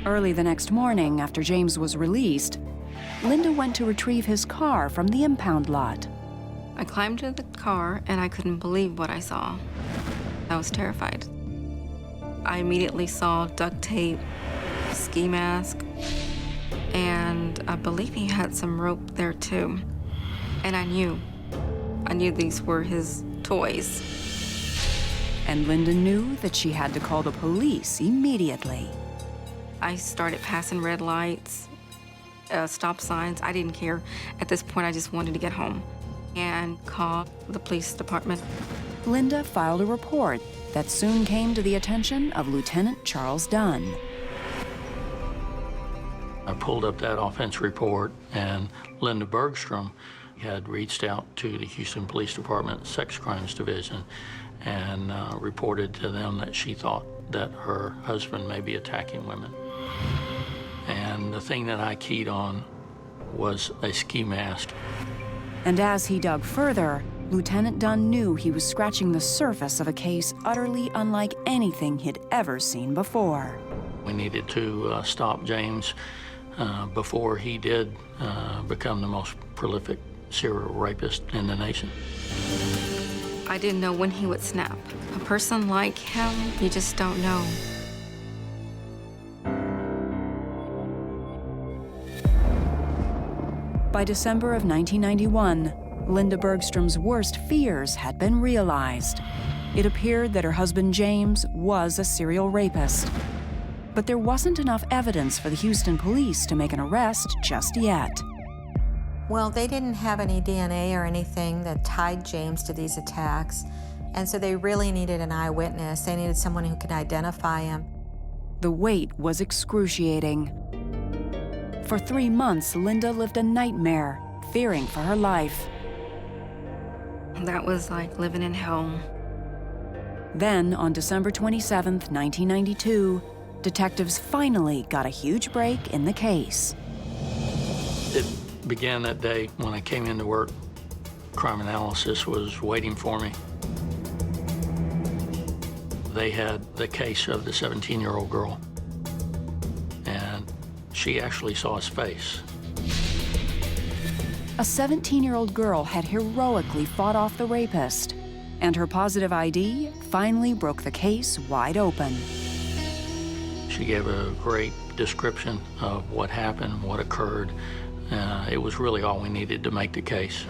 Early the next morning, after James was released, Linda went to retrieve his car from the impound lot. I climbed into the car and I couldn't believe what I saw. I was terrified. I immediately saw duct tape, ski mask, and I believe he had some rope there too. And I knew these were his toys. And Linda knew that she had to call the police immediately. I started passing red lights, stop signs. I didn't care. At this point, I just wanted to get home and call the police department. Linda filed a report that soon came to the attention of Lieutenant Charles Dunn. I pulled up that offense report, and Linda Bergstrom had reached out to the Houston Police Department Sex Crimes Division and reported to them that she thought that her husband may be attacking women. And the thing that I keyed on was a ski mask. And as he dug further, Lieutenant Dunn knew he was scratching the surface of a case utterly unlike anything he'd ever seen before. We needed to stop James before he did become the most prolific serial rapist in the nation. I didn't know when he would snap. A person like him, you just don't know. By December of 1991, Linda Bergstrom's worst fears had been realized. It appeared that her husband James was a serial rapist. But there wasn't enough evidence for the Houston police to make an arrest just yet. Well, they didn't have any DNA or anything that tied James to these attacks, and so they really needed an eyewitness. They needed someone who could identify him. The wait was excruciating. For 3 months, Linda lived a nightmare, fearing for her life. That was like living in hell. Then, on December 27th, 1992, detectives finally got a huge break in the case. It began that day when I came into work. Crime analysis was waiting for me. They had the case of the 17-year-old girl, and she actually saw his face. A 17-year-old girl had heroically fought off the rapist, and her positive ID finally broke the case wide open. She gave a great description of what happened, what occurred. It was really all we needed to make the case.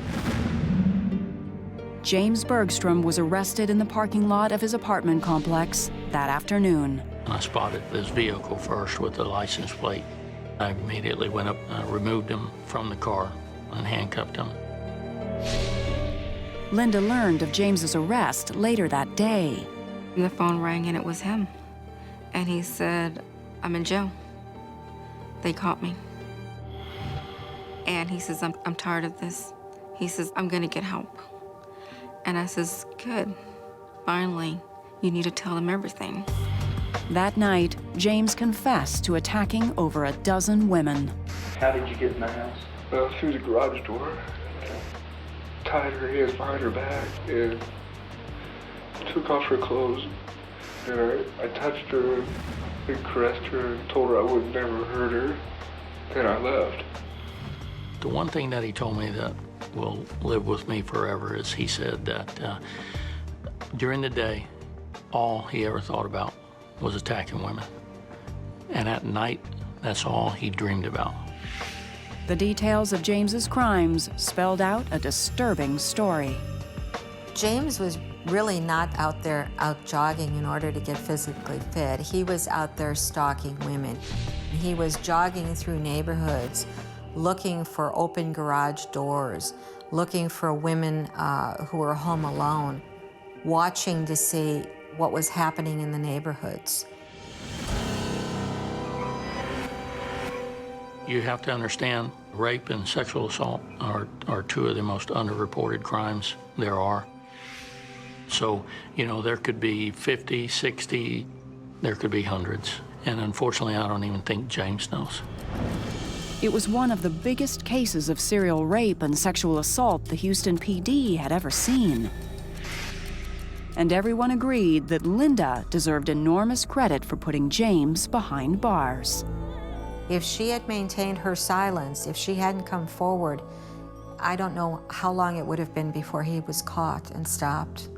James Bergstrom was arrested in the parking lot of his apartment complex that afternoon. I spotted this vehicle first with the license plate. I immediately went up, removed him from the car, and handcuffed him. Linda learned of James's arrest later that day. And the phone rang and it was him. And he said, "I'm in jail. They caught me." And he says, I'm tired of this. He says, "I'm gonna get help." And I says, "Good. Finally, you need to tell them everything." That night, James confessed to attacking over a dozen women. How did you get in the house? Through the garage door. Tied her hands behind her back and took off her clothes. And I touched her and caressed her and told her I would never hurt her. Then I left. The one thing that he told me that will live with me forever is he said that during the day, all he ever thought about was attacking women. And at night, that's all he dreamed about. The details of James's crimes spelled out a disturbing story. James was really not out jogging in order to get physically fit. He was out there stalking women. He was jogging through neighborhoods, looking for open garage doors, looking for women who were home alone, watching to see what was happening in the neighborhoods. You have to understand, rape and sexual assault are two of the most underreported crimes there are. So, you know, there could be 50, 60, there could be hundreds. And unfortunately, I don't even think James knows. It was one of the biggest cases of serial rape and sexual assault the Houston PD had ever seen. And everyone agreed that Linda deserved enormous credit for putting James behind bars. If she had maintained her silence, if she hadn't come forward, I don't know how long it would have been before he was caught and stopped.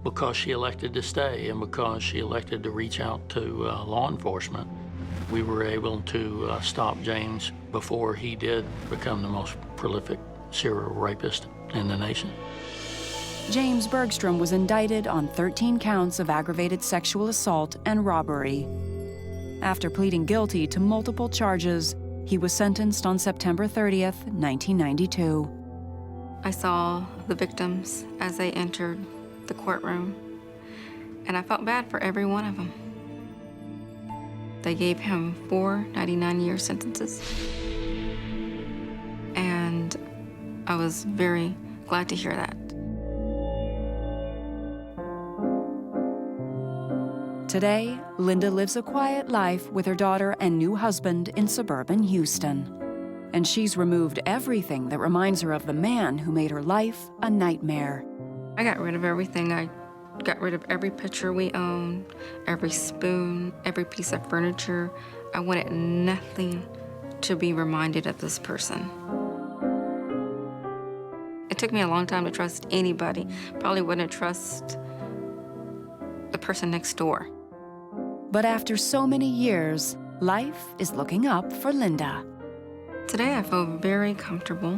Because she elected to stay and because she elected to reach out to law enforcement, we were able to stop James before he did become the most prolific serial rapist in the nation. James Bergstrom was indicted on 13 counts of aggravated sexual assault and robbery. After pleading guilty to multiple charges, he was sentenced on September 30th, 1992. I saw the victims as they entered the courtroom, and I felt bad for every one of them. They gave him 4 99-year sentences, and I was very glad to hear that. Today, Linda lives a quiet life with her daughter and new husband in suburban Houston. And she's removed everything that reminds her of the man who made her life a nightmare. I got rid of everything. I got rid of every picture we owned, every spoon, every piece of furniture. I wanted nothing to be reminded of this person. It took me a long time to trust anybody. Probably wouldn't trust the person next door. But after so many years, life is looking up for Linda. Today I feel very comfortable.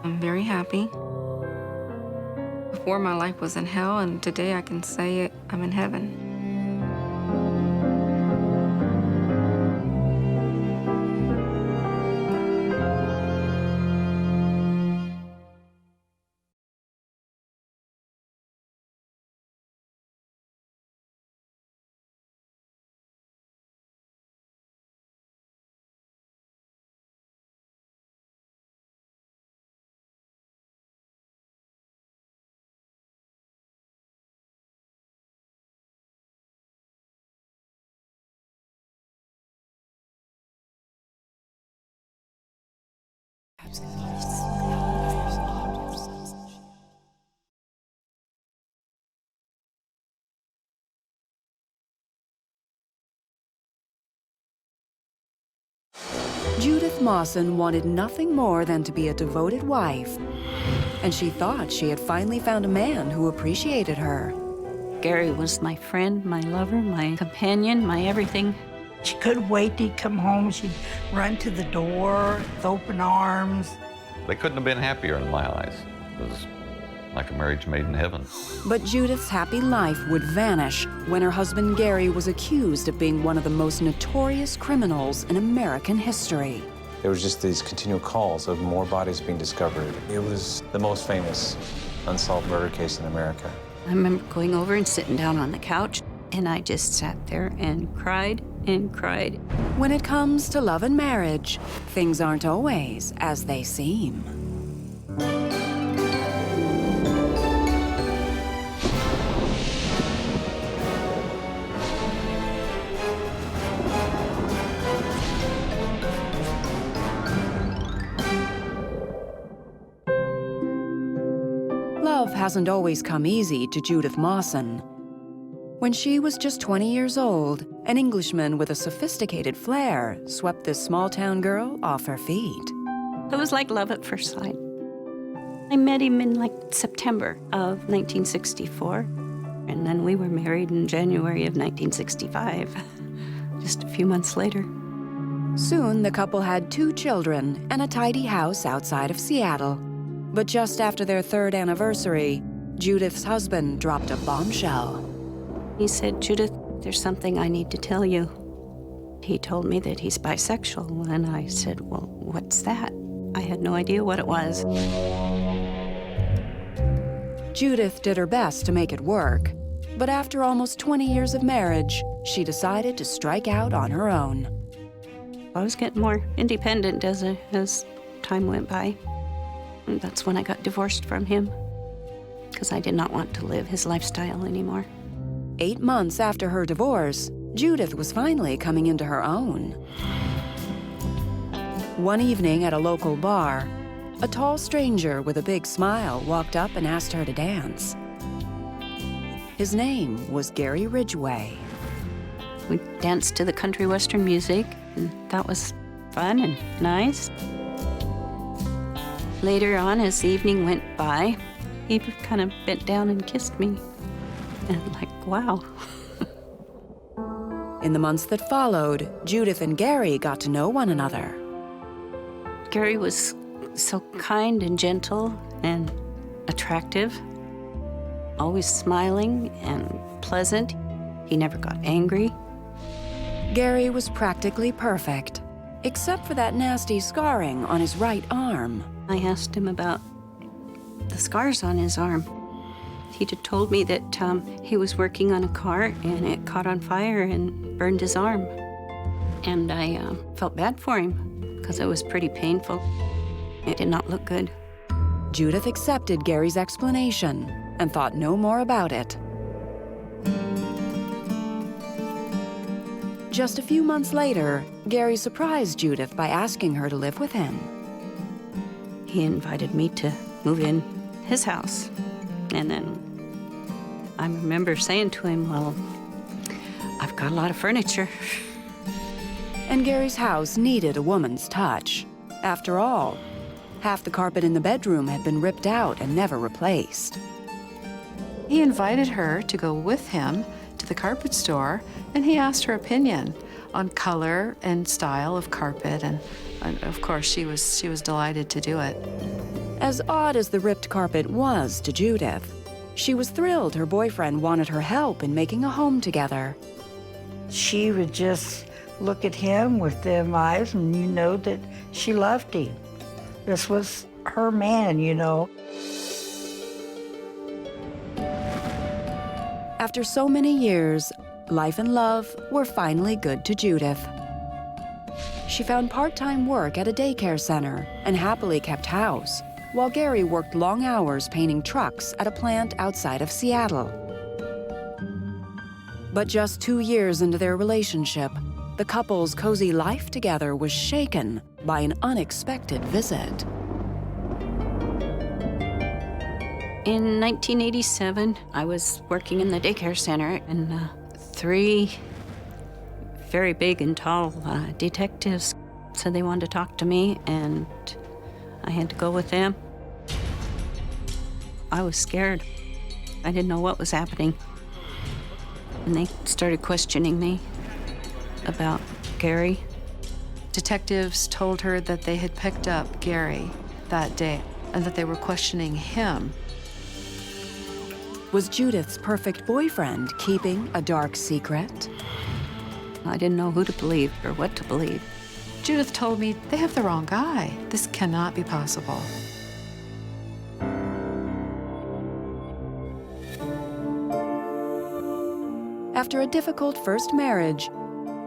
I'm very happy. Before my life was in hell, and today I can say I'm in heaven. Judith Mawson wanted nothing more than to be a devoted wife, and she thought she had finally found a man who appreciated her. Gary was my friend, my lover, my companion, my everything. She couldn't wait to come home. She'd run to the door with open arms. They couldn't have been happier in my eyes. It was like a marriage made in heaven. But Judith's happy life would vanish when her husband Gary was accused of being one of the most notorious criminals in American history. There was just these continual calls of more bodies being discovered. It was the most famous unsolved murder case in America. I remember going over and sitting down on the couch, and I just sat there and cried and cried. When it comes to love and marriage, things aren't always as they seem. Love hasn't always come easy to Judith Mawson. When she was just 20 years old, an Englishman with a sophisticated flair swept this small-town girl off her feet. It was like love at first sight. I met him in September of 1964, and then we were married in January of 1965, just a few months later. Soon, the couple had 2 children and a tidy house outside of Seattle. But just after their 3rd anniversary, Judith's husband dropped a bombshell. He said, "Judith, there's something I need to tell you." He told me that he's bisexual, and I said, "Well, what's that?" I had no idea what it was. Judith did her best to make it work, but after almost 20 years of marriage, she decided to strike out on her own. I was getting more independent as time went by. And that's when I got divorced from him, because I did not want to live his lifestyle anymore. 8 months after her divorce, Judith was finally coming into her own. One evening at a local bar, a tall stranger with a big smile walked up and asked her to dance. His name was Gary Ridgway. We danced to the country western music, and that was fun and nice. Later on, as the evening went by, he kind of bent down and kissed me. And I'm like, wow. In the months that followed, Judith and Gary got to know one another. Gary was so kind and gentle and attractive, always smiling and pleasant. He never got angry. Gary was practically perfect, except for that nasty scarring on his right arm. I asked him about the scars on his arm. He had told me that he was working on a car and it caught on fire and burned his arm. And I felt bad for him because it was pretty painful. It did not look good. Judith accepted Gary's explanation and thought no more about it. Just a few months later, Gary surprised Judith by asking her to live with him. He invited me to move in his house. And then I remember saying to him, well, I've got a lot of furniture. And Gary's house needed a woman's touch. After all, half the carpet in the bedroom had been ripped out and never replaced. He invited her to go with him to the carpet store, and he asked her opinion on color and style of carpet, and of course she was delighted to do it. As odd as the ripped carpet was to Judith, she was thrilled her boyfriend wanted her help in making a home together. She would just look at him with them eyes, and you know that she loved him. This was her man, you know. After so many years, life and love were finally good to Judith. She found part-time work at a daycare center and happily kept house, while Gary worked long hours painting trucks at a plant outside of Seattle. But just 2 years into their relationship, the couple's cozy life together was shaken by an unexpected visit. In 1987, I was working in the daycare center, and 3 very big and tall detectives said they wanted to talk to me, and I had to go with them. I was scared. I didn't know what was happening. And they started questioning me about Gary. Detectives told her that they had picked up Gary that day and that they were questioning him. Was Judith's perfect boyfriend keeping a dark secret? I didn't know who to believe or what to believe. Judith told me, they have the wrong guy. This cannot be possible. After a difficult first marriage,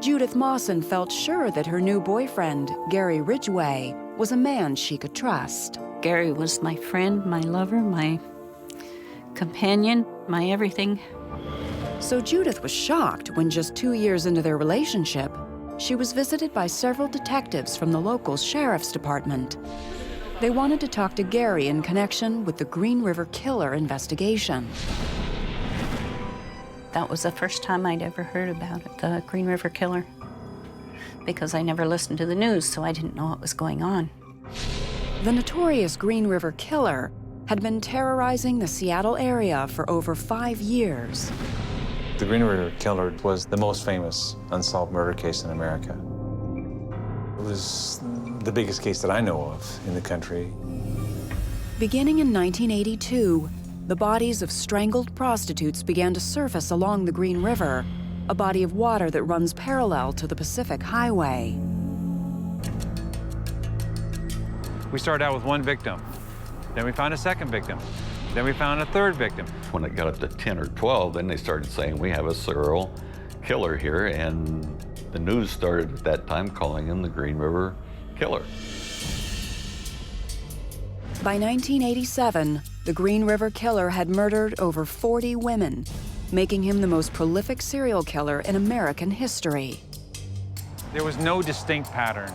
Judith Mawson felt sure that her new boyfriend, Gary Ridgway, was a man she could trust. Gary was my friend, my lover, my companion, my everything. So Judith was shocked when just 2 years into their relationship, she was visited by several detectives from the local sheriff's department. They wanted to talk to Gary in connection with the Green River Killer investigation. That was the first time I'd ever heard about it, the Green River Killer, because I never listened to the news, so I didn't know what was going on. The notorious Green River Killer had been terrorizing the Seattle area for over 5 years. The Green River Killer was the most famous unsolved murder case in America. It was the biggest case that I know of in the country. Beginning in 1982, the bodies of strangled prostitutes began to surface along the Green River, a body of water that runs parallel to the Pacific Highway. We started out with 1 victim. Then we found a 2nd victim. Then we found a 3rd victim. When it got up to 10 or 12, then they started saying, we have a serial killer here, and the news started at that time calling him the Green River Killer. By 1987, the Green River Killer had murdered over 40 women, making him the most prolific serial killer in American history. There was no distinct pattern.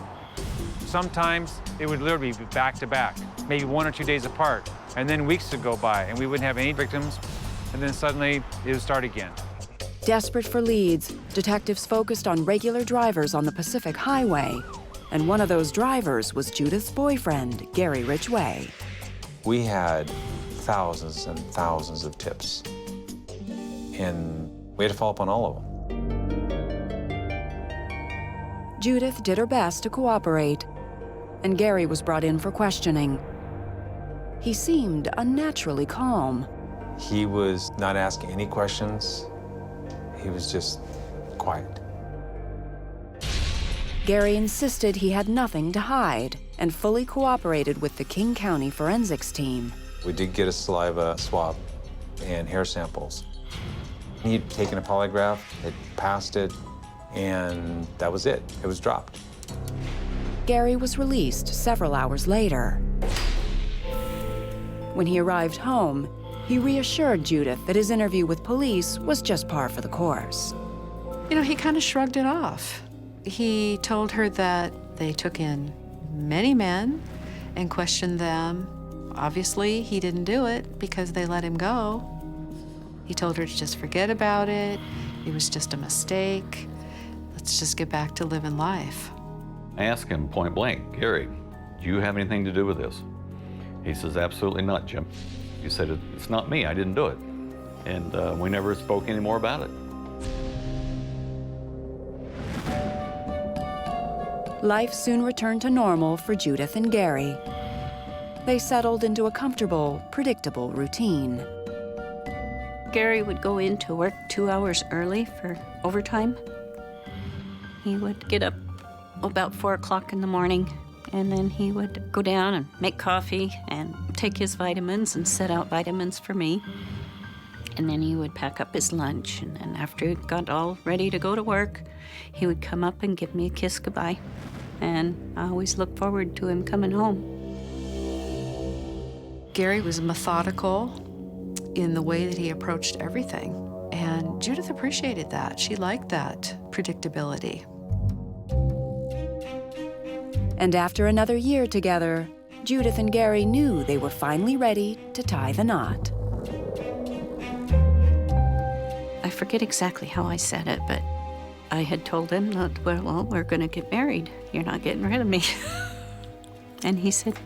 Sometimes it would literally be back to back, maybe 1 or 2 days apart, and then weeks would go by and we wouldn't have any victims, and then suddenly it would start again. Desperate for leads, detectives focused on regular drivers on the Pacific Highway, And one of those drivers was Judith's boyfriend, Gary Ridgway. We had thousands and thousands of tips, and we had to follow up on all of them. Judith did her best to cooperate, and Gary was brought in for questioning. He seemed unnaturally calm. He was not asking any questions. He was just quiet. Gary insisted he had nothing to hide and fully cooperated with the King County forensics team. We did get a saliva swab and hair samples. He'd taken a polygraph, had passed it, and that was it. It was dropped. Gary was released several hours later. When he arrived home, he reassured Judith that his interview with police was just par for the course. You know, he kind of shrugged it off. He told her that they took in many men and questioned them. Obviously, he didn't do it because they let him go. He told her to just forget about it. It was just a mistake. Let's just get back to living life. I asked him point blank, Gary, do you have anything to do with this? He says, absolutely not, Jim. He said, it's not me, I didn't do it. And we never spoke any more about it. Life soon returned to normal for Judith and Gary. They settled into a comfortable, predictable routine. Gary would go into work 2 hours early for overtime. He would get up about 4 o'clock in the morning, and then he would go down and make coffee and take his vitamins and set out vitamins for me. And then he would pack up his lunch, and then after he got all ready to go to work, he would come up and give me a kiss goodbye. And I always look forward to him coming home. Gary was methodical in the way that he approached everything, and Judith appreciated that. She liked that predictability. And after another year together, Judith and Gary knew they were finally ready to tie the knot. I forget exactly how I said it, but I had told him that, well, we're going to get married. You're not getting rid of me. And he said,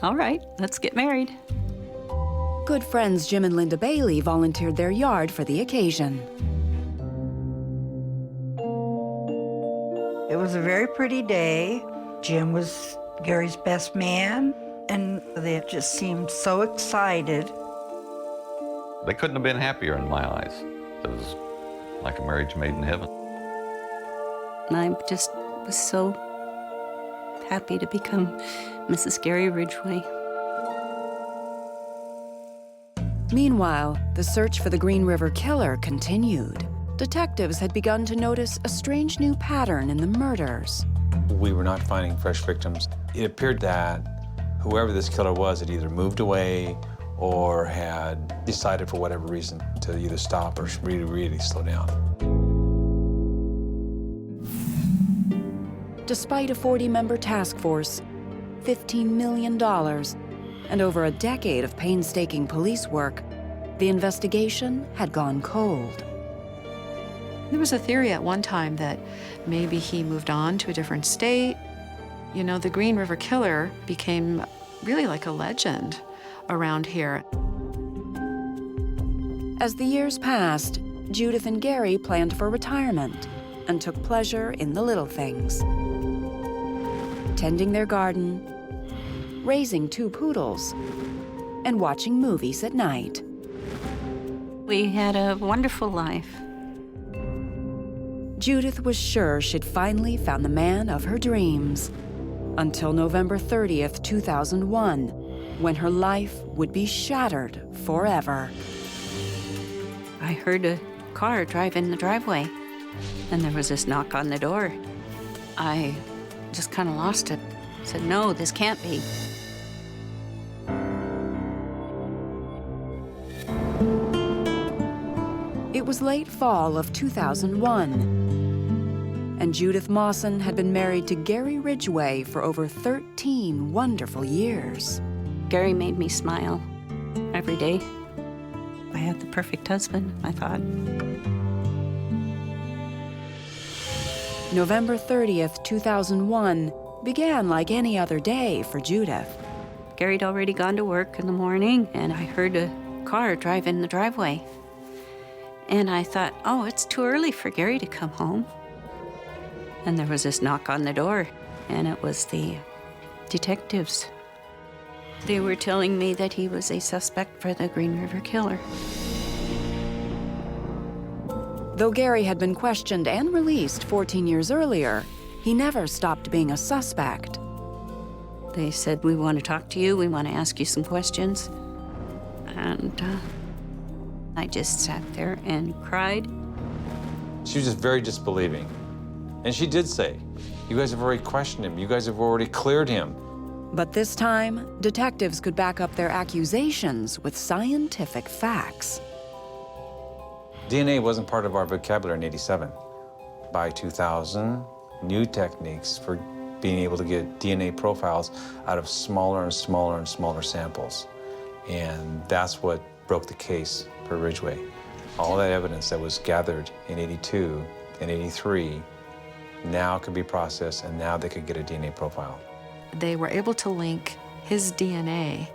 all right, let's get married. Good friends Jim and Linda Bailey volunteered their yard for the occasion. It was a very pretty day. Jim was Gary's best man, and they just seemed so excited. They couldn't have been happier in my eyes. It was like a marriage made in heaven. And I just was so happy to become Mrs. Gary Ridgway. Meanwhile, the search for the Green River Killer continued. Detectives had begun to notice a strange new pattern in the murders. We were not finding fresh victims. It appeared that whoever this killer was had either moved away or had decided for whatever reason to either stop or really, really slow down. Despite a 40-member task force, $15 million, and over a decade of painstaking police work, the investigation had gone cold. There was a theory at one time that maybe he moved on to a different state. You know, the Green River Killer became really like a legend around here. As the years passed, Judith and Gary planned for retirement and took pleasure in the little things. Tending their garden, raising 2 poodles, and watching movies at night. We had a wonderful life. Judith was sure she'd finally found the man of her dreams, until November 30th, 2001, when her life would be shattered forever. I heard a car drive in the driveway, and there was this knock on the door. I just kind of lost it. I said, no, this can't be. It was late fall of 2001, and Judith Mawson had been married to Gary Ridgway for over 13 wonderful years. Gary made me smile every day. I had the perfect husband, I thought. November 30th, 2001 began like any other day for Judith. Gary'd already gone to work in the morning, and I heard a car drive in the driveway. And I thought, oh, it's too early for Gary to come home. And there was this knock on the door, and it was the detectives. They were telling me that he was a suspect for the Green River killer. Though Gary had been questioned and released 14 years earlier, he never stopped being a suspect. They said, we want to talk to you, we want to ask you some questions. And I just sat there and cried. She was just very disbelieving. And she did say, you guys have already questioned him. You guys have already cleared him. But this time, detectives could back up their accusations with scientific facts. DNA wasn't part of our vocabulary in '87. By 2000, new techniques for being able to get DNA profiles out of smaller and smaller and smaller samples. And that's what broke the case for Ridgway. All that evidence that was gathered in '82 and '83 now could be processed, and now they could get a DNA profile. They were able to link his DNA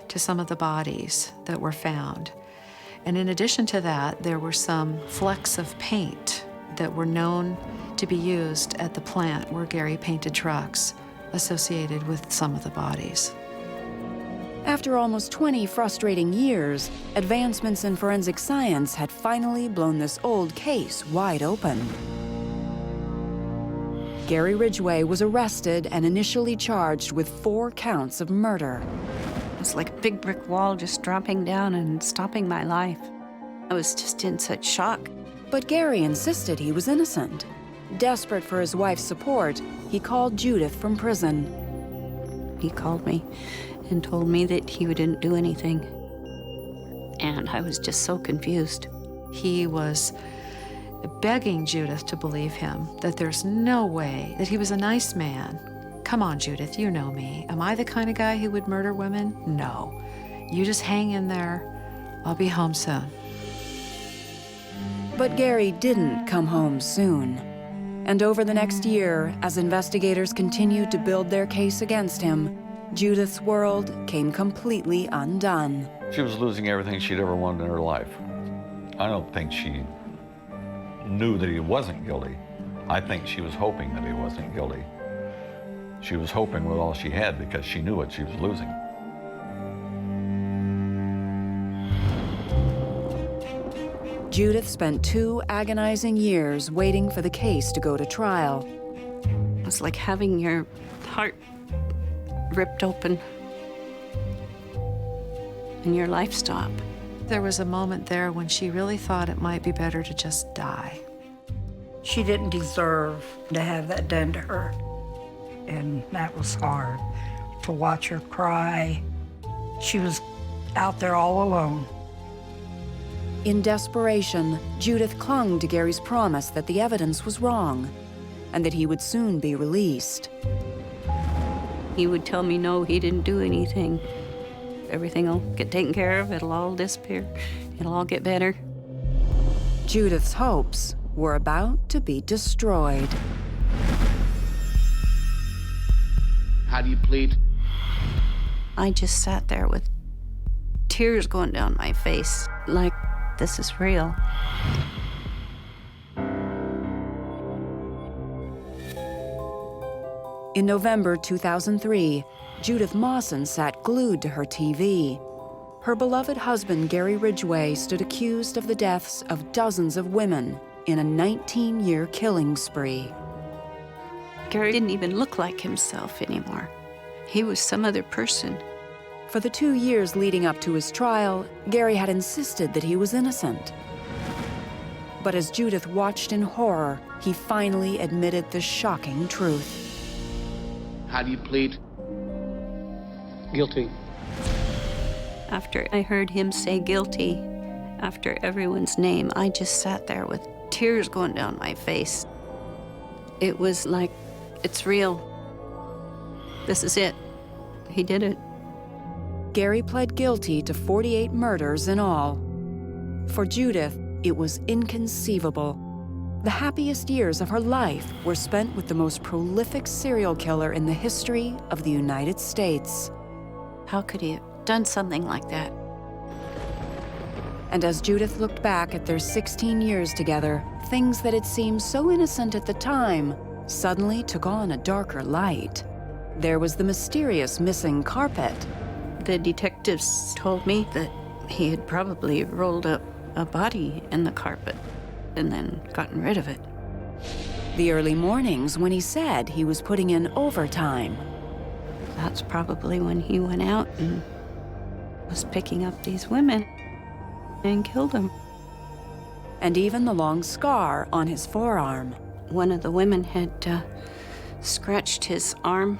to some of the bodies that were found. And in addition to that, there were some flecks of paint that were known to be used at the plant where Gary painted trucks associated with some of the bodies. After almost 20 frustrating years, advancements in forensic science had finally blown this old case wide open. Gary Ridgway was arrested and initially charged with 4 counts of murder. It's like a big brick wall just dropping down and stopping my life. I was just in such shock. But Gary insisted he was innocent. Desperate for his wife's support, he called Judith from prison. He called me and told me that he didn't do anything. And I was just so confused. He was begging Judith to believe him, that there's no way, that he was a nice man. Come on, Judith, you know me. Am I the kind of guy who would murder women? No. You just hang in there. I'll be home soon. But Gary didn't come home soon. And over the next year, as investigators continued to build their case against him, Judith's world came completely undone. She was losing everything she'd ever wanted in her life. I don't think she knew that he wasn't guilty. I think she was hoping that he wasn't guilty. She was hoping with all she had because she knew what she was losing. Judith spent 2 agonizing years waiting for the case to go to trial. It's like having your heart ripped open and your life stop. There was a moment there when she really thought it might be better to just die. She didn't deserve to have that done to her. And that was hard, to watch her cry. She was out there all alone. In desperation, Judith clung to Gary's promise that the evidence was wrong and that he would soon be released. He would tell me, no, he didn't do anything. Everything will get taken care of, it'll all disappear, it'll all get better. Judith's hopes were about to be destroyed. How do you plead? I just sat there with tears going down my face, like this is real. In November 2003, Judith Mawson sat glued to her TV. Her beloved husband, Gary Ridgway, stood accused of the deaths of dozens of women in a 19-year killing spree. Gary didn't even look like himself anymore. He was some other person. For the 2 years leading up to his trial, Gary had insisted that he was innocent. But as Judith watched in horror, he finally admitted the shocking truth. How do you plead? Guilty. After I heard him say guilty, after everyone's name, I just sat there with tears going down my face. It was like, it's real. This is it. He did it. Gary pled guilty to 48 murders in all. For Judith, it was inconceivable. the happiest years of her life were spent with the most prolific serial killer in the history of the United States. How could he have done something like that? And as Judith looked back at their 16 years together, things that had seemed so innocent at the time suddenly took on a darker light. There was the mysterious missing carpet. The detectives told me that he had probably rolled up a body in the carpet and then gotten rid of it. The early mornings when he said he was putting in overtime. That's probably when he went out and was picking up these women and killed them. And even the long scar on his forearm. One of the women had scratched his arm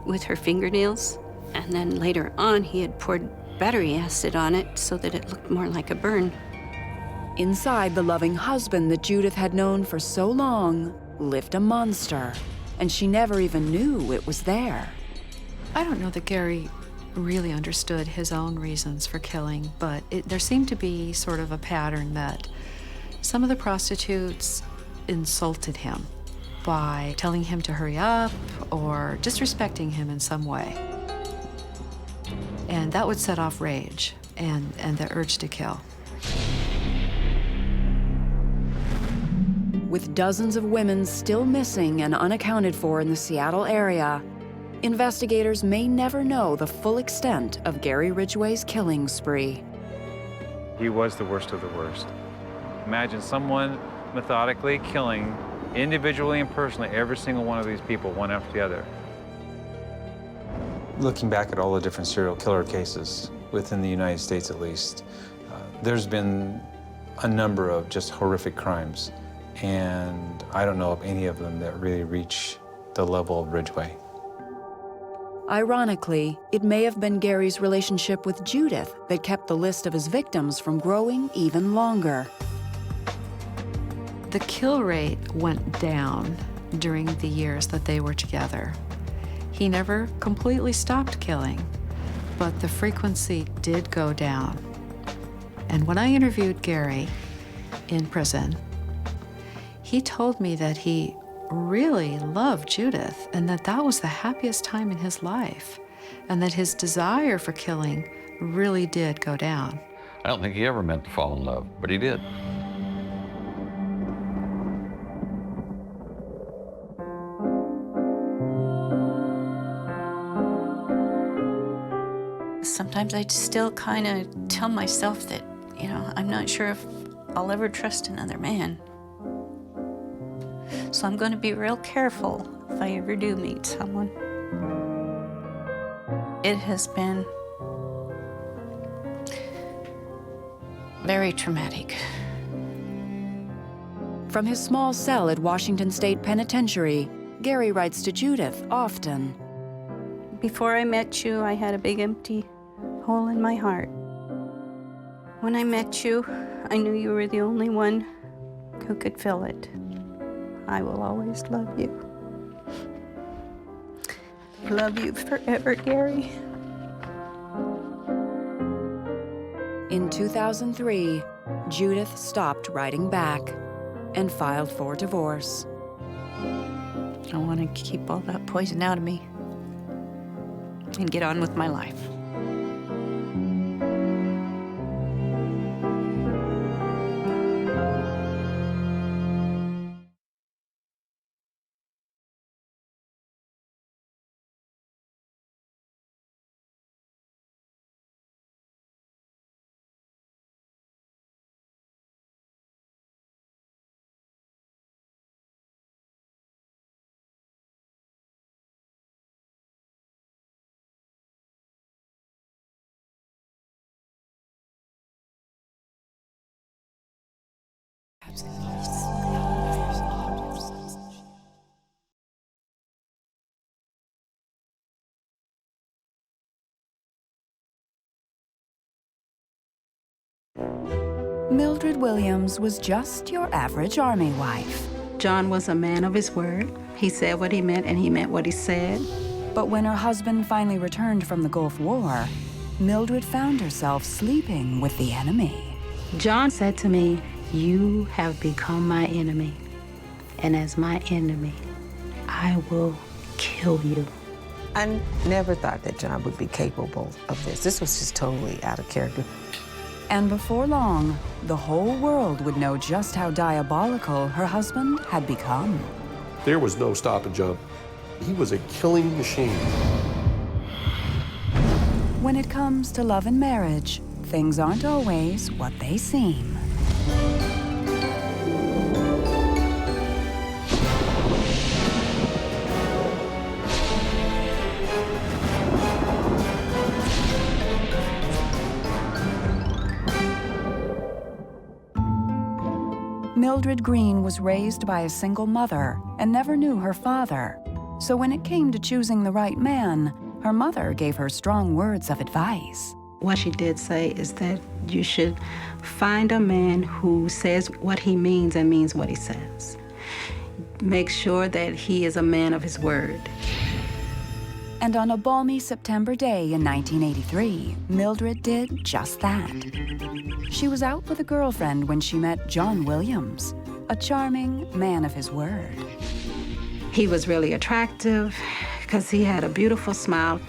with her fingernails, and then later on he had poured battery acid on it so that it looked more like a burn. Inside the loving husband that Judith had known for so long lived a monster, and she never even knew it was there. I don't know that Gary really understood his own reasons for killing, but there seemed to be sort of a pattern that some of the prostitutes insulted him by telling him to hurry up or disrespecting him in some way. And that would set off rage and the urge to kill. With dozens of women still missing and unaccounted for in the Seattle area, investigators may never know the full extent of Gary Ridgway's killing spree. He was the worst of the worst. Imagine someone methodically killing individually and personally every single one of these people, one after the other. Looking back at all the different serial killer cases within the United States at least, there's been a number of just horrific crimes, and I don't know of any of them that really reach the level of Ridgway. Ironically, it may have been Gary's relationship with Judith that kept the list of his victims from growing even longer. The kill rate went down during the years that they were together. He never completely stopped killing, but the frequency did go down. And when I interviewed Gary in prison, he told me that he really loved Judith and that was the happiest time in his life, and that his desire for killing really did go down. I don't think he ever meant to fall in love, but he did. Sometimes I still kind of tell myself that, I'm not sure if I'll ever trust another man. So I'm going to be real careful if I ever do meet someone. It has been very traumatic. From his small cell at Washington State Penitentiary, Gary writes to Judith often. Before I met you, I had a big empty hole in my heart. When I met you, I knew you were the only one who could fill it. I will always love you. Love you forever, Gary. In 2003, Judith stopped writing back and filed for divorce. I want to keep all that poison out of me and get on with my life. Mildred Williams was just your average Army wife. John was a man of his word. He said what he meant, and he meant what he said. But when her husband finally returned from the Gulf War, Mildred found herself sleeping with the enemy. John said to me, "You have become my enemy." and as my enemy, I will kill you. I never thought that John would be capable of this. This was just totally out of character. And before long, the whole world would know just how diabolical her husband had become. There was no stopping John. He was a killing machine. When it comes to love and marriage, things aren't always what they seem. Mildred Green was raised by a single mother and never knew her father. So when it came to choosing the right man, her mother gave her strong words of advice. What she did say is that you should find a man who says what he means and means what he says. Make sure that he is a man of his word. And on a balmy September day in 1983, Mildred did just that. She was out with a girlfriend when she met John Williams, a charming man of his word. He was really attractive because he had a beautiful smile.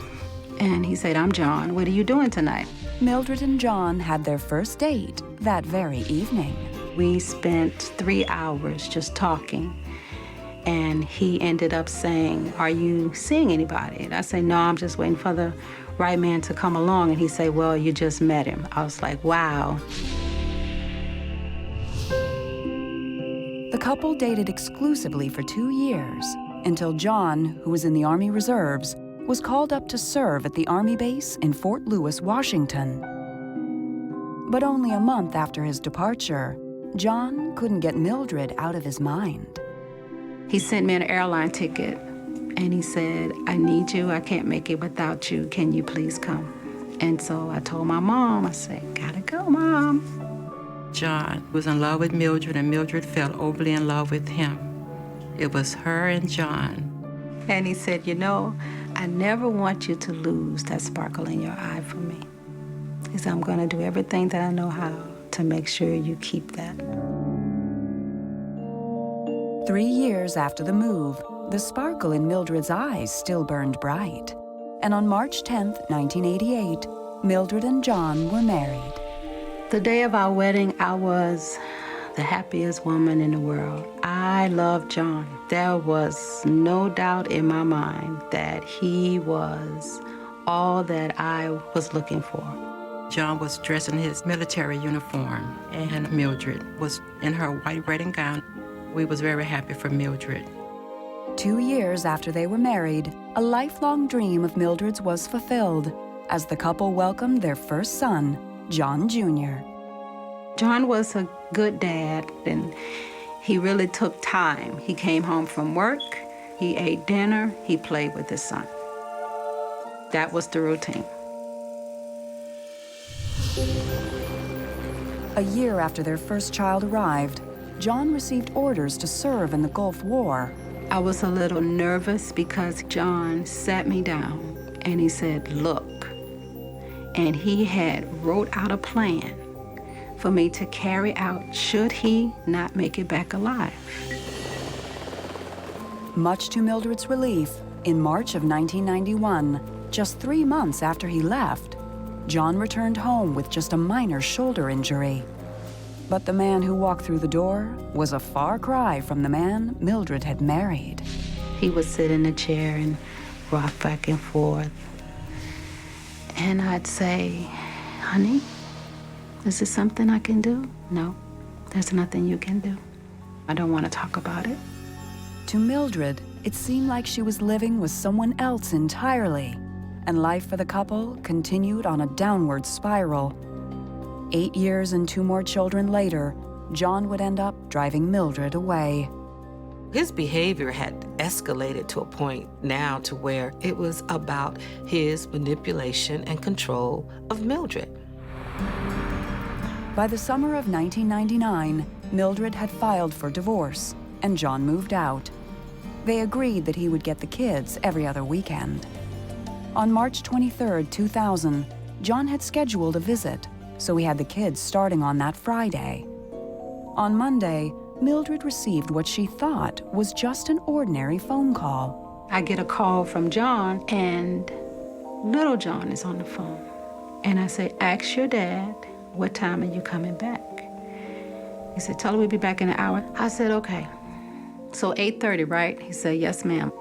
And he said, "I'm John, what are you doing tonight?" Mildred and John had their first date that very evening. We spent 3 hours just talking. And he ended up saying, "Are you seeing anybody?" And I said, "No, I'm just waiting for the right man to come along." And he said, "Well, you just met him." I was like, wow. The couple dated exclusively for 2 years until John, who was in the Army Reserves, was called up to serve at the Army base in Fort Lewis, Washington. But only a month after his departure, John couldn't get Mildred out of his mind. He sent me an airline ticket, and he said, "I need you. I can't make it without you. Can you please come?" And so I told my mom, I said, "Gotta go, Mom." John was in love with Mildred, and Mildred fell overly in love with him. It was her and John. And he said, "You know, I never want you to lose that sparkle in your eye for me." He said, "I'm gonna do everything that I know how to make sure you keep that." 3 years after the move, the sparkle in Mildred's eyes still burned bright. And on March 10th, 1988, Mildred and John were married. The day of our wedding, I was the happiest woman in the world. I loved John. There was no doubt in my mind that he was all that I was looking for. John was dressed in his military uniform, and Mildred was in her white wedding gown. We was very happy for Mildred. 2 years after they were married, a lifelong dream of Mildred's was fulfilled as the couple welcomed their first son, John Jr. John was a good dad, and he really took time. He came home from work, he ate dinner, he played with his son. That was the routine. A year after their first child arrived, John received orders to serve in the Gulf War. I was a little nervous because John sat me down and he said, "Look," and he had wrote out a plan for me to carry out should he not make it back alive. Much to Mildred's relief, in March of 1991, just 3 months after he left, John returned home with just a minor shoulder injury. But the man who walked through the door was a far cry from the man Mildred had married. He would sit in a chair and rock back and forth. And I'd say, "Honey, is this something I can do?" "No, there's nothing you can do. I don't want to talk about it." To Mildred, it seemed like she was living with someone else entirely, and life for the couple continued on a downward spiral. 8 years and 2 more children later, John would end up driving Mildred away. His behavior had escalated to a point now to where it was about his manipulation and control of Mildred. By the summer of 1999, Mildred had filed for divorce, and John moved out. They agreed that he would get the kids every other weekend. On March 23, 2000, John had scheduled a visit, so we had the kids starting on that Friday. On Monday, Mildred received what she thought was just an ordinary phone call. I get a call from John, and little John is on the phone. And I say, ask your dad, what time are you coming back? He said, tell her we'll be back in an hour. I said, okay. So 8:30, right? He said, yes, ma'am.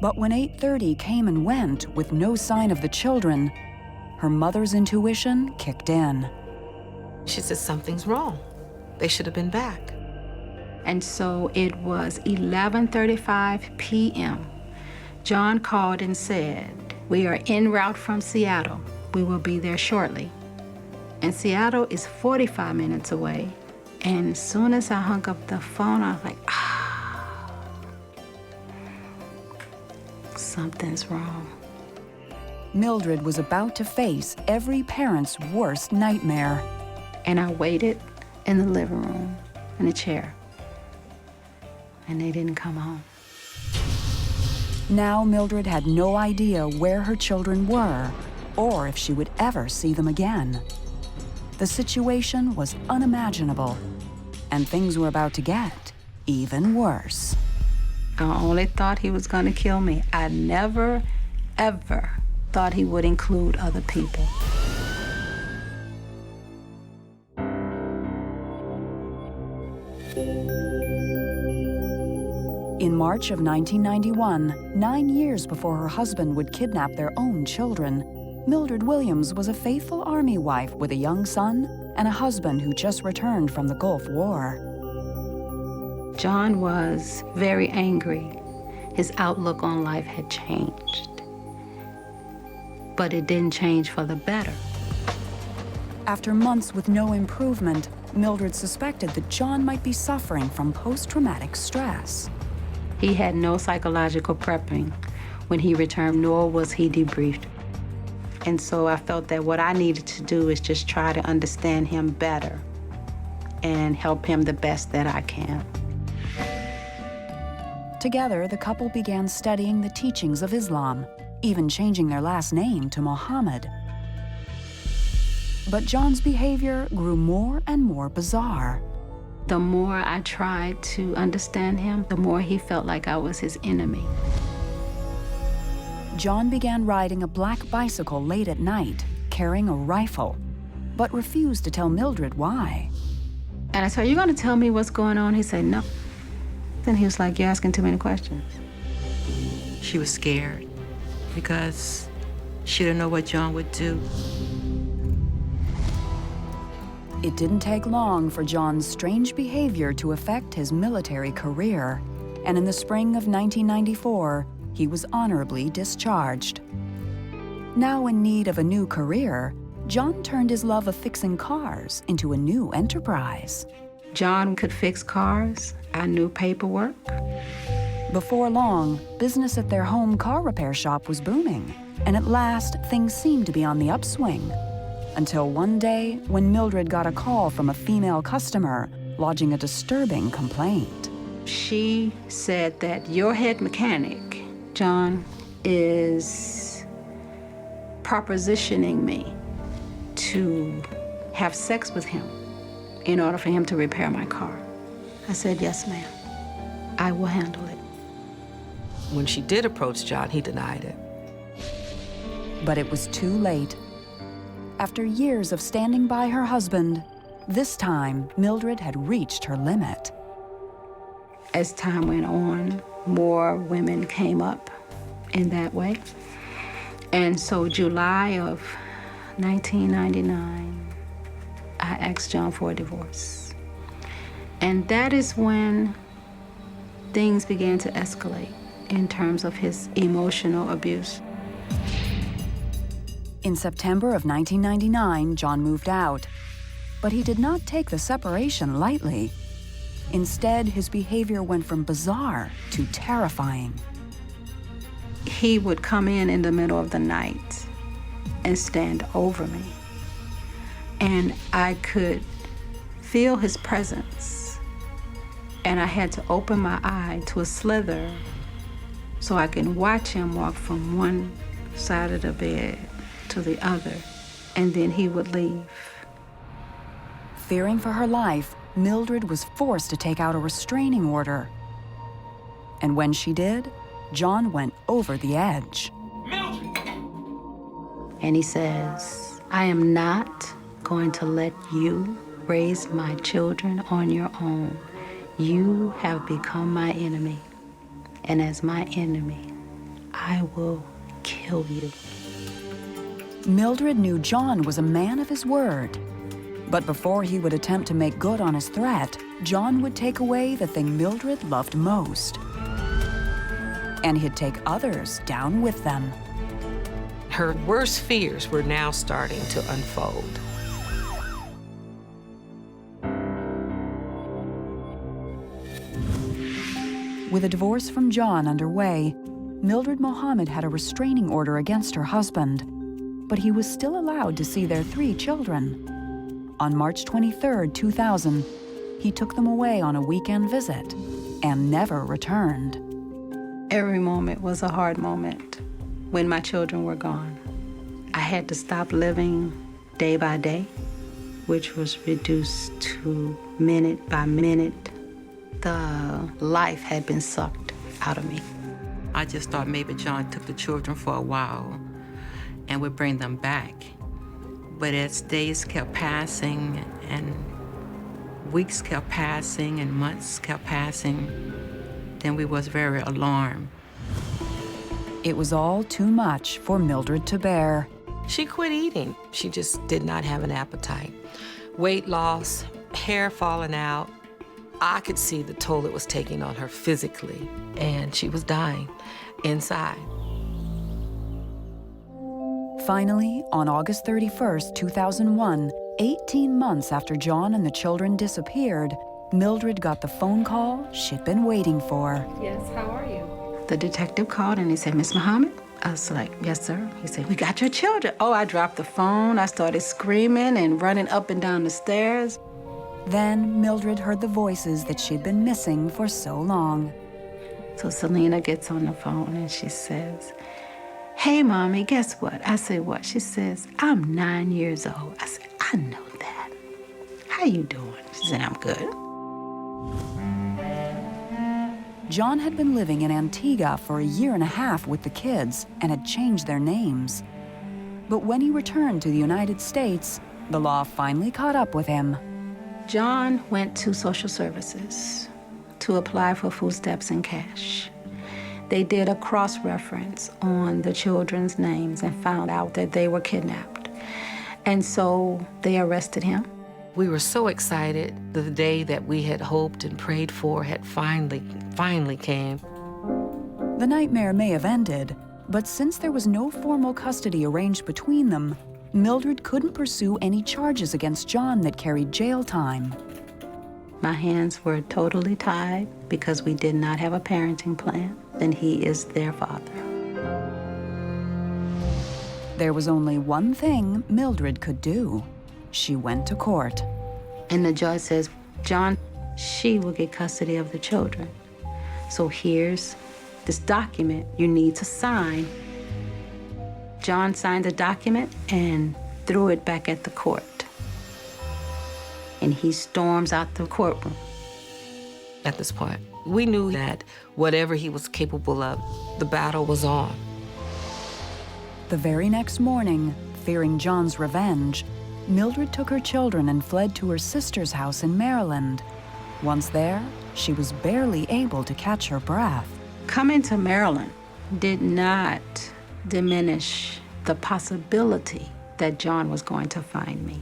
But when 8:30 came and went with no sign of the children, her mother's intuition kicked in. She said, something's wrong. They should have been back. And so it was 11:35 p.m. John called and said, we are en route from Seattle. We will be there shortly. And Seattle is 45 minutes away. And as soon as I hung up the phone, I was like, something's wrong. Mildred was about to face every parent's worst nightmare. And I waited in the living room in a chair. And they didn't come home. Now Mildred had no idea where her children were or if she would ever see them again. The situation was unimaginable, and things were about to get even worse. I only thought he was gonna kill me. I never, ever thought he would include other people. In March of 1991, 9 years before her husband would kidnap their own children, Mildred Williams was a faithful Army wife with a young son and a husband who just returned from the Gulf War. John was very angry. His outlook on life had changed. But it didn't change for the better. After months with no improvement, Mildred suspected that John might be suffering from post-traumatic stress. He had no psychological prepping when he returned, nor was he debriefed. And so I felt that what I needed to do is just try to understand him better and help him the best that I can. Together, the couple began studying the teachings of Islam, even changing their last name to Mohammed. But John's behavior grew more and more bizarre. The more I tried to understand him, the more he felt like I was his enemy. John began riding a black bicycle late at night, carrying a rifle, but refused to tell Mildred why. And I said, "Are you gonna tell me what's going on?" He said, "No." Then he was like, "You're asking too many questions." She was scared because she didn't know what John would do. It didn't take long for John's strange behavior to affect his military career, and in the spring of 1994, he was honorably discharged. Now in need of a new career, John turned his love of fixing cars into a new enterprise. John could fix cars. I knew paperwork. Before long, business at their home car repair shop was booming, and at last, things seemed to be on the upswing. Until one day, when Mildred got a call from a female customer lodging a disturbing complaint. She said that your head mechanic, John, is propositioning me to have sex with him in order for him to repair my car. I said, "Yes, ma'am. I will handle it." When she did approach John, he denied it. But it was too late. After years of standing by her husband, this time Mildred had reached her limit. As time went on, more women came up in that way. And so July of 1999, I asked John for a divorce. And that is when things began to escalate in terms of his emotional abuse. In September of 1999, John moved out, but he did not take the separation lightly. Instead, his behavior went from bizarre to terrifying. He would come in the middle of the night and stand over me. And I could feel his presence. And I had to open my eye to a slither so I can watch him walk from one side of the bed to the other, and then he would leave. Fearing for her life, Mildred was forced to take out a restraining order. And when she did, John went over the edge. And he says, I am not going to let you raise my children on your own. You have become my enemy. And as my enemy, I will kill you. Mildred knew John was a man of his word. But before he would attempt to make good on his threat, John would take away the thing Mildred loved most. And he'd take others down with them. Her worst fears were now starting to unfold. With a divorce from John underway, Mildred Mohammed had a restraining order against her husband, but he was still allowed to see their 3 children. On March 23, 2000, he took them away on a weekend visit and never returned. Every moment was a hard moment when my children were gone. I had to stop living day by day, which was reduced to minute by minute. The life had been sucked out of me. I just thought maybe John took the children for a while and would bring them back. But as days kept passing and weeks kept passing and months kept passing, then we was very alarmed. It was all too much for Mildred to bear. She quit eating. She just did not have an appetite. Weight loss, hair falling out. I could see the toll it was taking on her physically, and she was dying inside. Finally, on August 31st, 2001, 18 months after John and the children disappeared, Mildred got the phone call she'd been waiting for. Yes, how are you? The detective called and he said, Miss Muhammad? I was like, yes, sir. He said, we got your children. Oh, I dropped the phone. I started screaming and running up and down the stairs. Then Mildred heard the voices that she'd been missing for so long. So Selena gets on the phone and she says, hey, Mommy, guess what? I said, what? She says, I'm 9 years old. I said, I know that. How you doing? She said, I'm good. John had been living in Antigua for 1.5 years with the kids and had changed their names. But when he returned to the United States, the law finally caught up with him. John went to social services to apply for food stamps and cash. They did a cross-reference on the children's names and found out that they were kidnapped. And so they arrested him. We were so excited the day that we had hoped and prayed for had finally came. The nightmare may have ended, but since there was no formal custody arranged between them, Mildred couldn't pursue any charges against John that carried jail time. My hands were totally tied because we did not have a parenting plan, and he is their father. There was only one thing Mildred could do. She went to court. And the judge says, John, she will get custody of the children. So here's this document you need to sign. John signed the document and threw it back at the court. And he storms out the courtroom. At this point, we knew that whatever he was capable of, the battle was on. The very next morning, fearing John's revenge, Mildred took her children and fled to her sister's house in Maryland. Once there, she was barely able to catch her breath. Coming to Maryland did not diminish the possibility that John was going to find me.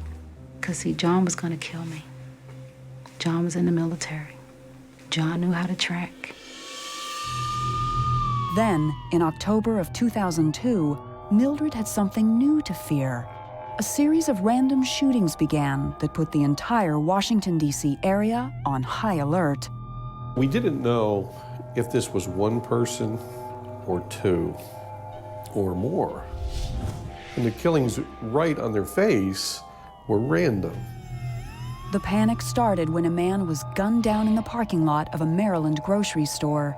Because, see, John was going to kill me. John was in the military. John knew how to track. Then, in October of 2002, Mildred had something new to fear. A series of random shootings began that put the entire Washington, D.C. area on high alert. We didn't know if this was one person or two or more. And the killings right on their face were random. The panic started when a man was gunned down in the parking lot of a Maryland grocery store.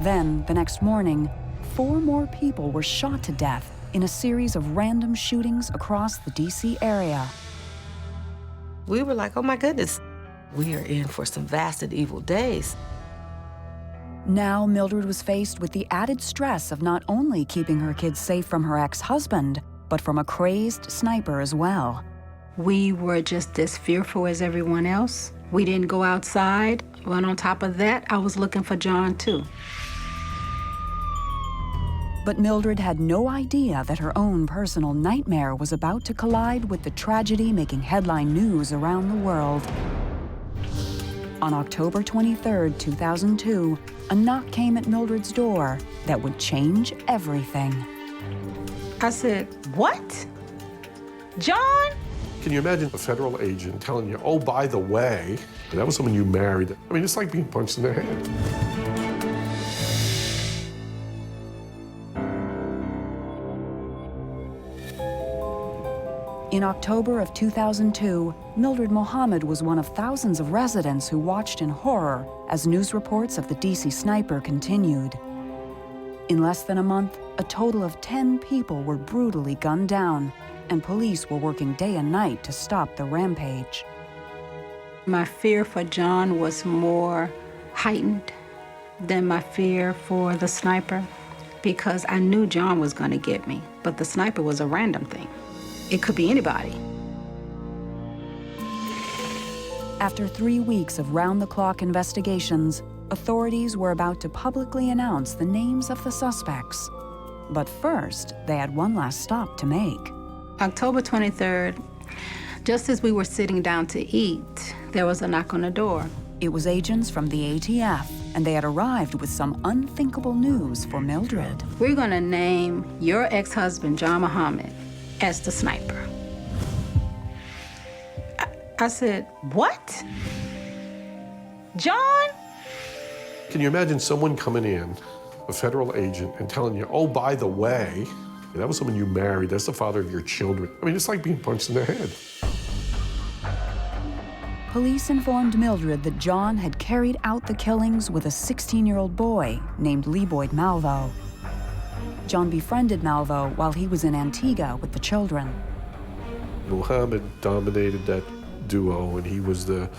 Then, the next morning, 4 more people were shot to death in a series of random shootings across the D.C. area. We were like, oh my goodness, we are in for some vast and evil days. Now Mildred was faced with the added stress of not only keeping her kids safe from her ex-husband, but from a crazed sniper as well. We were just as fearful as everyone else. We didn't go outside. And on top of that, I was looking for John too. But Mildred had no idea that her own personal nightmare was about to collide with the tragedy making headline news around the world. On October 23, 2002, a knock came at Mildred's door that would change everything. I said, what? John? Can you imagine a federal agent telling you, oh, by the way, that was someone you married? I mean, it's like being punched in the head. In October of 2002, Mildred Muhammad was one of thousands of residents who watched in horror as news reports of the DC sniper continued. In less than a month, a total of 10 people were brutally gunned down, and police were working day and night to stop the rampage. My fear for John was more heightened than my fear for the sniper, because I knew John was going to get me, but the sniper was a random thing. It could be anybody. After 3 weeks of round-the-clock investigations, authorities were about to publicly announce the names of the suspects. But first, they had one last stop to make. October 23rd, just as we were sitting down to eat, there was a knock on the door. It was agents from the ATF, and they had arrived with some unthinkable news for Mildred. We're gonna name your ex-husband, John Muhammad, as the sniper. I said, what? John? Can you imagine someone coming in, a federal agent, and telling you, oh, by the way, that was someone you married, that's the father of your children. I mean, it's like being punched in the head. Police informed Mildred that John had carried out the killings with a 16-year-old boy named Leboyd Malvo. John befriended Malvo while he was in Antigua with the children. Muhammad dominated that duo, and he was the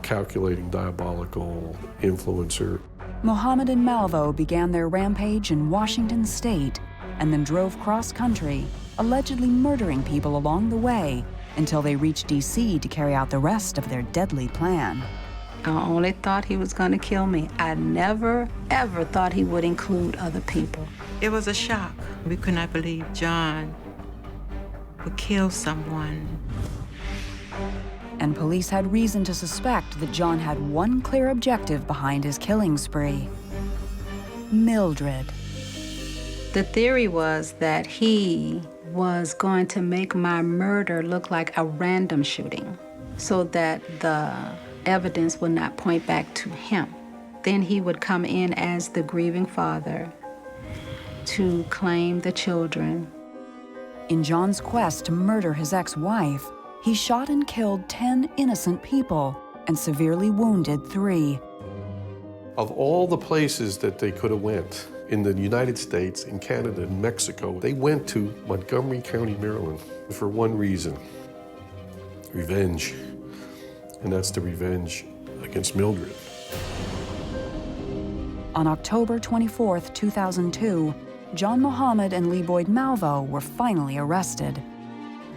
calculating, diabolical influencer. Muhammad and Malvo began their rampage in Washington state and then drove cross-country, allegedly murdering people along the way until they reached D.C. to carry out the rest of their deadly plan. I only thought he was going to kill me. I never, ever thought he would include other people. It was a shock. We could not believe John would kill someone. And police had reason to suspect that John had one clear objective behind his killing spree: Mildred. The theory was that he was going to make my murder look like a random shooting so that the evidence would not point back to him. Then he would come in as the grieving father to claim the children. In John's quest to murder his ex-wife, he shot and killed 10 innocent people and severely wounded 3. Of all the places that they could have went, in the United States, in Canada, and Mexico, they went to Montgomery County, Maryland, for one reason: revenge. And that's the revenge against Mildred. On October 24, 2002, John Muhammad and Leboyd Malvo were finally arrested.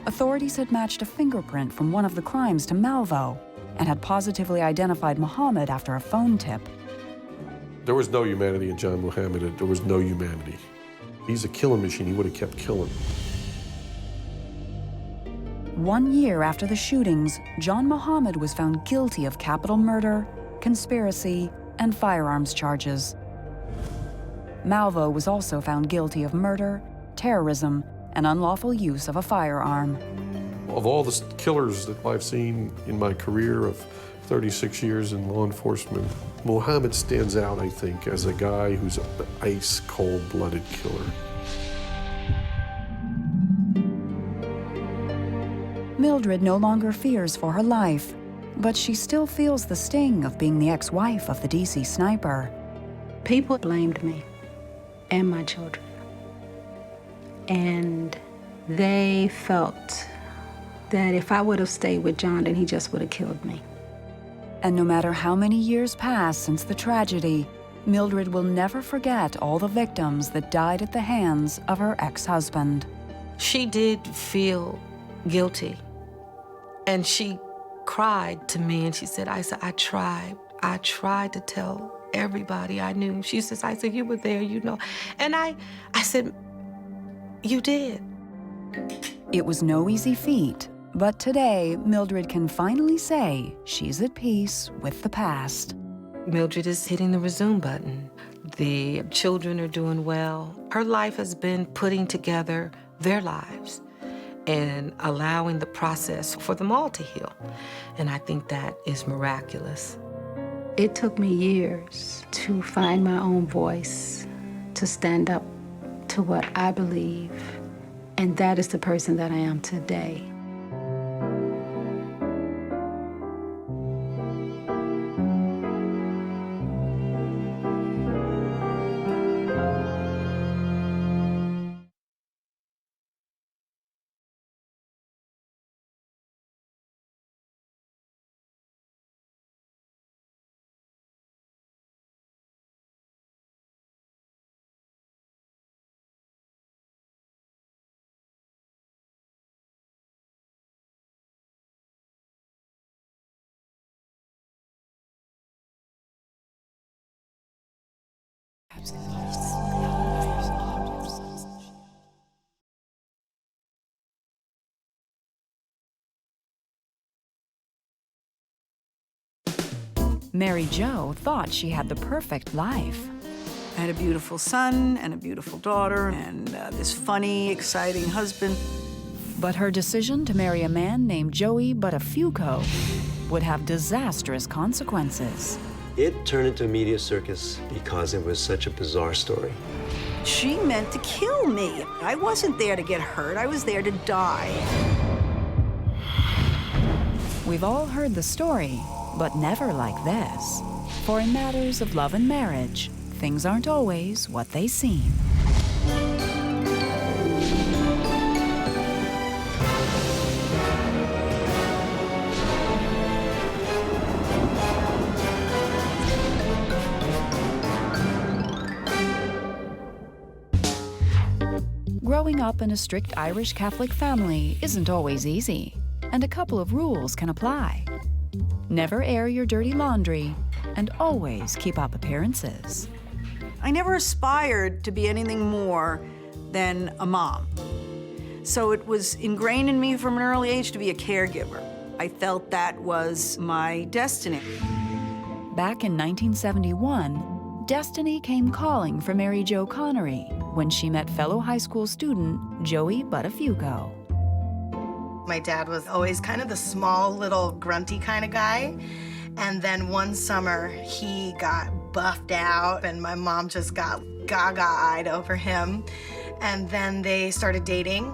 Authorities had matched a fingerprint from one of the crimes to Malvo and had positively identified Muhammad after a phone tip. There was no humanity in John Muhammad. There was no humanity. He's a killing machine. He would have kept killing. 1 year after the shootings, John Muhammad was found guilty of capital murder, conspiracy, and firearms charges. Malvo was also found guilty of murder, terrorism, and unlawful use of a firearm. Of all the killers that I've seen in my career of 36 years in law enforcement, Muhammad stands out, I think, as a guy who's an ice cold-blooded killer. Mildred no longer fears for her life, but she still feels the sting of being the ex-wife of the DC sniper. People blamed me and my children, and they felt that if I would have stayed with John, then he just would have killed me. And no matter how many years pass since the tragedy, Mildred will never forget all the victims that died at the hands of her ex-husband. She did feel guilty, and she cried to me, and she said, I tried to tell everybody I knew. She says, I said, you were there, you know. And I said, you did. It was no easy feat, but today, Mildred can finally say she's at peace with the past. Mildred is hitting the resume button. The children are doing well. Her life has been putting together their lives and allowing the process for them all to heal. And I think that is miraculous. It took me years to find my own voice, to stand up to what I believe, and that is the person that I am today. Mary Jo thought she had the perfect life. I had a beautiful son and a beautiful daughter and this funny, exciting husband. But her decision to marry a man named Joey Buttafuoco would have disastrous consequences. It turned into a media circus because it was such a bizarre story. She meant to kill me. I wasn't there to get hurt. I was there to die. We've all heard the story, but never like this. For in matters of love and marriage, things aren't always what they seem. Growing up in a strict Irish Catholic family isn't always easy, and a couple of rules can apply. Never air your dirty laundry, and always keep up appearances. I never aspired to be anything more than a mom. So it was ingrained in me from an early age to be a caregiver. I felt that was my destiny. Back in 1971, destiny came calling for Mary Jo Connery when she met fellow high school student Joey Buttafuoco. My dad was always kind of the small, little, grunty kind of guy. And then one summer, he got buffed out, and my mom just got gaga-eyed over him. And then they started dating.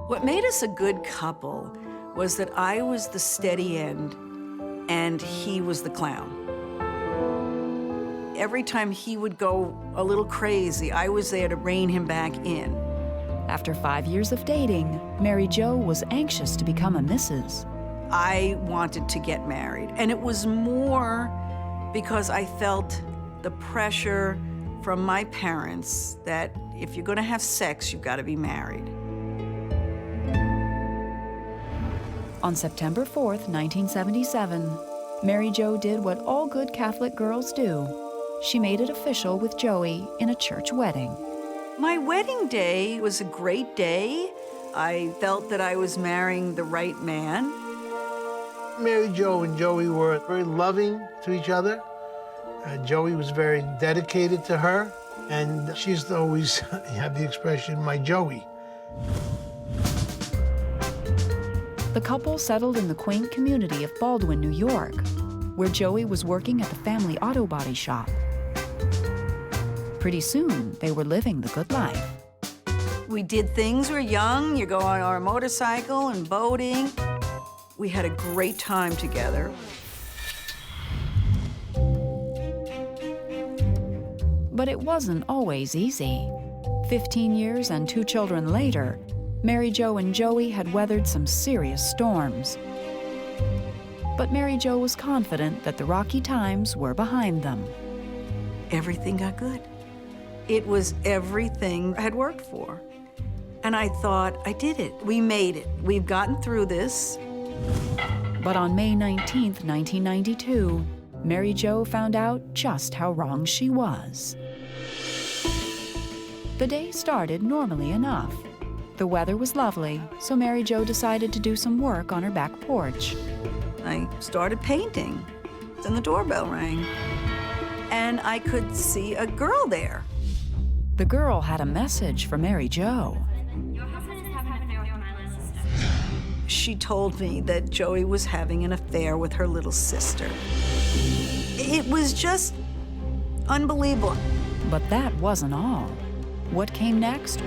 What made us a good couple was that I was the steady end, and he was the clown. Every time he would go a little crazy, I was there to rein him back in. After 5 years of dating, Mary Jo was anxious to become a Mrs. I wanted to get married, and it was more because I felt the pressure from my parents that if you're gonna have sex, you've gotta be married. On September 4th, 1977, Mary Jo did what all good Catholic girls do. She made it official with Joey in a church wedding. My wedding day was a great day. I felt that I was marrying the right man. Mary Jo and Joey were very loving to each other. Joey was very dedicated to her, and she used to always have the expression, my Joey. The couple settled in the quaint community of Baldwin, New York, where Joey was working at the family auto body shop. Pretty soon, they were living the good life. We did things, we were young, you go on our motorcycle and boating. We had a great time together. But it wasn't always easy. 15 years and 2 children later, Mary Jo and Joey had weathered some serious storms. But Mary Jo was confident that the rocky times were behind them. Everything got good. It was everything I had worked for. And I thought, I did it. We made it. We've gotten through this. But on May 19th, 1992, Mary Jo found out just how wrong she was. The day started normally enough. The weather was lovely, so Mary Jo decided to do some work on her back porch. I started painting, and the doorbell rang. And I could see a girl there. The girl had a message for Mary Jo. She told me that Joey was having an affair with her little sister. It was just unbelievable. But that wasn't all. What came next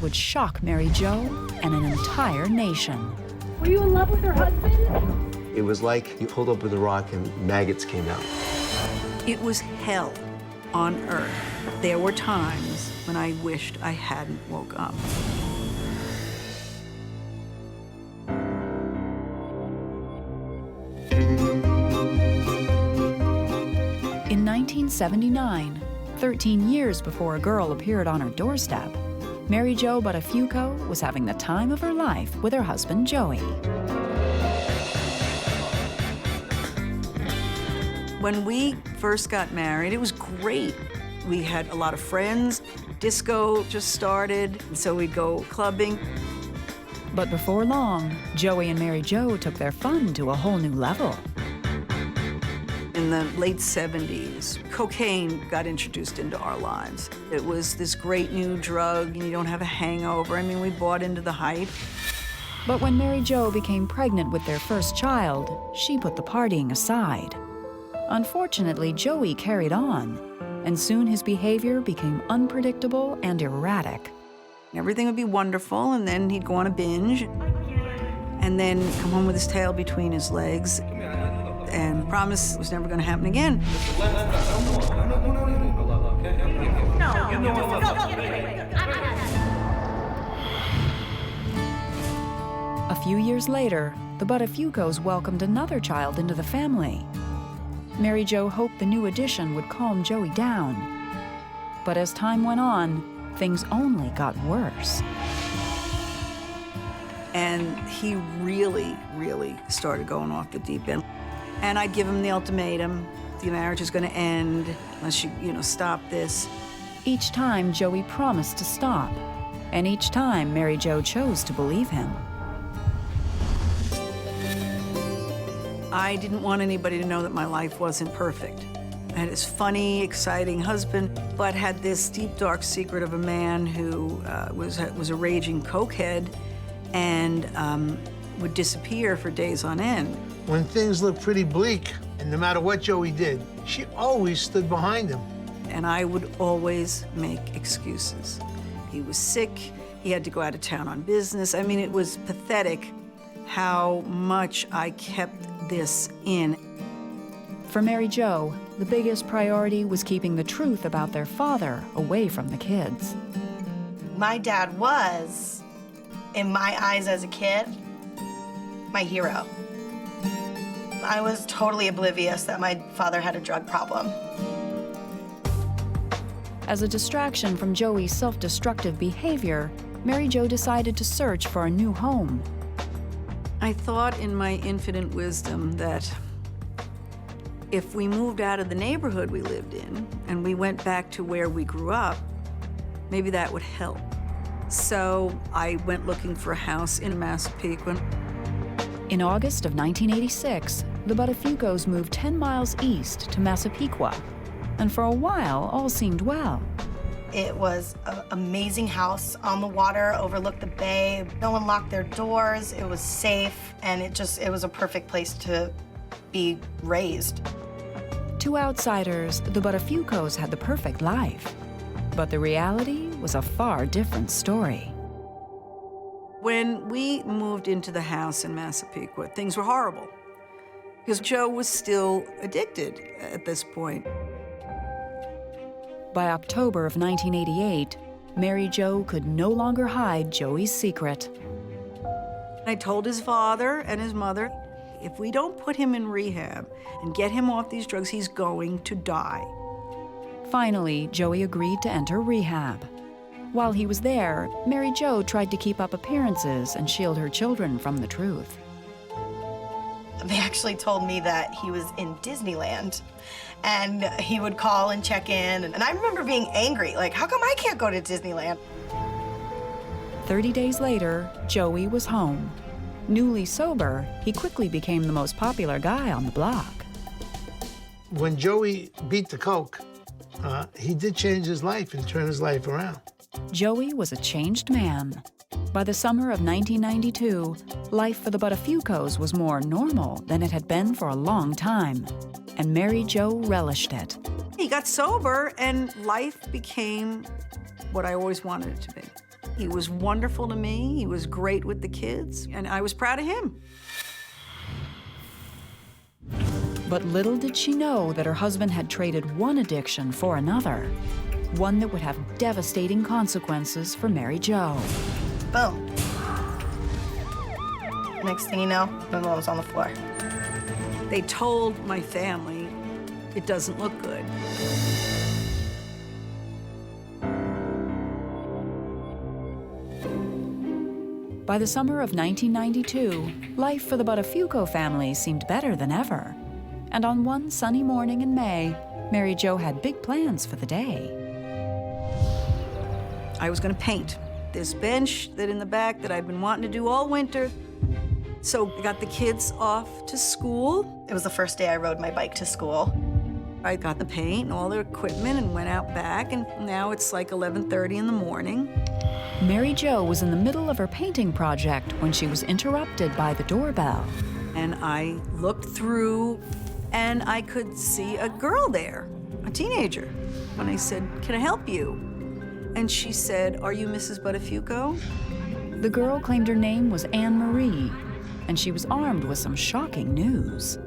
would shock Mary Jo and an entire nation. Were you in love with her husband? It was like you pulled open the rock and maggots came out. It was hell on earth. There were times when I wished I hadn't woke up. In 1979, 13 years before a girl appeared on her doorstep, Mary Jo Buttafuoco was having the time of her life with her husband, Joey. When we first got married, it was great. We had a lot of friends. Disco just started, and so we'd go clubbing. But before long, Joey and Mary Jo took their fun to a whole new level. In the late 70s, cocaine got introduced into our lives. It was this great new drug, and you don't have a hangover. I mean, we bought into the hype. But when Mary Jo became pregnant with their first child, she put the partying aside. Unfortunately, Joey carried on, and soon his behavior became unpredictable and erratic. Everything would be wonderful, and then he'd go on a binge, and then come home with his tail between his legs, and promise it was never going to happen again. A few years later, the Buttafuocos welcomed another child into the family. Mary Jo hoped the new addition would calm Joey down. But as time went on, things only got worse. And he really, really started going off the deep end. And I'd give him the ultimatum, the marriage is going to end unless you, stop this. Each time, Joey promised to stop. And each time, Mary Jo chose to believe him. I didn't want anybody to know that my life wasn't perfect. I had this funny, exciting husband, but had this deep, dark secret of a man who was a raging cokehead and would disappear for days on end. When things looked pretty bleak, and no matter what Joey did, she always stood behind him. And I would always make excuses. He was sick, he had to go out of town on business. I mean, it was pathetic how much I kept this in. For Mary Jo, the biggest priority was keeping the truth about their father away from the kids. My dad was, in my eyes as a kid, my hero. I was totally oblivious that my father had a drug problem. As a distraction from Joey's self-destructive behavior, Mary Jo decided to search for a new home. I thought in my infinite wisdom that if we moved out of the neighborhood we lived in and we went back to where we grew up, maybe that would help. So I went looking for a house in Massapequa. In August of 1986, the Buttafuocos moved 10 miles east to Massapequa, and for a while, all seemed well. It was an amazing house on the water, overlooked the bay. No one locked their doors. It was safe, and it was a perfect place to be raised. To outsiders, the Buttafuocos had the perfect life. But the reality was a far different story. When we moved into the house in Massapequa, things were horrible because Joe was still addicted at this point. By October of 1988, Mary Jo could no longer hide Joey's secret. I told his father and his mother, if we don't put him in rehab and get him off these drugs, he's going to die. Finally, Joey agreed to enter rehab. While he was there, Mary Jo tried to keep up appearances and shield her children from the truth. They actually told me that he was in Disneyland, and he would call and check in. And I remember being angry, like, how come I can't go to Disneyland? 30 days later, Joey was home. Newly sober, he quickly became the most popular guy on the block. When Joey beat the coke, he did change his life and turn his life around. Joey was a changed man. By the summer of 1992, life for the Buttafuoco's was more normal than it had been for a long time, and Mary Jo relished it. He got sober, and life became what I always wanted it to be. He was wonderful to me, he was great with the kids, and I was proud of him. But little did she know that her husband had traded one addiction for another, one that would have devastating consequences for Mary Jo. Boom. Next thing you know, my mom's on the floor. They told my family, it doesn't look good. By the summer of 1992, life for the Buttafuoco family seemed better than ever. And on one sunny morning in May, Mary Jo had big plans for the day. I was gonna paint this bench that in the back that I'd been wanting to do all winter. So I got the kids off to school. It was the first day I rode my bike to school. I got the paint and all the equipment and went out back, and now it's like 11:30 in the morning. Mary Jo was in the middle of her painting project when she was interrupted by the doorbell. And I looked through, and I could see a girl there, a teenager. And I said, "Can I help you?" And she said, "Are you Mrs. Buttafuoco?" The girl claimed her name was Anne Marie, and she was armed with some shocking news.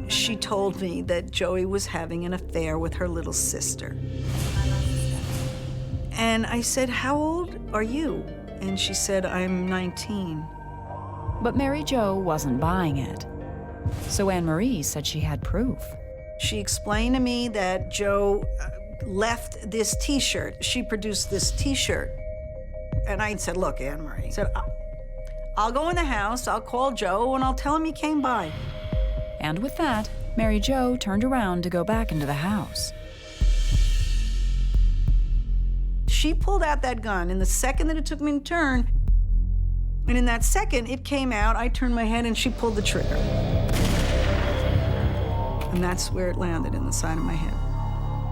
She told me that Joey was having an affair with her little sister. And I said, "How old are you?" And she said, "I'm 19. But Mary Jo wasn't buying it. So Anne Marie said she had proof. She explained to me that Joe left this T-shirt. She produced this T-shirt. And I said, "Look, Anne Marie," I said, "I'll go in the house, I'll call Joe, and I'll tell him you came by." And with that, Mary Jo turned around to go back into the house. She pulled out that gun in the second that it took me to turn, and in that second it came out, I turned my head and she pulled the trigger. And that's where it landed, in the side of my head.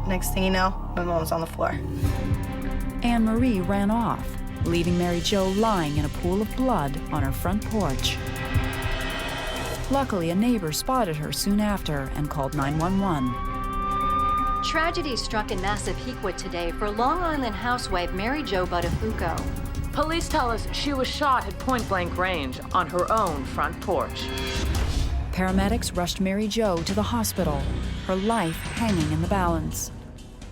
Next thing you know, my mom's on the floor. Anne Marie ran off, leaving Mary Jo lying in a pool of blood on her front porch. Luckily, a neighbor spotted her soon after and called 911. Tragedy struck in massive Peakwood today for Long Island housewife Mary Jo Buttafuoco. Police tell us she was shot at point-blank range on her own front porch. Paramedics rushed Mary Jo to the hospital, her life hanging in the balance.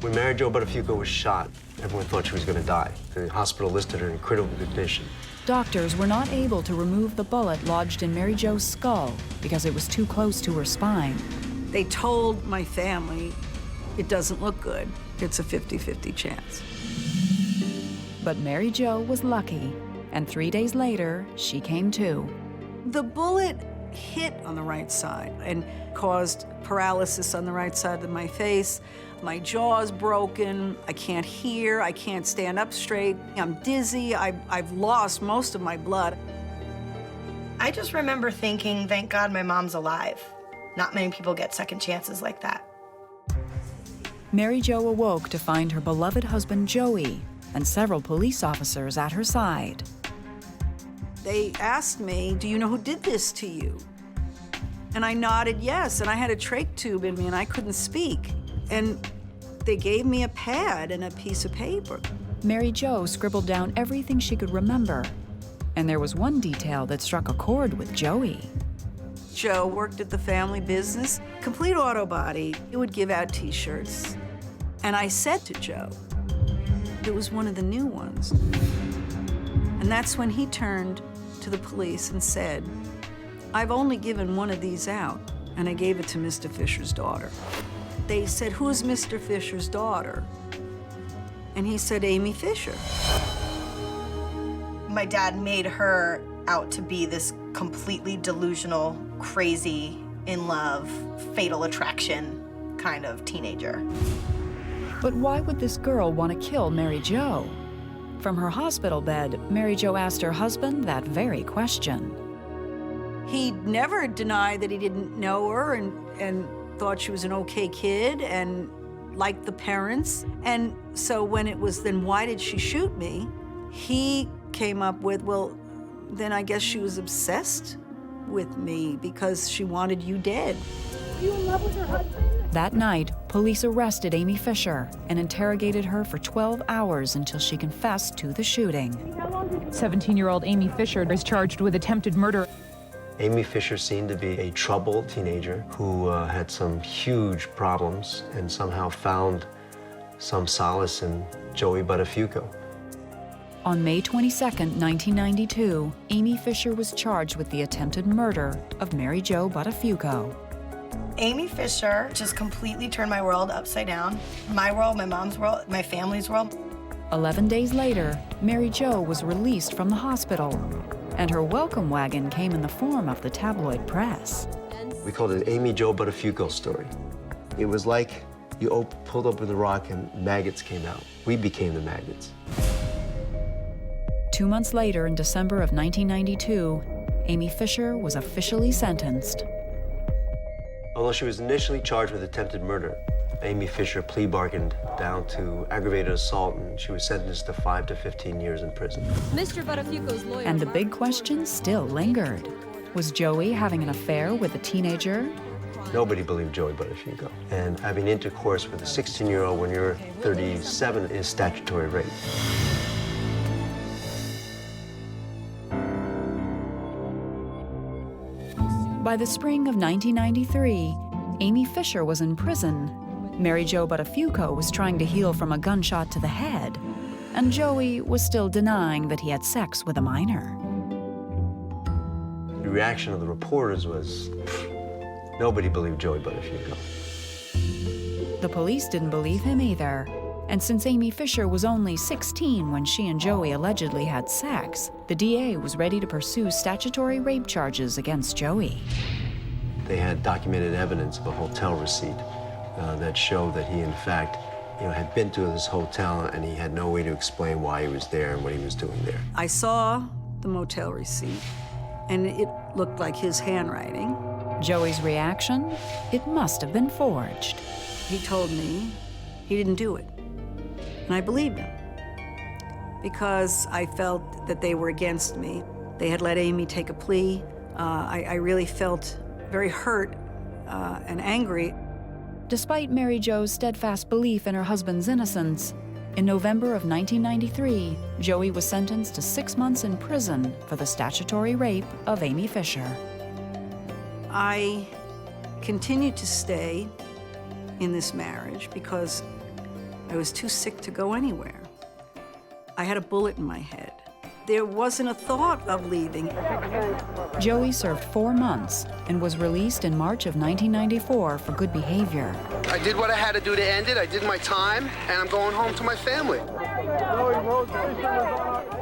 When Mary Jo Buttafuoco was shot, everyone thought she was going to die. The hospital listed her in critical condition. Doctors were not able to remove the bullet lodged in Mary Jo's skull because it was too close to her spine. They told my family, it doesn't look good. It's a 50-50 chance. But Mary Jo was lucky, and 3 days later, she came to. The bullet hit on the right side and caused paralysis on the right side of my face. My jaw's broken, I can't hear, I can't stand up straight, I'm dizzy, I've lost most of my blood. I just remember thinking, thank God my mom's alive. Not many people get second chances like that. Mary Jo awoke to find her beloved husband Joey and several police officers at her side. They asked me, "Do you know who did this to you?" And I nodded yes, and I had a trach tube in me and I couldn't speak. And they gave me a pad and a piece of paper. Mary Jo scribbled down everything she could remember, and there was one detail that struck a chord with Joey. Joe worked at the family business, Complete Auto Body. He would give out T-shirts. And I said to Joe, it was one of the new ones. And that's when he turned to the police and said, I've only given one of these out, and I gave it to Mr. Fisher's daughter. They said, who's Mr. Fisher's daughter? And he said, Amy Fisher. My dad made her out to be this completely delusional, crazy, in love, fatal attraction kind of teenager. But why would this girl want to kill Mary Jo? From her hospital bed, Mary Jo asked her husband that very question. He never denied that he didn't know her and thought she was an okay kid and liked the parents. And so when it was, then why did she shoot me? He came up with, well, then I guess she was obsessed with me because she wanted you dead. Are you in love with her husband? That night, police arrested Amy Fisher and interrogated her for 12 hours until she confessed to the shooting. 17-year-old Amy Fisher is charged with attempted murder. Amy Fisher seemed to be a troubled teenager who had some huge problems and somehow found some solace in Joey Buttafuoco. On May 22, 1992, Amy Fisher was charged with the attempted murder of Mary Jo Buttafuoco. Amy Fisher just completely turned my world upside down. My world, my mom's world, my family's world. 11 days later, Mary Jo was released from the hospital, and her welcome wagon came in the form of the tabloid press. We called it Amy Jo Buttafuoco story. It was like you pulled open the rock and maggots came out. We became the maggots. 2 months later, in December of 1992, Amy Fisher was officially sentenced. Although she was initially charged with attempted murder, Amy Fisher plea bargained down to aggravated assault, and she was sentenced to 5 to 15 years in prison. Mr. Buttafuoco's lawyer. And the big question still lingered. Was Joey having an affair with a teenager? Nobody believed Joey Buttafuoco. And having intercourse with a 16-year-old when you're 37 is statutory rape. By the spring of 1993, Amy Fisher was in prison. Mary Jo Buttafuoco was trying to heal from a gunshot to the head, and Joey was still denying that he had sex with a minor. The reaction of the reporters was, nobody believed Joey Buttafuoco. The police didn't believe him either, and since Amy Fisher was only 16 when she and Joey allegedly had sex, the DA was ready to pursue statutory rape charges against Joey. They had documented evidence of a hotel receipt that showed that he, in fact, had been to this hotel and he had no way to explain why he was there and what he was doing there. I saw the motel receipt, and it looked like his handwriting. Joey's reaction? It must have been forged. He told me he didn't do it, and I believed him because I felt that they were against me. They had let Amy take a plea. I really felt very hurt and angry. Despite Mary Jo's steadfast belief in her husband's innocence, in November of 1993, Joey was sentenced to 6 months in prison for the statutory rape of Amy Fisher. I continued to stay in this marriage because I was too sick to go anywhere. I had a bullet in my head. There wasn't a thought of leaving. Joey served 4 months and was released in March of 1994 for good behavior. I did what I had to do to end it. I did my time, and I'm going home to my family.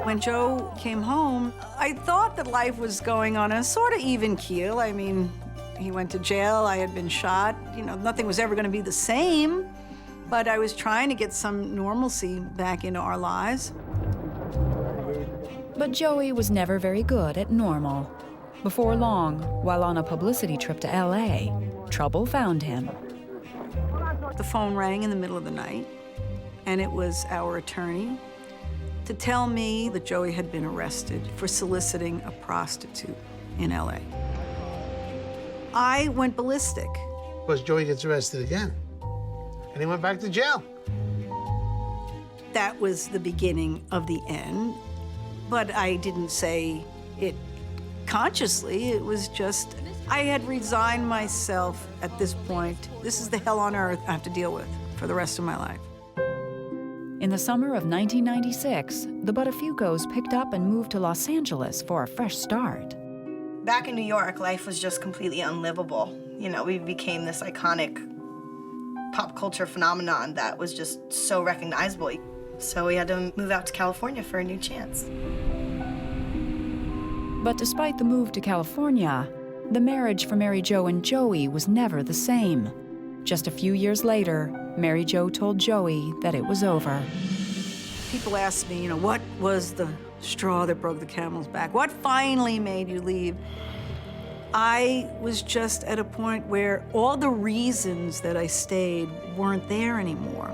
When Joe came home, I thought that life was going on a sort of even keel. I mean, he went to jail, I had been shot. Nothing was ever going to be the same, but I was trying to get some normalcy back into our lives. But Joey was never very good at normal. Before long, while on a publicity trip to LA, trouble found him. The phone rang in the middle of the night, and it was our attorney to tell me that Joey had been arrested for soliciting a prostitute in LA. I went ballistic. Because Joey gets arrested again, and he went back to jail. That was the beginning of the end. But I didn't say it consciously. It was just, I had resigned myself at this point. This is the hell on earth I have to deal with for the rest of my life. In In the summer of 1996, the Buttafuoco's picked up and moved to Los Angeles for a fresh start. Back in New York, life was just completely unlivable. You know, we became this iconic pop culture phenomenon that was just so recognizable. So we had to move out to California for a new chance. But despite the move to California, the marriage for Mary Jo and Joey was never the same. Just a few years later, Mary Jo told Joey that it was over. People ask me, what was the straw that broke the camel's back? What finally made you leave? I was just at a point where all the reasons that I stayed weren't there anymore.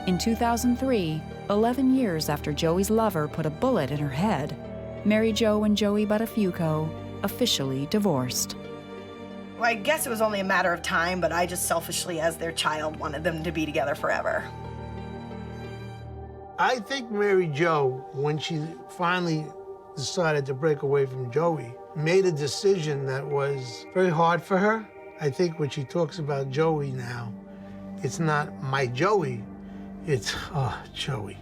In 2003, 11 years after Joey's lover put a bullet in her head, Mary Jo and Joey Buttafuoco officially divorced. Well, I guess it was only a matter of time, but I just selfishly, as their child, wanted them to be together forever. I think Mary Jo, when she finally decided to break away from Joey, made a decision that was very hard for her. I think when she talks about Joey now, it's not my Joey, it's Joey.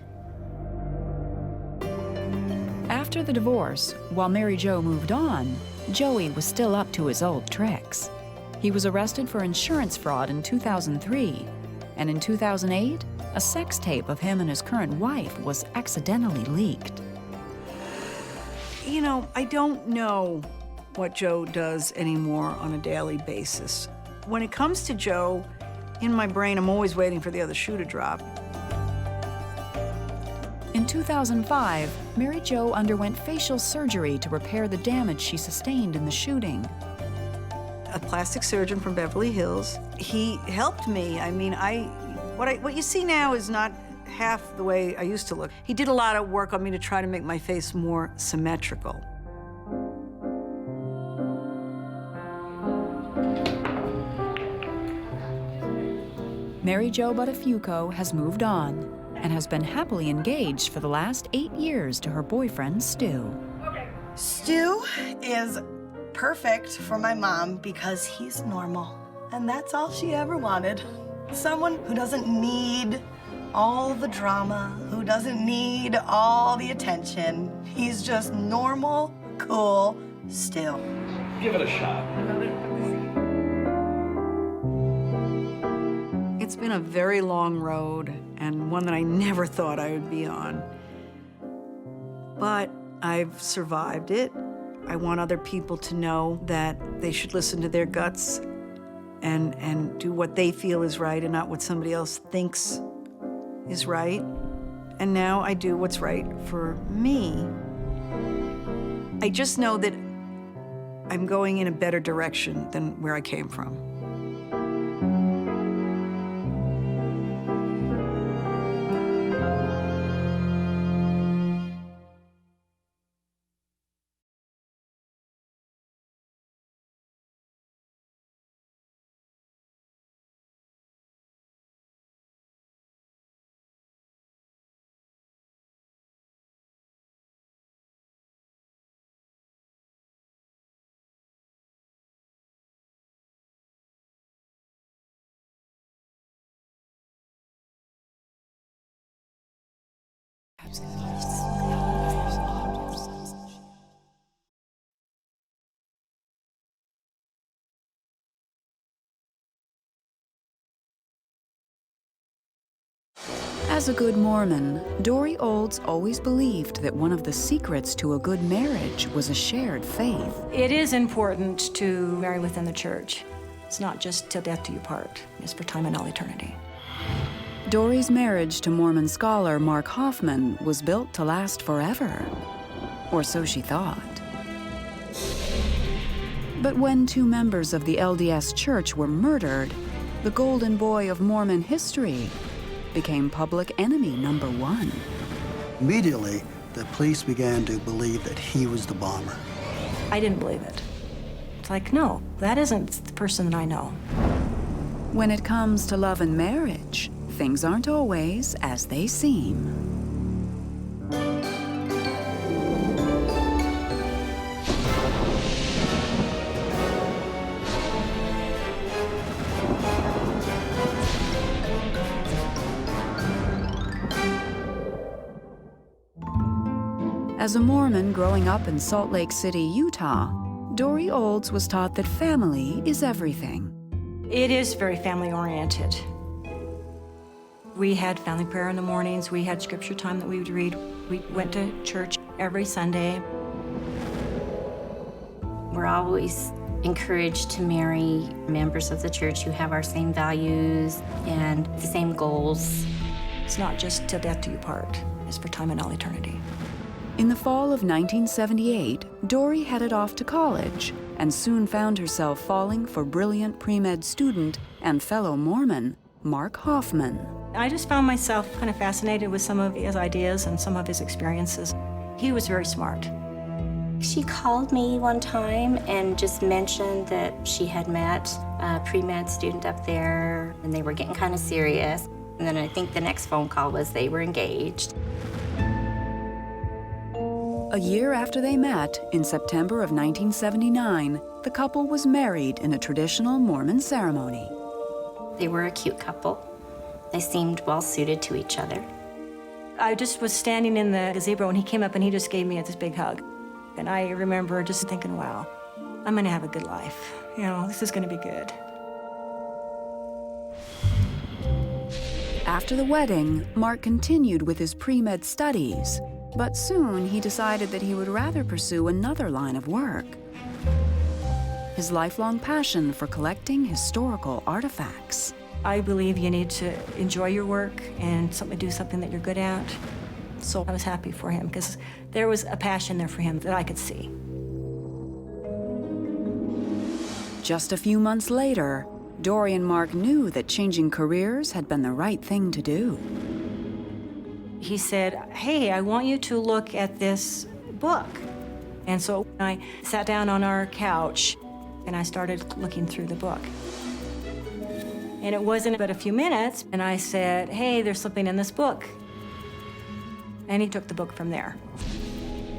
After the divorce, while Mary Jo moved on, Joey was still up to his old tricks. He was arrested for insurance fraud in 2003, and in 2008, a sex tape of him and his current wife was accidentally leaked. I don't know what Joe does anymore on a daily basis. When it comes to Joe, in my brain, I'm always waiting for the other shoe to drop. In 2005, Mary Jo underwent facial surgery to repair the damage she sustained in the shooting. A plastic surgeon from Beverly Hills, he helped me. I mean, what you see now is not half the way I used to look. He did a lot of work on me to try to make my face more symmetrical. Mary Jo Buttafuoco has moved on and has been happily engaged for the last 8 years to her boyfriend, Stu. Stu is perfect for my mom because he's normal, and that's all she ever wanted. Someone who doesn't need all the drama, who doesn't need all the attention. He's just normal, cool Stu. Give it a shot. It's been a very long road, and one that I never thought I would be on. But I've survived it. I want other people to know that they should listen to their guts and do what they feel is right and not what somebody else thinks is right. And now I do what's right for me. I just know that I'm going in a better direction than where I came from. As a good Mormon, Dory Olds always believed that one of the secrets to a good marriage was a shared faith. It is important to marry within the church. It's not just till death do you part. It's for time and all eternity. Dory's marriage to Mormon scholar Mark Hoffman was built to last forever, or so she thought. But when 2 members of the LDS Church were murdered, the golden boy of Mormon history became public enemy number 1. Immediately, the police began to believe that he was the bomber. I didn't believe it. It's like, no, that isn't the person that I know. When it comes to love and marriage, things aren't always as they seem. As a Mormon growing up in Salt Lake City, Utah, Dory Olds was taught that family is everything. It is very family-oriented. We had family prayer in the mornings. We had scripture time that we would read. We went to church every Sunday. We're always encouraged to marry members of the church who have our same values and the same goals. It's not just till death do you part. It's for time and all eternity. In the fall of 1978, Dory headed off to college and soon found herself falling for brilliant pre-med student and fellow Mormon, Mark Hoffman. I just found myself kind of fascinated with some of his ideas and some of his experiences. He was very smart. She called me one time and just mentioned that she had met a pre-med student up there and they were getting kind of serious. And then I think the next phone call was they were engaged. A year after they met, in September of 1979, the couple was married in a traditional Mormon ceremony. They were a cute couple. They seemed well suited to each other. I just was standing in the gazebo and he came up and he just gave me this big hug. And I remember just thinking, wow, I'm gonna have a good life. You know, this is gonna be good. After the wedding, Mark continued with his pre-med studies, but soon he decided that he would rather pursue another line of work. His lifelong passion for collecting historical artifacts. I believe you need to enjoy your work and do something that you're good at. So I was happy for him because there was a passion there for him that I could see. Just a few months later, Dory and Mark knew that changing careers had been the right thing to do. He said, hey, I want you to look at this book. And so I sat down on our couch and I started looking through the book. And it wasn't but a few minutes, and I said, hey, there's something in this book. And he took the book from there.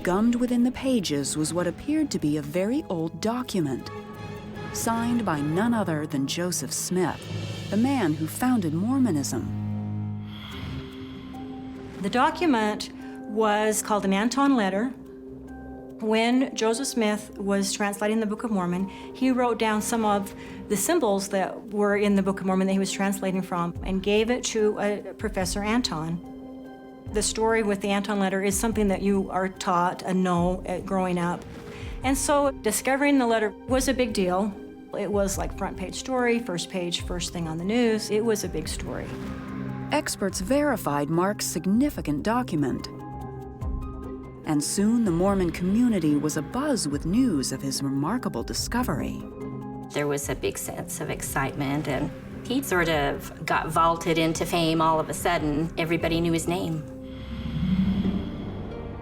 Gummed within the pages was what appeared to be a very old document, signed by none other than Joseph Smith, the man who founded Mormonism. The document was called an Anton letter. When Joseph Smith was translating the Book of Mormon, he wrote down some of the symbols that were in the Book of Mormon that he was translating from and gave it to Professor Anton. The story with the Anton letter is something that you are taught and know growing up. And so discovering the letter was a big deal. It was like front page story, first page, first thing on the news. It was a big story. Experts verified Mark's significant document. And soon the Mormon community was abuzz with news of his remarkable discovery. There was a big sense of excitement, and he sort of got vaulted into fame all of a sudden. Everybody knew his name.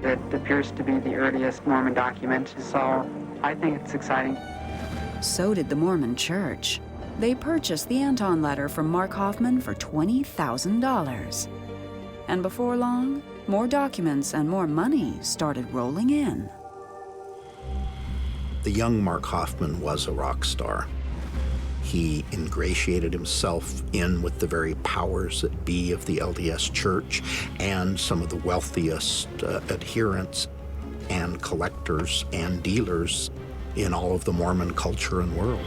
It appears to be the earliest Mormon document, so I think it's exciting. So did the Mormon Church. They purchased the Anton letter from Mark Hoffman for $20,000. And before long, more documents and more money started rolling in. The young Mark Hoffman was a rock star. He ingratiated himself in with the very powers that be of the LDS Church and some of the wealthiest adherents and collectors and dealers in all of the Mormon culture and world.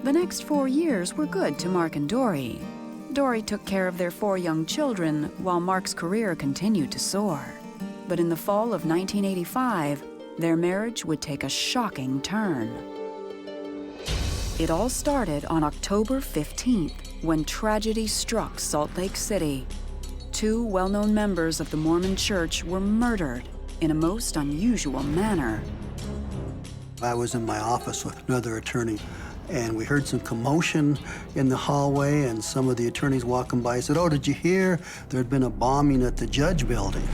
The next 4 years were good to Mark and Dory. Dory took care of their 4 young children while Mark's career continued to soar. But in the fall of 1985, their marriage would take a shocking turn. It all started on October 15th, when tragedy struck Salt Lake City. 2 well-known members of the Mormon Church were murdered in a most unusual manner. I was in my office with another attorney, and we heard some commotion in the hallway, and some of the attorneys walking by said, oh, did you hear there had been a bombing at the Judge Building?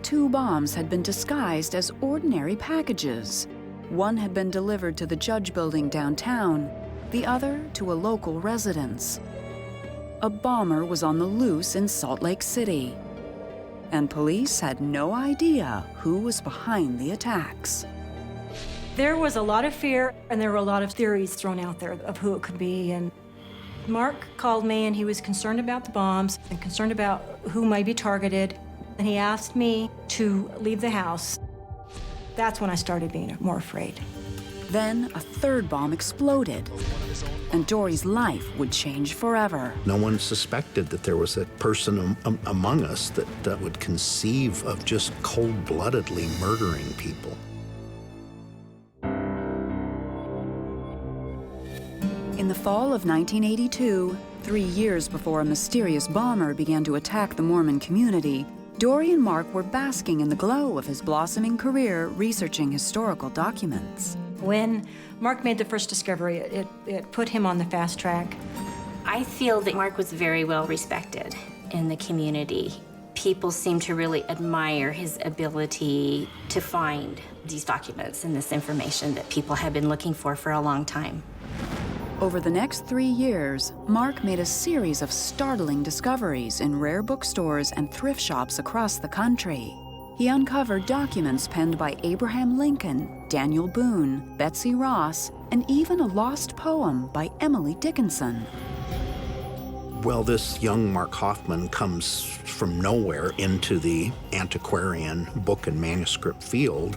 2 bombs had been disguised as ordinary packages. One had been delivered to the Judge Building downtown, the other to a local residence. A bomber was on the loose in Salt Lake City, and police had no idea who was behind the attacks. There was a lot of fear, and there were a lot of theories thrown out there of who it could be, and Mark called me and he was concerned about the bombs and concerned about who might be targeted. And he asked me to leave the house. That's when I started being more afraid. Then a third bomb exploded, and Dory's life would change forever. No one suspected that there was a person among us that would conceive of just cold-bloodedly murdering people. In the fall of 1982, 3 years before a mysterious bomber began to attack the Mormon community, Dory and Mark were basking in the glow of his blossoming career researching historical documents. When Mark made the first discovery, it put him on the fast track. I feel that Mark was very well respected in the community. People seemed to really admire his ability to find these documents and this information that people had been looking for a long time. Over the next 3 years, Mark made a series of startling discoveries in rare bookstores and thrift shops across the country. He uncovered documents penned by Abraham Lincoln, Daniel Boone, Betsy Ross, and even a lost poem by Emily Dickinson. Well, this young Mark Hoffman comes from nowhere into the antiquarian book and manuscript field,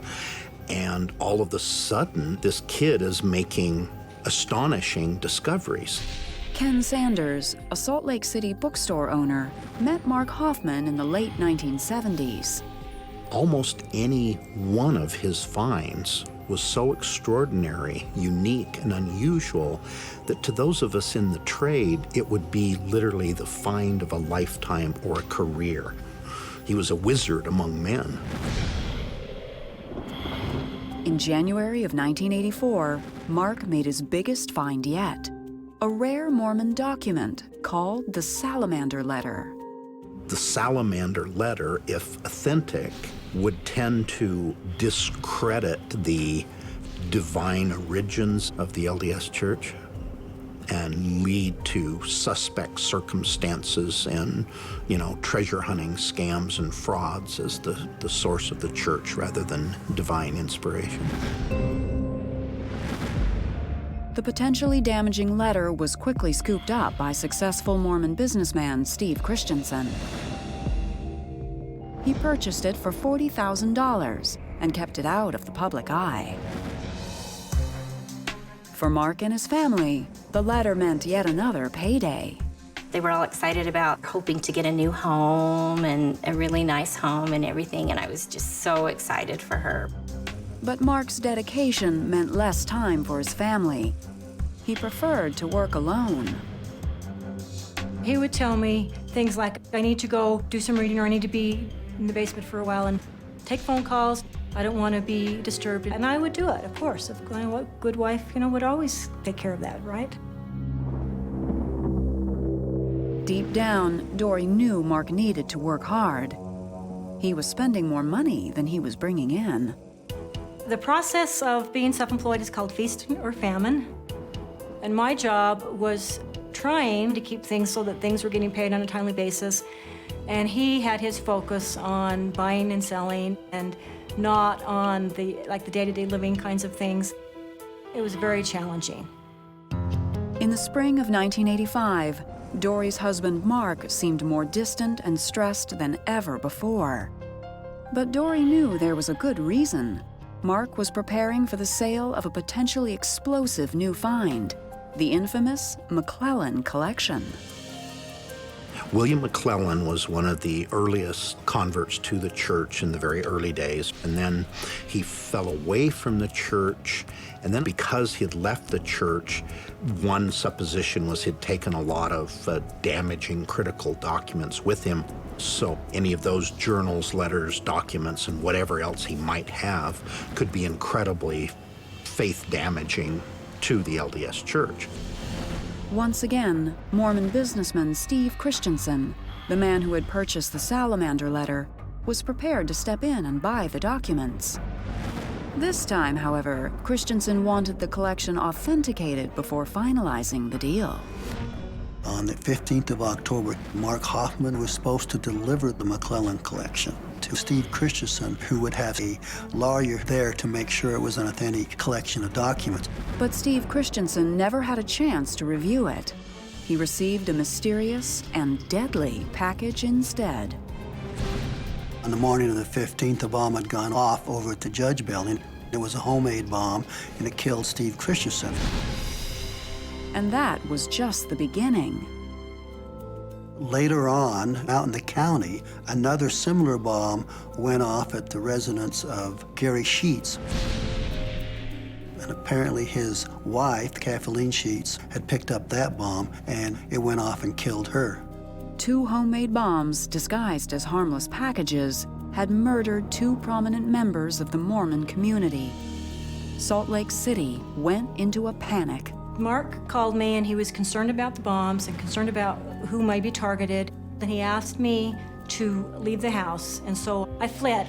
and all of a sudden, this kid is making astonishing discoveries. Ken Sanders, a Salt Lake City bookstore owner, met Mark Hoffman in the late 1970s. Almost any one of his finds was so extraordinary, unique, and unusual that to those of us in the trade, it would be literally the find of a lifetime or a career. He was a wizard among men. In January of 1984, Mark made his biggest find yet, a rare Mormon document called the Salamander Letter. The Salamander Letter, if authentic, would tend to discredit the divine origins of the LDS Church and lead to suspect circumstances and, treasure hunting scams and frauds as the source of the church rather than divine inspiration. The potentially damaging letter was quickly scooped up by successful Mormon businessman Steve Christensen. He purchased it for $40,000 and kept it out of the public eye. For Mark and his family, the letter meant yet another payday. They were all excited about hoping to get a new home and a really nice home and everything, and I was just so excited for her. But Mark's dedication meant less time for his family. He preferred to work alone. He would tell me things like, I need to go do some reading or I need to be in the basement for a while and take phone calls. I don't want to be disturbed. And I would do it, of course. A good wife, would always take care of that, right? Deep down, Dory knew Mark needed to work hard. He was spending more money than he was bringing in. The process of being self-employed is called feast or famine. And my job was trying to keep things so that things were getting paid on a timely basis. And he had his focus on buying and selling and not on the day-to-day living kinds of things. It was very challenging. In the spring of 1985, Dory's husband Mark seemed more distant and stressed than ever before. But Dory knew there was a good reason. Mark was preparing for the sale of a potentially explosive new find, the infamous McClellan collection. William McClellan was one of the earliest converts to the church in the very early days, and then he fell away from the church, and then because he had left the church, one supposition was he'd taken a lot of damaging critical documents with him. So any of those journals, letters, documents, and whatever else he might have could be incredibly faith-damaging to the LDS Church. Once again, Mormon businessman Steve Christensen, the man who had purchased the Salamander Letter, was prepared to step in and buy the documents. This time, however, Christensen wanted the collection authenticated before finalizing the deal. On the 15th of October, Mark Hoffman was supposed to deliver the McClellan collection to Steve Christensen, who would have a lawyer there to make sure it was an authentic collection of documents. But Steve Christensen never had a chance to review it. he received a mysterious and deadly package instead. On the morning of the 15th, a bomb had gone off over at the Judge Building. It was a homemade bomb, and it killed Steve Christensen. And that was just the beginning. Later on, out in the county, another similar bomb went off at the residence of Gary Sheets. And apparently his wife, Kathleen Sheets, had picked up that bomb, and it went off and killed her. 2 homemade bombs, disguised as harmless packages, had murdered 2 prominent members of the Mormon community. Salt Lake City went into a panic. Mark called me, and he was concerned about the bombs and concerned about who might be targeted. And he asked me to leave the house, and so I fled.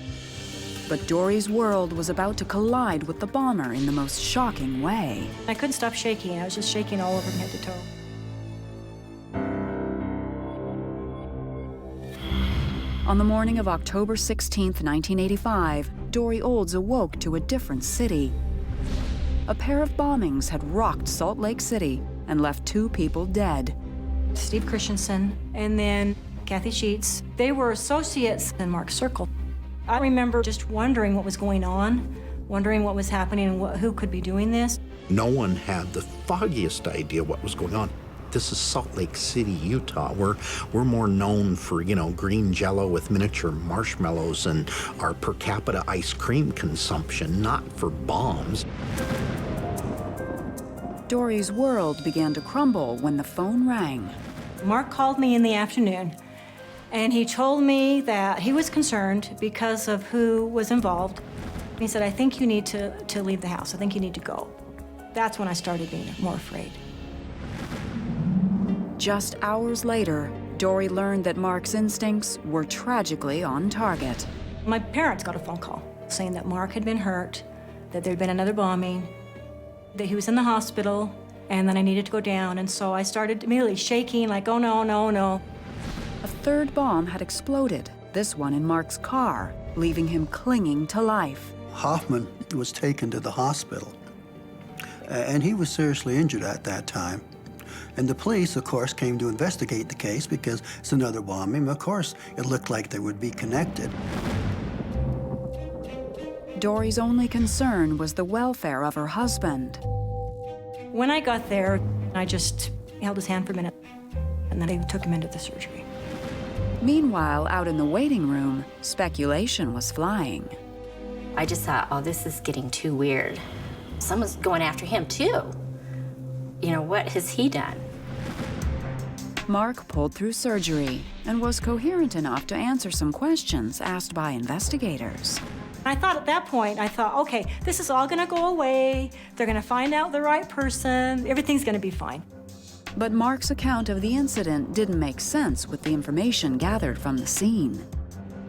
But Dory's world was about to collide with the bomber in the most shocking way. I couldn't stop shaking. I was just shaking all over from head to toe. On the morning of October 16th, 1985, Dory Olds awoke to a different city. A pair of bombings had rocked Salt Lake City and left 2 people dead. Steve Christensen and then Kathy Sheets. They were associates in Mark's circle. I remember just wondering what was going on, wondering what was happening and who could be doing this. No one had the foggiest idea what was going on. This is Salt Lake City, Utah. We're more known for, green Jell-O with miniature marshmallows and our per capita ice cream consumption, not for bombs. Dory's world began to crumble when the phone rang. Mark called me in the afternoon, and he told me that he was concerned because of who was involved. He said, I think you need to leave the house. I think you need to go. That's when I started being more afraid. Just hours later, Dory learned that Mark's instincts were tragically on target. My parents got a phone call saying that Mark had been hurt, that there'd been another bombing, that he was in the hospital, and then I needed to go down. And so I started immediately shaking, like, oh no, no, no. A 3rd bomb had exploded, this one in Mark's car, leaving him clinging to life. Hoffman was taken to the hospital, and he was seriously injured at that time. And the police, of course, came to investigate the case because it's another bombing. Of course, it looked like they would be connected. Dory's only concern was the welfare of her husband. When I got there, I just held his hand for a minute, and then I took him into the surgery. Meanwhile, out in the waiting room, speculation was flying. I just thought, oh, this is getting too weird. Someone's going after him, too. What has he done? Mark pulled through surgery and was coherent enough to answer some questions asked by investigators. I thought at that point, okay, this is all gonna go away. They're gonna find out the right person. Everything's gonna be fine. But Mark's account of the incident didn't make sense with the information gathered from the scene.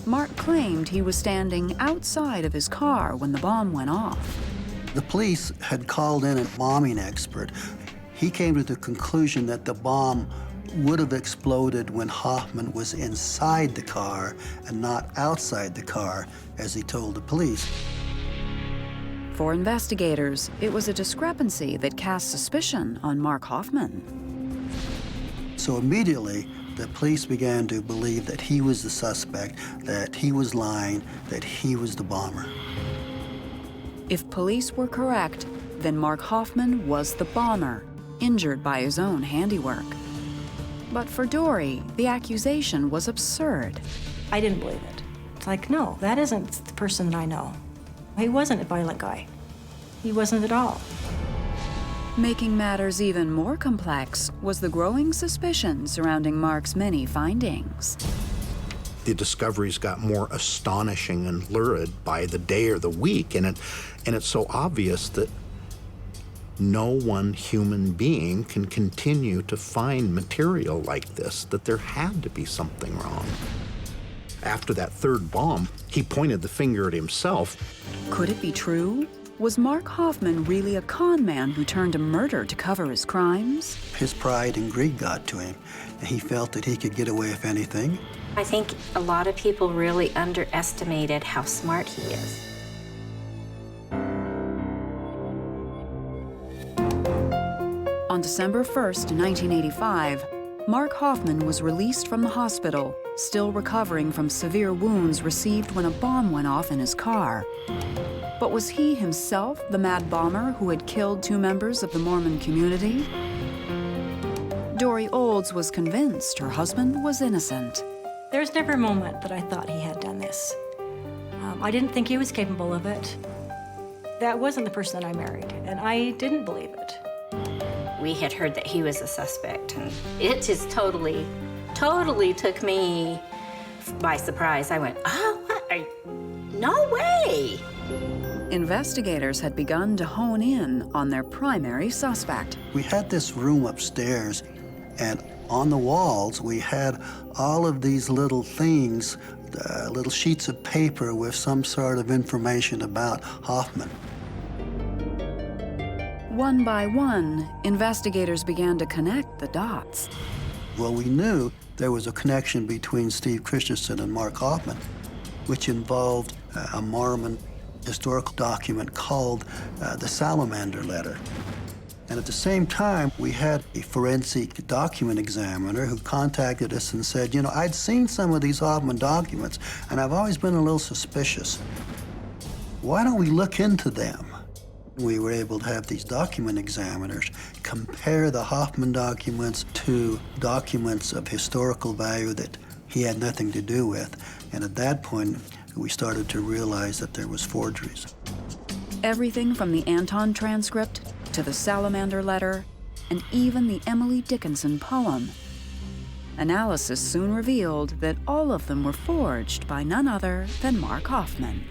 Mark claimed he was standing outside of his car when the bomb went off. The police had called in a bombing expert. He came to the conclusion that the bomb would have exploded when Hoffman was inside the car and not outside the car, as he told the police. For investigators, it was a discrepancy that cast suspicion on Mark Hoffman. So immediately, the police began to believe that he was the suspect, that he was lying, that he was the bomber. If police were correct, then Mark Hoffman was the bomber, injured by his own handiwork. But for Dory, the accusation was absurd. I didn't believe it. It's like, no, that isn't the person that I know. He wasn't a violent guy. He wasn't at all. Making matters even more complex was the growing suspicion surrounding Mark's many findings. The discoveries got more astonishing and lurid by the day or the week, and it's so obvious that no one human being can continue to find material like this, that there had to be something wrong. After that 3rd bomb, he pointed the finger at himself. Could it be true? Was Mark Hoffman really a con man who turned to murder to cover his crimes? His pride and greed got to him, and he felt that he could get away with anything. I think a lot of people really underestimated how smart he is. On December 1st, 1985, Mark Hoffman was released from the hospital, still recovering from severe wounds received when a bomb went off in his car. But was he himself the mad bomber who had killed 2 members of the Mormon community? Dory Olds was convinced her husband was innocent. There's never a moment that I thought he had done this. I didn't think he was capable of it. That wasn't the person that I married, and I didn't believe it. We had heard that he was a suspect, and it just totally took me by surprise. I went, oh, what? No way! Investigators had begun to hone in on their primary suspect. We had this room upstairs, and on the walls, we had all of these little things, little sheets of paper with some sort of information about Hoffman. One by one, investigators began to connect the dots. Well, we knew there was a connection between Steve Christensen and Mark Hoffman, which involved a Mormon historical document called the Salamander Letter. And at the same time, we had a forensic document examiner who contacted us and said, you know, I'd seen some of these Hoffman documents, and I've always been a little suspicious. Why don't we look into them? We were able to have these document examiners compare the Hoffman documents to documents of historical value that he had nothing to do with. And at that point, we started to realize that there was forgeries. Everything from the Anton transcript to the Salamander Letter, and even the Emily Dickinson poem. Analysis soon revealed that all of them were forged by none other than Mark Hoffman.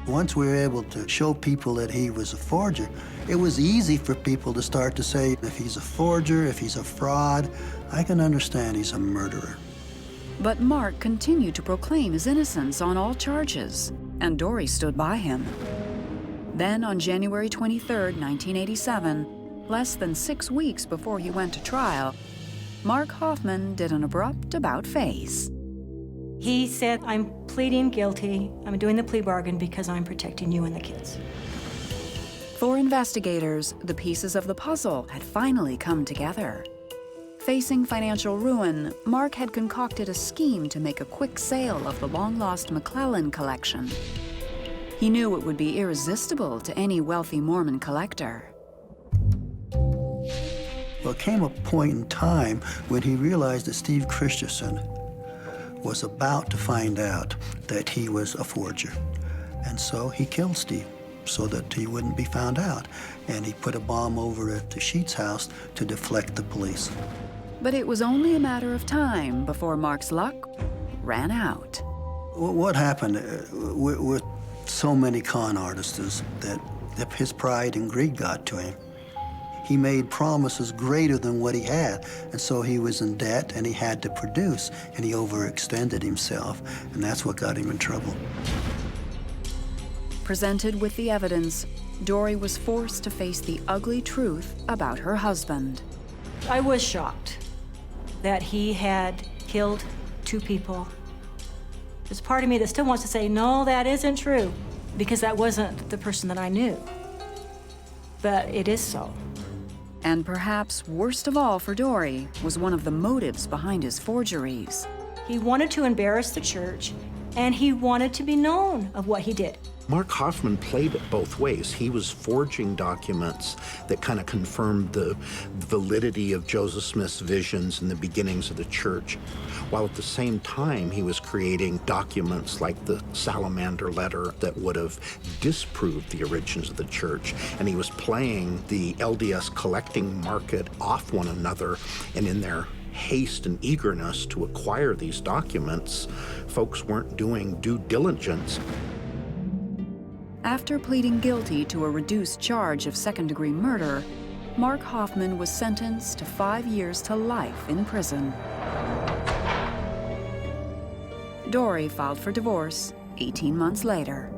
Once we were able to show people that he was a forger, it was easy for people to start to say, if he's a forger, if he's a fraud, I can understand he's a murderer. But Mark continued to proclaim his innocence on all charges, and Dory stood by him. Then on January 23, 1987, less than 6 weeks before he went to trial, Mark Hoffman did an abrupt about-face. He said, I'm pleading guilty. I'm doing the plea bargain because I'm protecting you and the kids. For investigators, the pieces of the puzzle had finally come together. Facing financial ruin, Mark had concocted a scheme to make a quick sale of the long-lost McClellan collection. He knew it would be irresistible to any wealthy Mormon collector. Well, it came a point in time when he realized that Steve Christensen was about to find out that he was a forger. And so he killed Steve so that he wouldn't be found out. And he put a bomb over at the Sheets house to deflect the police. But it was only a matter of time before Mark's luck ran out. What happened with so many con artists is that his pride and greed got to him. He made promises greater than what he had, and so he was in debt and he had to produce, and he overextended himself, and that's what got him in trouble. Presented with the evidence, Dory was forced to face the ugly truth about her husband. I was shocked that he had killed 2 people. There's part of me that still wants to say, no, that isn't true, because that wasn't the person that I knew. But it is so. And perhaps worst of all for Dory was one of the motives behind his forgeries. He wanted to embarrass the church, and he wanted to be known of what he did. Mark Hoffman played it both ways. He was forging documents that kind of confirmed the validity of Joseph Smith's visions and the beginnings of the church, while at the same time he was creating documents like the Salamander Letter that would have disproved the origins of the church. And he was playing the LDS collecting market off one another, and in their haste and eagerness to acquire these documents, folks weren't doing due diligence. After pleading guilty to a reduced charge of second-degree murder, Mark Hoffman was sentenced to 5 years to life in prison. Dory filed for divorce 18 months later.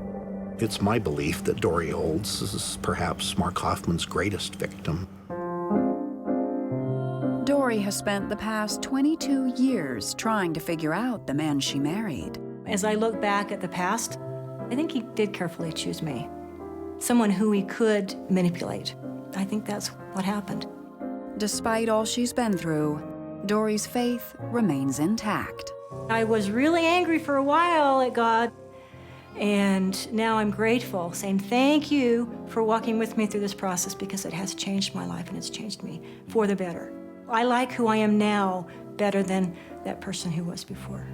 It's my belief that Dory Olds is perhaps Mark Hoffman's greatest victim. Dory has spent the past 22 years trying to figure out the man she married. As I look back at the past, I think he did carefully choose me. Someone who he could manipulate. I think that's what happened. despite all she's been through, Dory's faith remains intact. I was really angry for a while at God, and now I'm grateful, saying thank you for walking with me through this process, because it has changed my life and it's changed me for the better. I like who I am now better than that person who was before.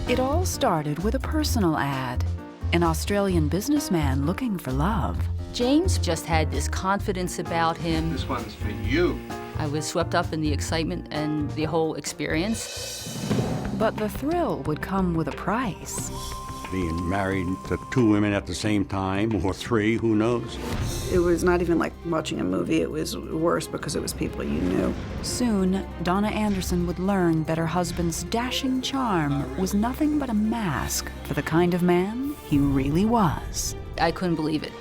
It all started with a personal ad, an Australian businessman looking for love. James just had this confidence about him. This one's for you. I was swept up in the excitement and the whole experience. But the thrill would come with a price. Being married to 2 women at the same time, or 3, who knows? It was not even like watching a movie. It was worse because it was people you knew. Soon, Donna Anderson would learn that her husband's dashing charm was nothing but a mask for the kind of man he really was. I couldn't believe it.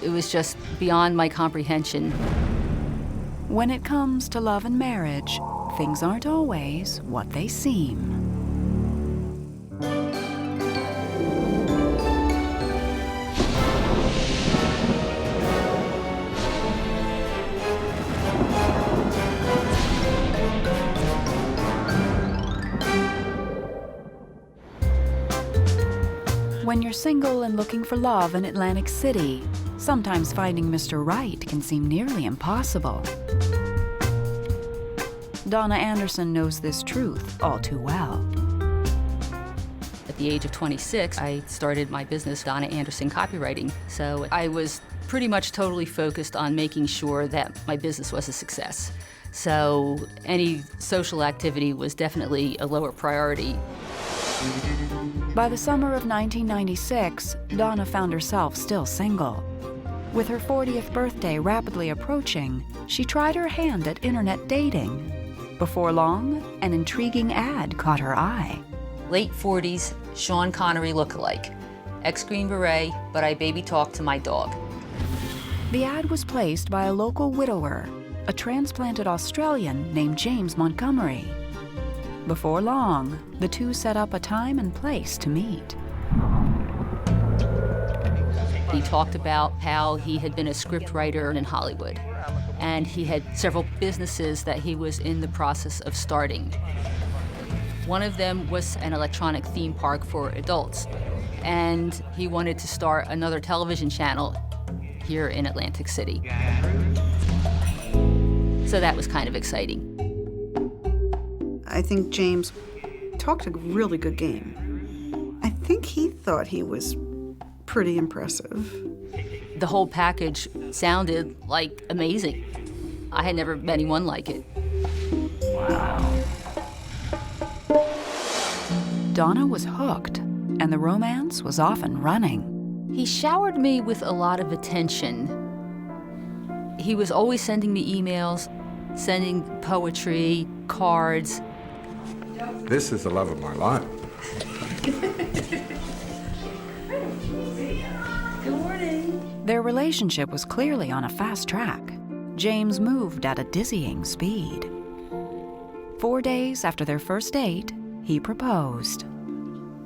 It was just beyond my comprehension. When it comes to love and marriage, things aren't always what they seem. When you're single and looking for love in Atlantic City, sometimes finding Mr. Right can seem nearly impossible. Donna Anderson knows this truth all too well. At the age of 26, I started my business, Donna Anderson Copywriting. So I was pretty much totally focused on making sure that my business was a success. So any social activity was definitely a lower priority. By the summer of 1996, Donna found herself still single. With her 40th birthday rapidly approaching, she tried her hand at internet dating. Before long, an intriguing ad caught her eye. Late 40s, Sean Connery lookalike. Ex-Green Beret, but I baby talk to my dog. The ad was placed by a local widower, a transplanted Australian named James Montgomery. Before long, the two set up a time and place to meet. He talked about how he had been a scriptwriter in Hollywood, and he had several businesses that he was in the process of starting. One of them was an electronic theme park for adults, and he wanted to start another television channel here in Atlantic City. So that was kind of exciting. I think James talked a really good game. I think he thought he was pretty impressive. The whole package sounded like amazing. I had never met anyone like it. Wow. Donna was hooked, and the romance was off and running. He showered me with a lot of attention. He was always sending me emails, sending poetry, cards. This is the love of my life. Good morning. Their relationship was clearly on a fast track. James moved at a dizzying speed. 4 days after their first date, he proposed.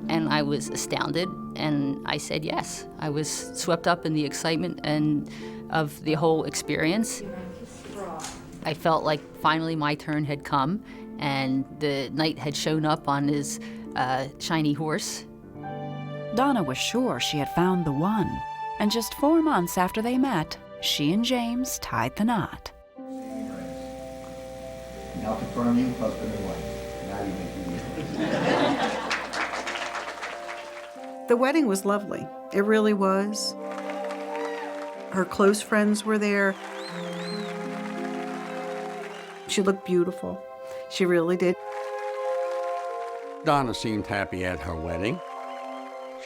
And I was astounded, and I said yes. I was swept up in the excitement and of the whole experience. I felt like finally my turn had come, and the knight had shown up on his shiny horse. Donna was sure she had found the one, and just 4 months after they met, she and James tied the knot. Now confirm you, husband and wife. Now you make me. The wedding was lovely. It really was. Her close friends were there. She looked beautiful. She really did. Donna seemed happy at her wedding.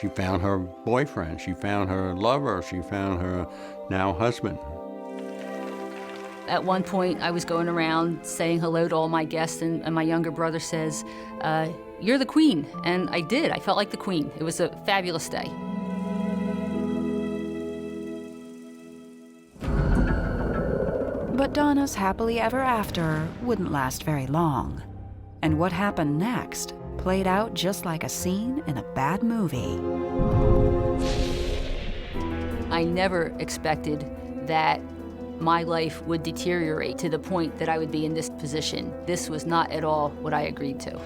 She found her boyfriend, she found her lover, she found her now husband. At one point, I was going around saying hello to all my guests, and my younger brother says, "You're the queen." And I did. I felt like the queen. It was a fabulous day. But Donna's happily ever after wouldn't last very long. And what happened next played out just like a scene in a bad movie. I never expected that my life would deteriorate to the point that I would be in this position. This was not at all what I agreed to.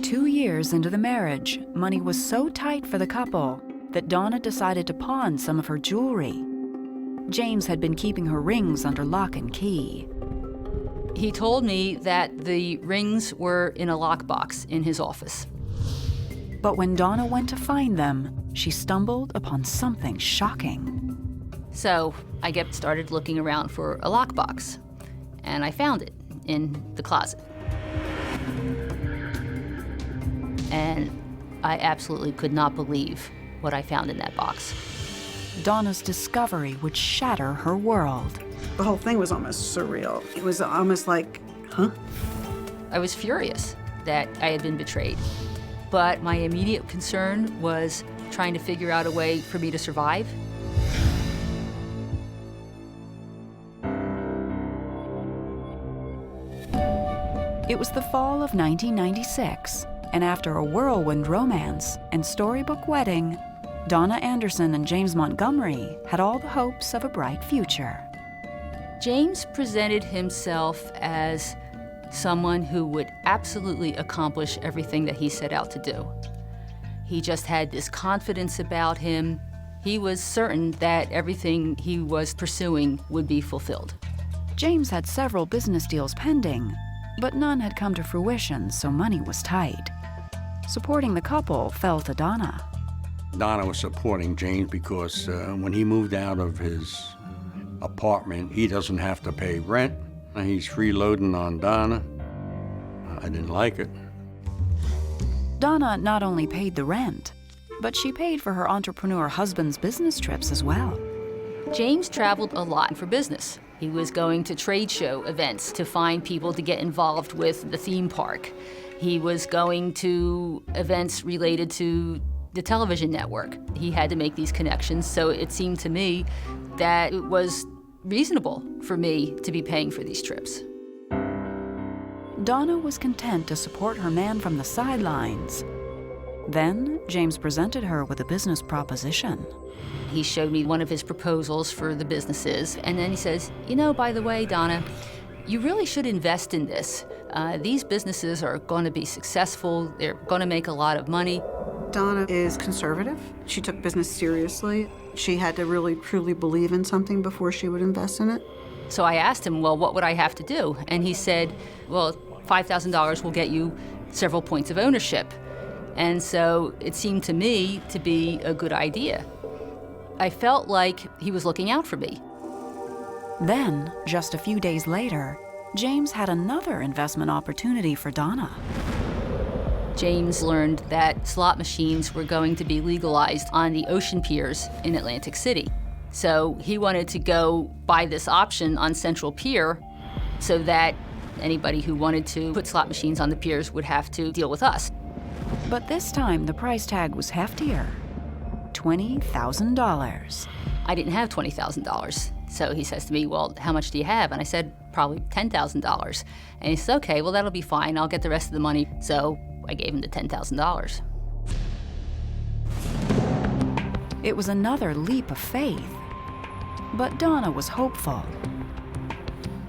2 years into the marriage, money was so tight for the couple that Donna decided to pawn some of her jewelry. James had been keeping her rings under lock and key. He told me that the rings were in a lockbox in his office. But when Donna went to find them, she stumbled upon something shocking. So I started looking around for a lockbox, and I found it in the closet. And I absolutely could not believe what I found in that box. Donna's discovery would shatter her world. The whole thing was almost surreal. It was almost like, huh? I was furious that I had been betrayed. But my immediate concern was trying to figure out a way for me to survive. It was the fall of 1996, and after a whirlwind romance and storybook wedding, Donna Anderson and James Montgomery had all the hopes of a bright future. James presented himself as someone who would absolutely accomplish everything that he set out to do. He just had this confidence about him. He was certain that everything he was pursuing would be fulfilled. James had several business deals pending, but none had come to fruition, so money was tight. Supporting the couple fell to Donna. Donna was supporting James because when he moved out of his apartment, he doesn't have to pay rent. He's freeloading on Donna. I didn't like it. Donna not only paid the rent, but she paid for her entrepreneur husband's business trips as well. James traveled a lot for business. He was going to trade show events to find people to get involved with the theme park. He was going to events related to the television network. He had to make these connections, so it seemed to me that it was reasonable for me to be paying for these trips. Donna was content to support her man from the sidelines. Then, James presented her with a business proposition. He showed me one of his proposals for the businesses, and then he says, "You know, by the way, Donna, you really should invest in this. These businesses are going to be successful. They're going to make a lot of money." Donna is conservative. She took business seriously. She had to really, truly believe in something before she would invest in it. So I asked him, well, what would I have to do? And he said, well, $5,000 will get you several points of ownership. And so it seemed to me to be a good idea. I felt like he was looking out for me. Then, just a few days later, James had another investment opportunity for Donna. James learned that slot machines were going to be legalized on the ocean piers in Atlantic City. So he wanted to go buy this option on Central Pier so that anybody who wanted to put slot machines on the piers would have to deal with us. But this time, the price tag was heftier. $20,000. I didn't have $20,000. So he says to me, well, how much do you have? And I said, probably $10,000. And he says, okay, well, that'll be fine. I'll get the rest of the money. So I gave him the $10,000. It was another leap of faith. But Donna was hopeful.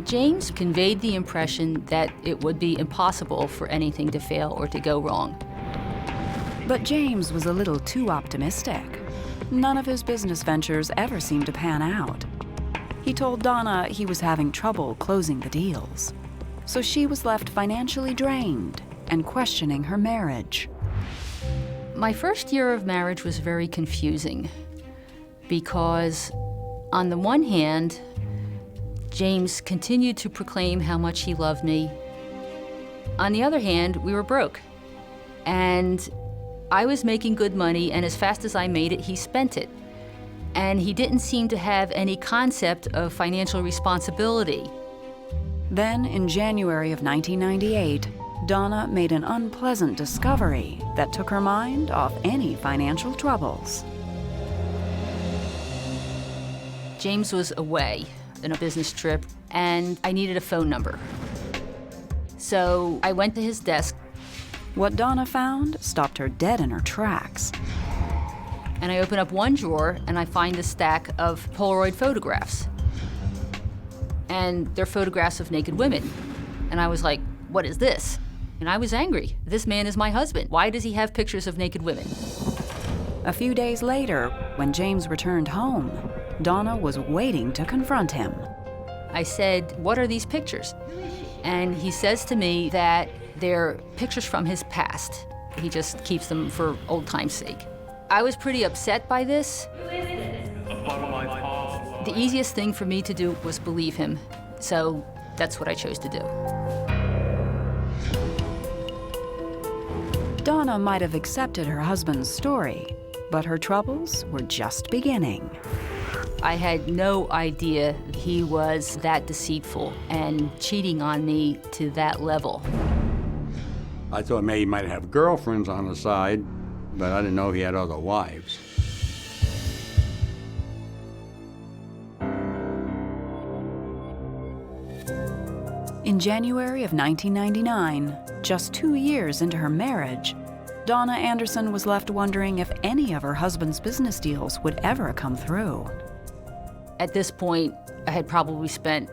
James conveyed the impression that it would be impossible for anything to fail or to go wrong. But James was a little too optimistic. None of his business ventures ever seemed to pan out. He told Donna he was having trouble closing the deals. So she was left financially drained and questioning her marriage. My first year of marriage was very confusing because, on the one hand, James continued to proclaim how much he loved me. On the other hand, we were broke. And I was making good money, and as fast as I made it, he spent it. And he didn't seem to have any concept of financial responsibility. Then, in January of 1998, Donna made an unpleasant discovery that took her mind off any financial troubles. James was away on a business trip, and I needed a phone number. So I went to his desk. What Donna found stopped her dead in her tracks. And I open up one drawer, and I find a stack of Polaroid photographs. And they're photographs of naked women. And I was like, what is this? And I was angry. This man is my husband. Why does he have pictures of naked women? A few days later, when James returned home, Donna was waiting to confront him. I said, what are these pictures? And he says to me that they're pictures from his past. He just keeps them for old time's sake. I was pretty upset by this. The easiest thing for me to do was believe him, so that's what I chose to do. Donna might have accepted her husband's story, but her troubles were just beginning. I had no idea he was that deceitful and cheating on me to that level. I thought maybe he might have girlfriends on the side, but I didn't know he had other wives. In January of 1999, just 2 years into her marriage, Donna Anderson was left wondering if any of her husband's business deals would ever come through. At this point, I had probably spent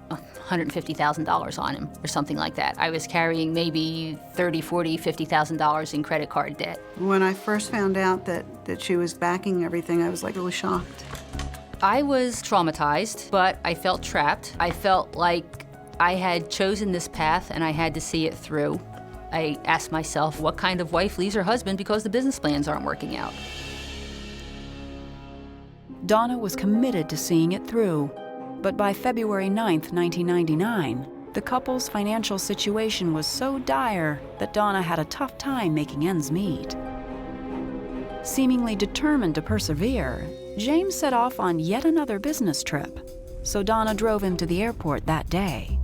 $150,000 on him or something like that. I was carrying maybe $30,000, $40,000, $50,000 in credit card debt. When I first found out that she was backing everything, I was like really shocked. I was traumatized, but I felt trapped. I felt like I had chosen this path and I had to see it through. I asked myself, what kind of wife leaves her husband because the business plans aren't working out? Donna was committed to seeing it through, but by February 9th, 1999, the couple's financial situation was so dire that Donna had a tough time making ends meet. Seemingly determined to persevere, James set off on yet another business trip, so Donna drove him to the airport that day.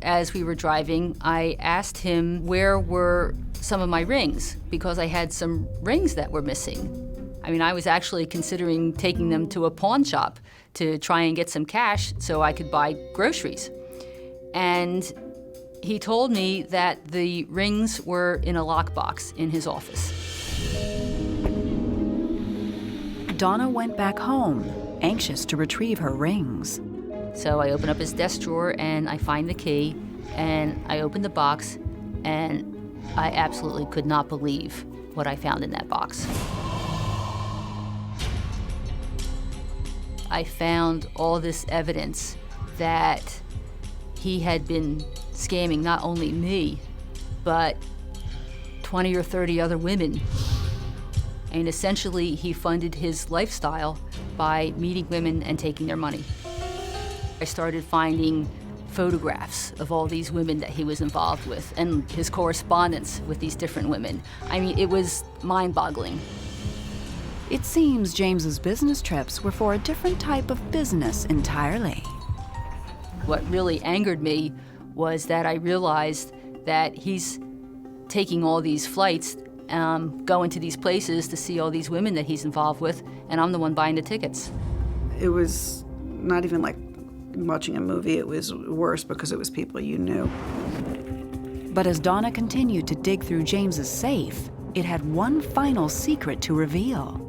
As we were driving, I asked him where were some of my rings, because I had some rings that were missing. I mean, I was actually considering taking them to a pawn shop to try and get some cash so I could buy groceries. And he told me that the rings were in a lockbox in his office. Donna went back home, anxious to retrieve her rings. So I open up his desk drawer and I find the key, and I open the box, and I absolutely could not believe what I found in that box. I found all this evidence that he had been scamming not only me, but 20 or 30 other women. And essentially, he funded his lifestyle by meeting women and taking their money. I started finding photographs of all these women that he was involved with and his correspondence with these different women. I mean, it was mind-boggling. It seems James's business trips were for a different type of business entirely. What really angered me was that I realized that he's taking all these flights, going to these places to see all these women that he's involved with, and I'm the one buying the tickets. It was not even like watching a movie. It was worse because it was people you knew. But as Donna continued to dig through James's safe, it had one final secret to reveal,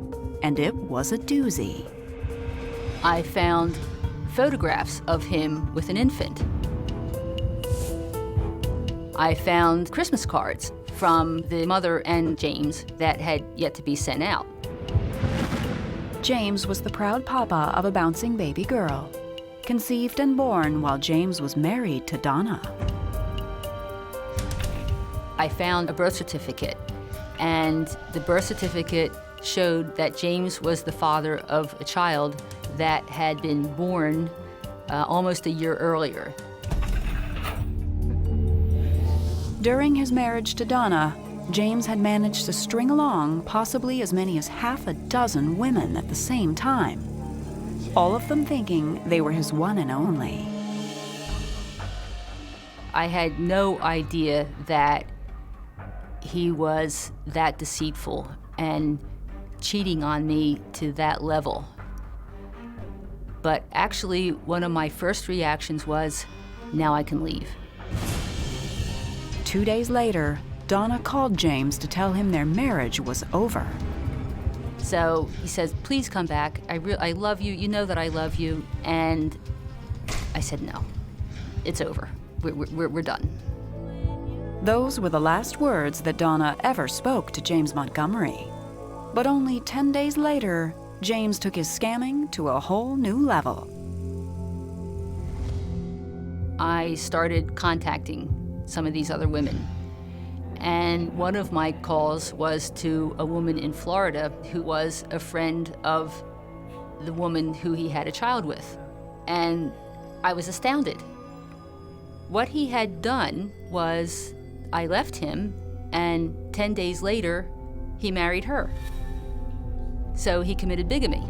and it was a doozy. I found photographs of him with an infant. I found Christmas cards from the mother and James that had yet to be sent out. James was the proud papa of a bouncing baby girl, conceived and born while James was married to Donna. I found a birth certificate, and the birth certificate showed that James was the father of a child that had been born almost a year earlier. During his marriage to Donna, James had managed to string along possibly as many as half a dozen women at the same time, all of them thinking they were his one and only. I had no idea that he was that deceitful and cheating on me to that level. But actually, one of my first reactions was, now I can leave. 2 days later, Donna called James to tell him their marriage was over. So he says, please come back. I love you. You know that I love you. And I said, no, it's over. We're done. Those were the last words that Donna ever spoke to James Montgomery. But only 10 days later, James took his scamming to a whole new level. I started contacting some of these other women. And one of my calls was to a woman in Florida who was a friend of the woman who he had a child with. And I was astounded. What he had done was I left him, and 10 days later, he married her. So he committed bigamy.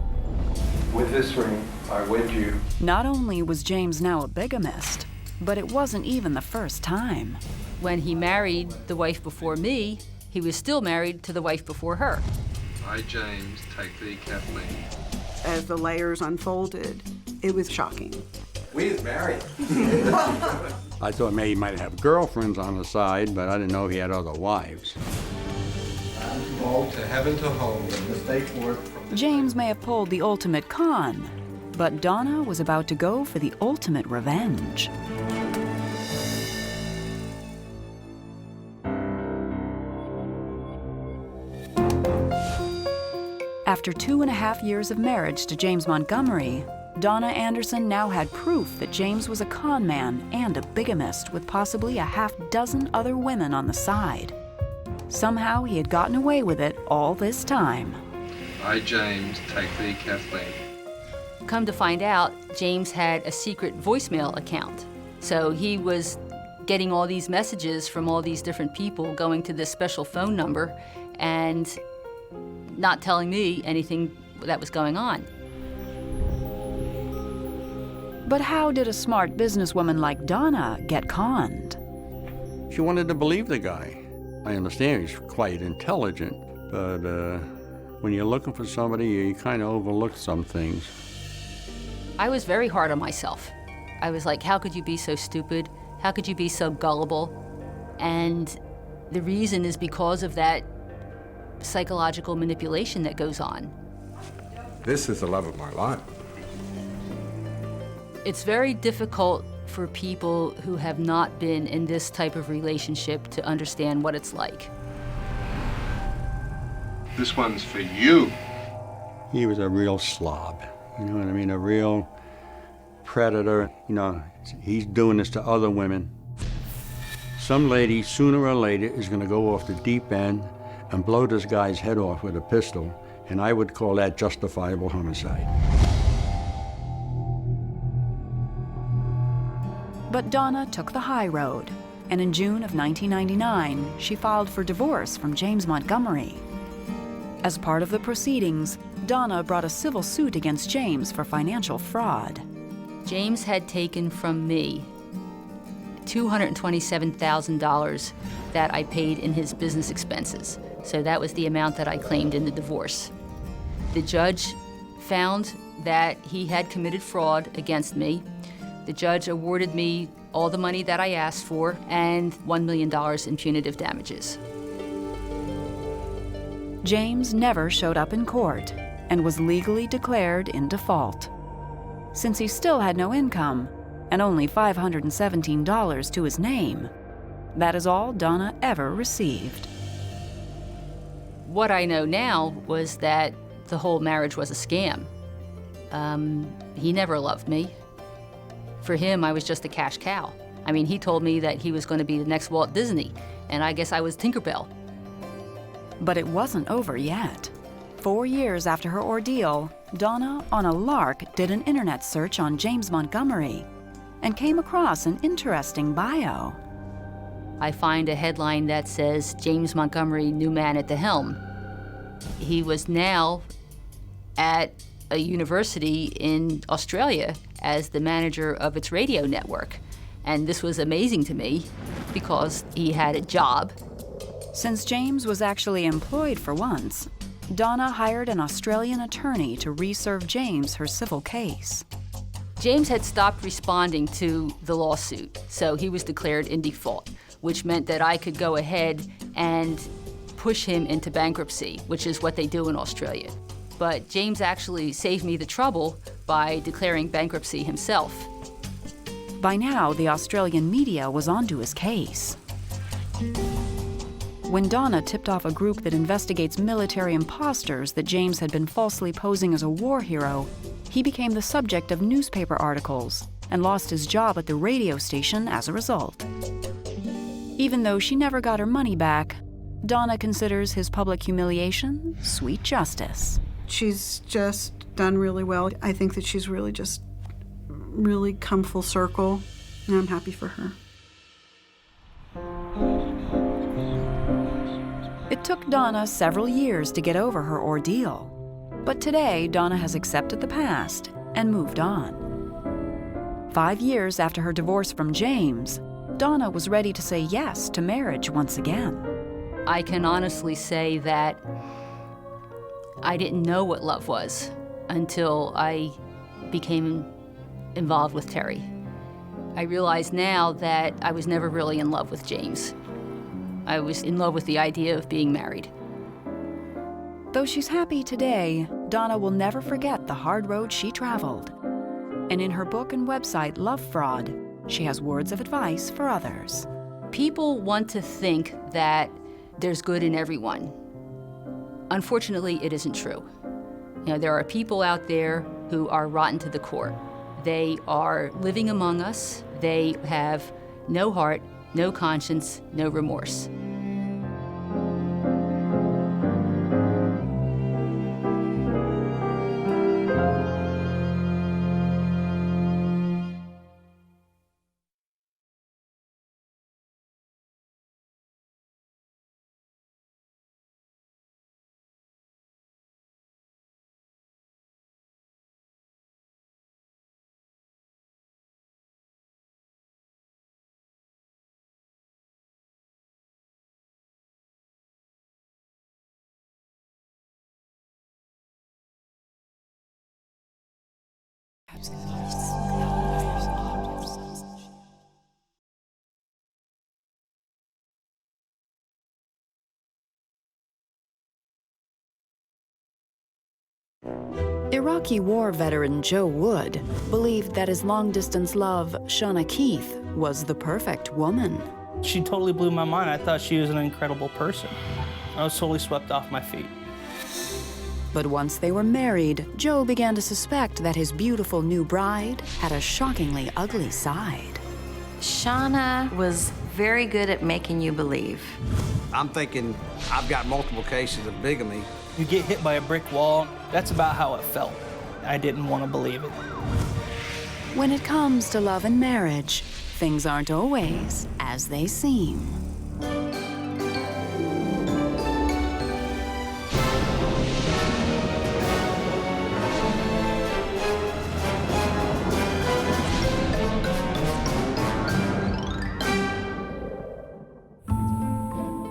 With this ring, I wed you. Not only was James now a bigamist, but it wasn't even the first time. When he married the wife before me, he was still married to the wife before her. I, James, take thee, Kathleen. As the layers unfolded, it was shocking. We is married. I thought maybe he might have girlfriends on the side, but I didn't know he had other wives. To heaven to home, the mistake forth from James may have pulled the ultimate con, but Donna was about to go for the ultimate revenge. After 2.5 years of marriage to James Montgomery, Donna Anderson now had proof that James was a con man and a bigamist with possibly a half dozen other women on the side. Somehow he had gotten away with it all this time. I, James, take thee, Kathleen. Come to find out, James had a secret voicemail account. So he was getting all these messages from all these different people going to this special phone number and not telling me anything that was going on. But how did a smart businesswoman like Donna get conned? She wanted to believe the guy. I understand he's quite intelligent, but when you're looking for somebody, you kind of overlook some things. I was very hard on myself. I was like, how could you be so stupid? How could you be so gullible? And the reason is because of that psychological manipulation that goes on. This is the love of my life. It's very difficult for people who have not been in this type of relationship to understand what it's like. This one's for you. He was a real slob, you know what I mean? A real predator. You know, he's doing this to other women. Some lady, sooner or later, is gonna go off the deep end and blow this guy's head off with a pistol, and I would call that justifiable homicide. But Donna took the high road, and in June of 1999, she filed for divorce from James Montgomery. As part of the proceedings, Donna brought a civil suit against James for financial fraud. James had taken from me $227,000 that I paid in his business expenses. So that was the amount that I claimed in the divorce. The judge found that he had committed fraud against me. The judge awarded me all the money that I asked for and $1 million in punitive damages. James never showed up in court and was legally declared in default. Since he still had no income and only $517 to his name, that is all Donna ever received. What I know now was that the whole marriage was a scam. He never loved me. For him, I was just a cash cow. I mean, he told me that he was going to be the next Walt Disney, and I guess I was Tinkerbell. But it wasn't over yet. 4 years after her ordeal, Donna, on a lark, did an internet search on James Montgomery and came across an interesting bio. I find a headline that says, James Montgomery, new man at the helm. He was now at a university in Australia as the manager of its radio network. And this was amazing to me because he had a job. Since James was actually employed for once, Donna hired an Australian attorney to re-serve James her civil case. James had stopped responding to the lawsuit, so he was declared in default, which meant that I could go ahead and push him into bankruptcy, which is what they do in Australia. But James actually saved me the trouble by declaring bankruptcy himself. By now, the Australian media was onto his case. When Donna tipped off a group that investigates military imposters that James had been falsely posing as a war hero, he became the subject of newspaper articles and lost his job at the radio station as a result. Even though she never got her money back, Donna considers his public humiliation sweet justice. She's just done really well. I think that she's really come full circle, and I'm happy for her. It took Donna several years to get over her ordeal. But today, Donna has accepted the past and moved on. 5 years after her divorce from James, Donna was ready to say yes to marriage once again. I can honestly say that I didn't know what love was until I became involved with Terry. I realize now that I was never really in love with James. I was in love with the idea of being married. Though she's happy today, Donna will never forget the hard road she traveled. And in her book and website, Love Fraud, she has words of advice for others. People want to think that there's good in everyone. Unfortunately, it isn't true. You know, there are people out there who are rotten to the core. They are living among us. They have no heart, no conscience, no remorse. Iraqi war veteran Joe Wood believed that his long-distance love, Shauna Keith, was the perfect woman. She totally blew my mind. I thought she was an incredible person. I was totally swept off my feet. But once they were married, Joe began to suspect that his beautiful new bride had a shockingly ugly side. Shauna was very good at making you believe. I'm thinking I've got multiple cases of bigamy. You get hit by a brick wall, that's about how it felt. I didn't want to believe it. When it comes to love and marriage, things aren't always as they seem.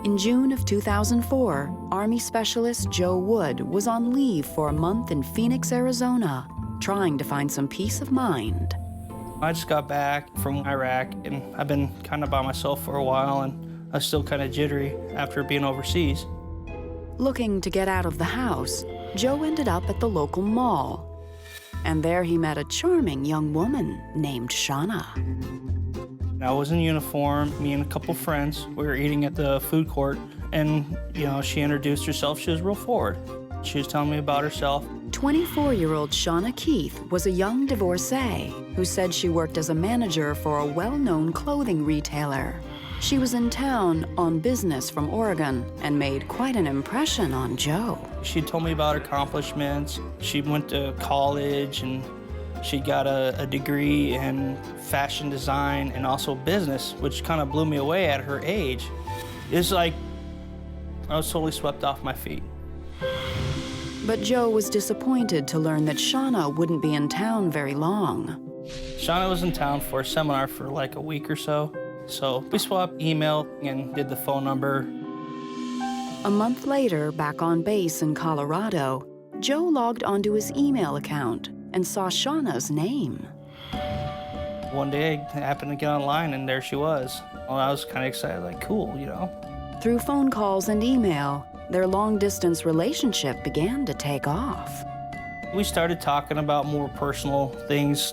In June of 2004, Army Specialist Joe Wood was on leave for a month in Phoenix, Arizona, trying to find some peace of mind. I just got back from Iraq, and I've been kind of by myself for a while, and I was still kind of jittery after being overseas. Looking to get out of the house, Joe ended up at the local mall. And there he met a charming young woman named Shauna. I was in uniform, me and a couple friends. We were eating at the food court, and, she introduced herself. She was real forward. She was telling me about herself. 24-year-old Shauna Keith was a young divorcee who said she worked as a manager for a well-known clothing retailer. She was in town on business from Oregon and made quite an impression on Joe. She told me about her accomplishments. She went to college and she got a degree in fashion design and also business, which kind of blew me away at her age. It's like I was totally swept off my feet. But Joe was disappointed to learn that Shauna wouldn't be in town very long. Shauna was in town for a seminar for like a week or so. So we swapped email and did the phone number. A month later, back on base in Colorado, Joe logged onto his email account and saw Shauna's name. One day I happened to get online and there she was. Well, I was kind of excited, like, cool, you know? Through phone calls and email, their long-distance relationship began to take off. We started talking about more personal things.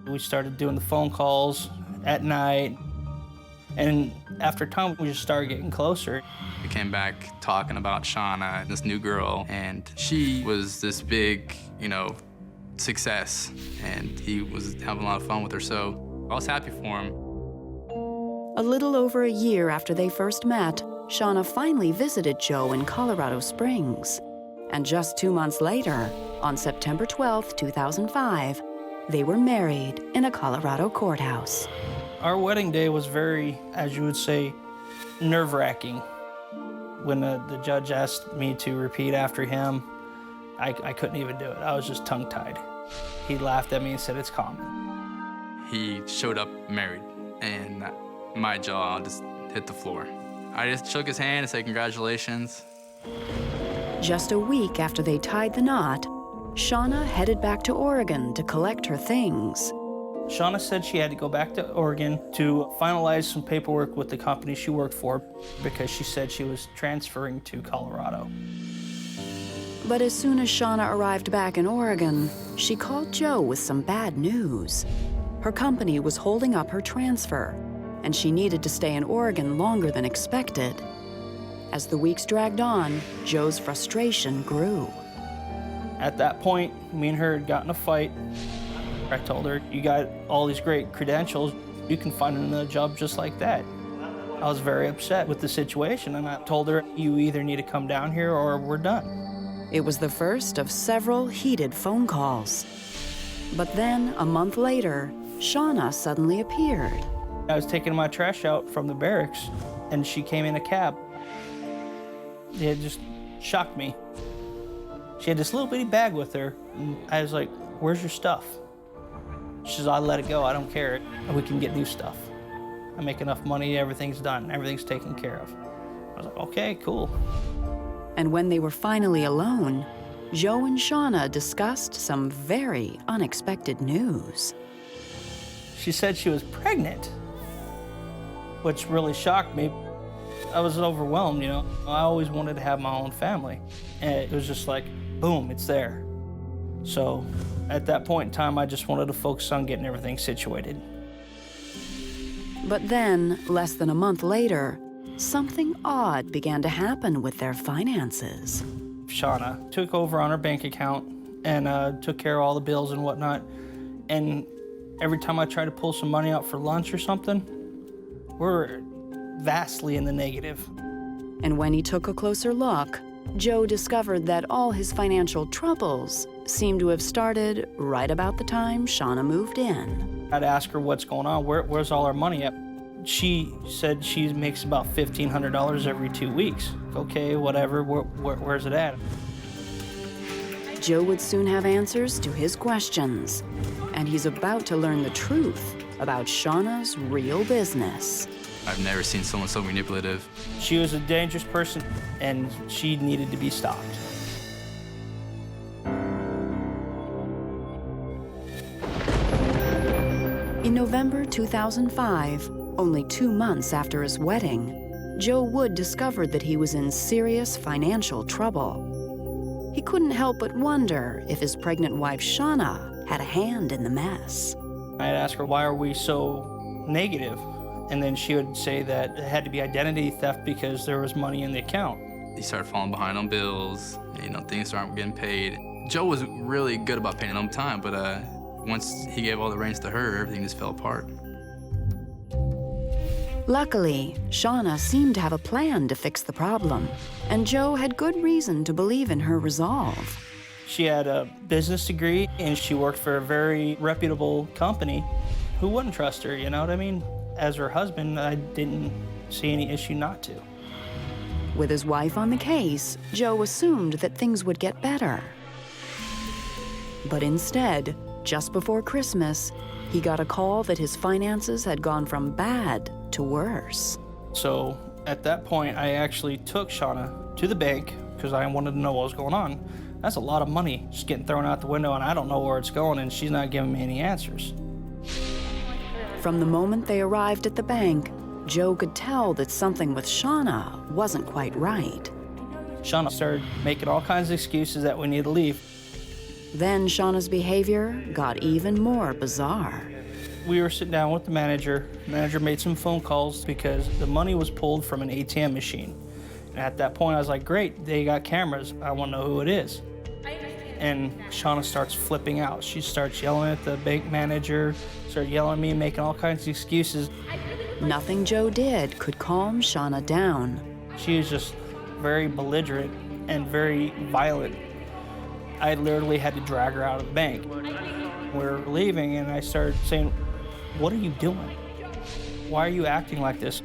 We started doing the phone calls at night. And after time, we just started getting closer. We came back talking about Shauna, this new girl, and she was this big, you know, success, and he was having a lot of fun with her, so I was happy for him. A little over a year after they first met, Shauna finally visited Joe in Colorado Springs. And just 2 months later, on September 12, 2005, they were married in a Colorado courthouse. Our wedding day was very, as you would say, nerve-wracking. When the judge asked me to repeat after him, I couldn't even do it. I was just tongue-tied. He laughed at me and said, "It's common." He showed up married, and my jaw just hit the floor. I just shook his hand and said, "Congratulations." Just a week after they tied the knot, Shauna headed back to Oregon to collect her things. Shauna said she had to go back to Oregon to finalize some paperwork with the company she worked for because she said she was transferring to Colorado. But as soon as Shauna arrived back in Oregon, she called Joe with some bad news. Her company was holding up her transfer, and she needed to stay in Oregon longer than expected. As the weeks dragged on, Joe's frustration grew. At that point, me and her had gotten a fight. I told her, "You got all these great credentials. You can find another job just like that." I was very upset with the situation, and I told her, "You either need to come down here or we're done." It was the first of several heated phone calls. But then, a month later, Shauna suddenly appeared. I was taking my trash out from the barracks, and she came in a cab. It just shocked me. She had this little bitty bag with her, and I was like, "Where's your stuff?" She says, "I let it go, I don't care. We can get new stuff. I make enough money, everything's done, everything's taken care of." I was like, "Okay, cool." And when they were finally alone, Joe and Shauna discussed some very unexpected news. She said she was pregnant, which really shocked me. I was overwhelmed, you know. I always wanted to have my own family. And it was just like, boom, it's there. So at that point in time, I just wanted to focus on getting everything situated. But then, less than a month later, something odd began to happen with their finances. Shauna took over on her bank account and took care of all the bills and whatnot. And every time I tried to pull some money out for lunch or something, we're vastly in the negative. And when he took a closer look, Joe discovered that all his financial troubles seemed to have started right about the time Shauna moved in. I'd ask her what's going on, where's all our money at? She said she makes about $1,500 every 2 weeks. Okay, whatever, where's it at? Joe would soon have answers to his questions, and he's about to learn the truth about Shauna's real business. I've never seen someone so manipulative. She was a dangerous person, and she needed to be stopped. In November 2005, only 2 months after his wedding, Joe Wood discovered that he was in serious financial trouble. He couldn't help but wonder if his pregnant wife, Shauna, had a hand in the mess. I'd ask her, why are we so negative? And then she would say that it had to be identity theft because there was money in the account. He started falling behind on bills, you know, things aren't getting paid. Joe was really good about paying on time, but once he gave all the reins to her, everything just fell apart. Luckily, Shauna seemed to have a plan to fix the problem, and Joe had good reason to believe in her resolve. She had a business degree, and she worked for a very reputable company. Who wouldn't trust her, you know what I mean? As her husband, I didn't see any issue not to. With his wife on the case, Joe assumed that things would get better. But instead, just before Christmas, he got a call that his finances had gone from bad to worse. So at that point, I actually took Shauna to the bank because I wanted to know what was going on. That's a lot of money just getting thrown out the window, and I don't know where it's going, and she's not giving me any answers. From the moment they arrived at the bank, Joe could tell that something with Shauna wasn't quite right. Shauna started making all kinds of excuses that we need to leave. Then Shauna's behavior got even more bizarre. We were sitting down with the manager. The manager made some phone calls because the money was pulled from an ATM machine. And at that point, I was like, great, they got cameras. I want to know who it is. And Shauna starts flipping out. She starts yelling at the bank manager, started yelling at me, making all kinds of excuses. Nothing Joe did could calm Shauna down. She was just very belligerent and very violent. I literally had to drag her out of the bank. We were leaving, and I started saying, "What are you doing? Why are you acting like this?"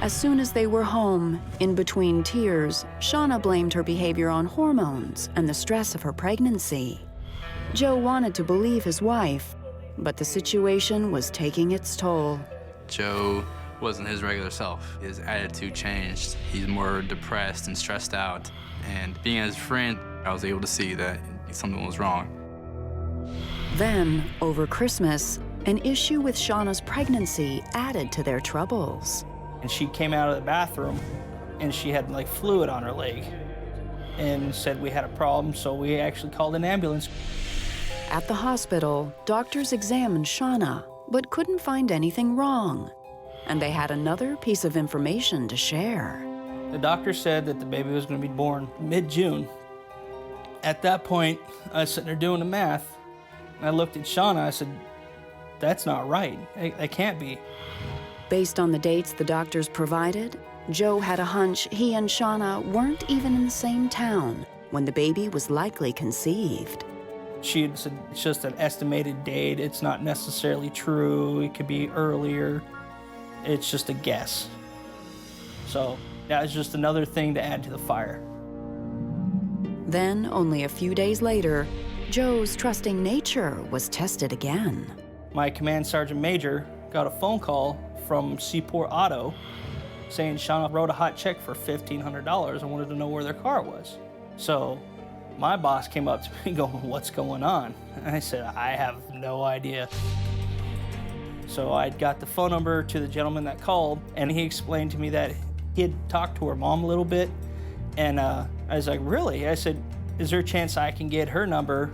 As soon as they were home, in between tears, Shauna blamed her behavior on hormones and the stress of her pregnancy. Joe wanted to believe his wife, but the situation was taking its toll. Joe wasn't his regular self. His attitude changed. He's more depressed and stressed out. And being his friend, I was able to see that something was wrong. Then, over Christmas, an issue with Shauna's pregnancy added to their troubles. And she came out of the bathroom, and she had like fluid on her leg, and said we had a problem, so we actually called an ambulance. At the hospital, doctors examined Shauna, but couldn't find anything wrong. And they had another piece of information to share. The doctor said that the baby was going to be born mid-June. At that point, I was sitting there doing the math, and I looked at Shauna. I said, "That's not right. It can't be." Based on the dates the doctors provided, Joe had a hunch he and Shauna weren't even in the same town when the baby was likely conceived. She had said, "It's just an estimated date. It's not necessarily true. It could be earlier. It's just a guess." So that was just another thing to add to the fire. Then, only a few days later, Joe's trusting nature was tested again. My command sergeant major got a phone call from Seaport Auto saying Shauna wrote a hot check for $1,500 and wanted to know where their car was. So my boss came up to me going, "What's going on?" And I said, "I have no idea." So I got the phone number to the gentleman that called, and he explained to me that he had talked to her mom a little bit. And I was like, "Really?" I said, "Is there a chance I can get her number?"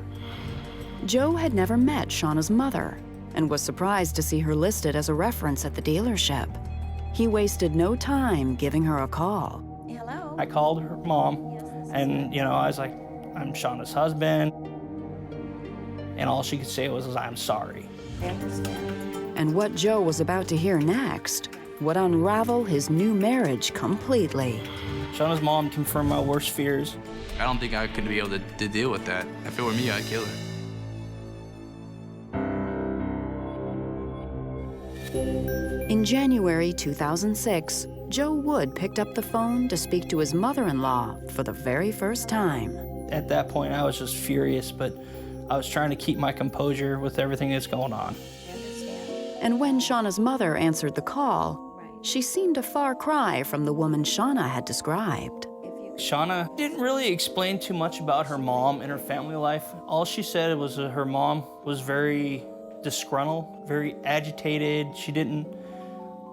Joe had never met Shauna's mother and was surprised to see her listed as a reference at the dealership. He wasted no time giving her a call. Hello. I called her mom, and I was like, "I'm Shauna's husband." And all she could say was, "I'm sorry." I understand. And what Joe was about to hear next would unravel his new marriage completely. Shauna's mom confirmed my worst fears. I don't think I could be able to deal with that. If it were me, I'd kill her. In January 2006, Joe Wood picked up the phone to speak to his mother-in-law for the very first time. At that point, I was just furious, but I was trying to keep my composure with everything that's going on. And when Shauna's mother answered the call, she seemed a far cry from the woman Shauna had described. Shauna didn't really explain too much about her mom and her family life. All she said was that her mom was very disgruntled, very agitated. She didn't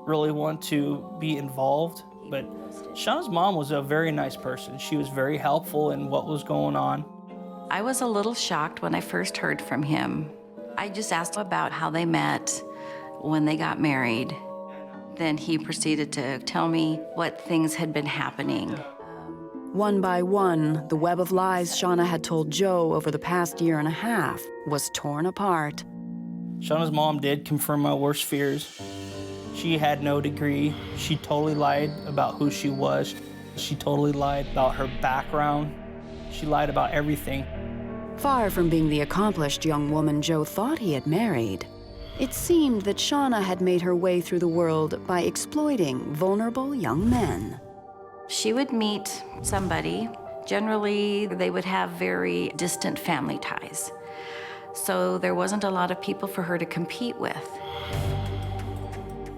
really want to be involved. But Shauna's mom was a very nice person. She was very helpful in what was going on. I was a little shocked when I first heard from him. I just asked about how they met, when they got married. Then he proceeded to tell me what things had been happening. One by one, the web of lies Shauna had told Joe over the past year and a half was torn apart. Shauna's mom did confirm my worst fears. She had no degree. She totally lied about who she was. She totally lied about her background. She lied about everything. Far from being the accomplished young woman Joe thought he had married, it seemed that Shauna had made her way through the world by exploiting vulnerable young men. She would meet somebody. Generally, they would have very distant family ties. So there wasn't a lot of people for her to compete with.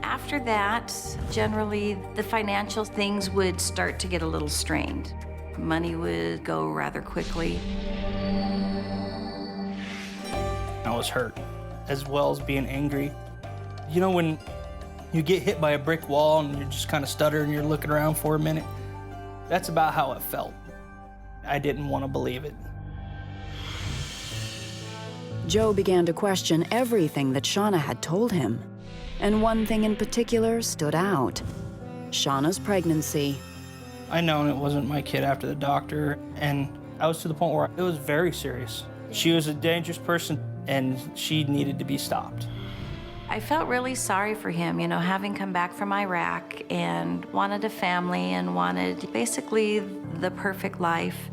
After that, generally, the financial things would start to get a little strained. Money would go rather quickly. I was hurt, as well as being angry. You know, when you get hit by a brick wall and you're just kind of stuttering and you're looking around for a minute, that's about how it felt. I didn't want to believe it. Joe began to question everything that Shauna had told him. And one thing in particular stood out: Shauna's pregnancy. I known it wasn't my kid after the doctor, and I was to the point where it was very serious. She was a dangerous person, and she needed to be stopped. I felt really sorry for him, you know, having come back from Iraq and wanted a family and wanted basically the perfect life.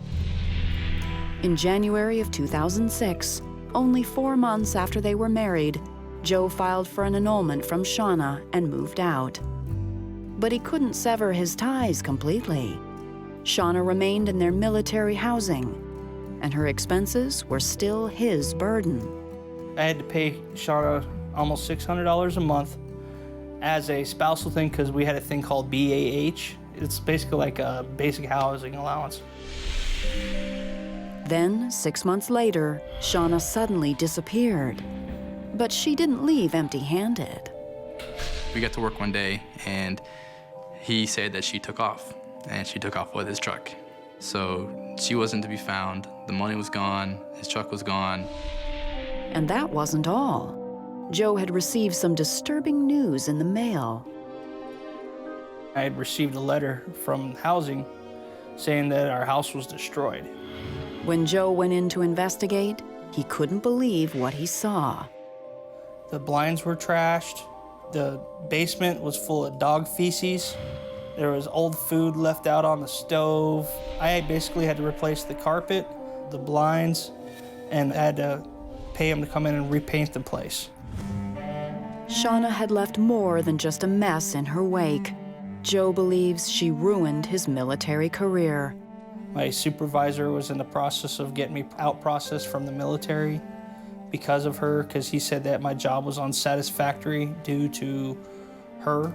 In January of 2006, only 4 months after they were married, Joe filed for an annulment from Shauna and moved out. But he couldn't sever his ties completely. Shauna remained in their military housing, and her expenses were still his burden. I had to pay Shauna almost $600 a month as a spousal thing because we had a thing called BAH. It's basically like a basic housing allowance. Then, 6 months later, Shauna suddenly disappeared. But she didn't leave empty-handed. We got to work one day, and he said that she took off, and she took off with his truck. So she wasn't to be found. The money was gone, his truck was gone. And that wasn't all. Joe had received some disturbing news in the mail. I had received a letter from housing saying that our house was destroyed. When Joe went in to investigate, he couldn't believe what he saw. The blinds were trashed. The basement was full of dog feces. There was old food left out on the stove. I basically had to replace the carpet, the blinds, and I had to pay him to come in and repaint the place. Shauna had left more than just a mess in her wake. Joe believes she ruined his military career. My supervisor was in the process of getting me out processed from the military because of her, because he said that my job was unsatisfactory due to her.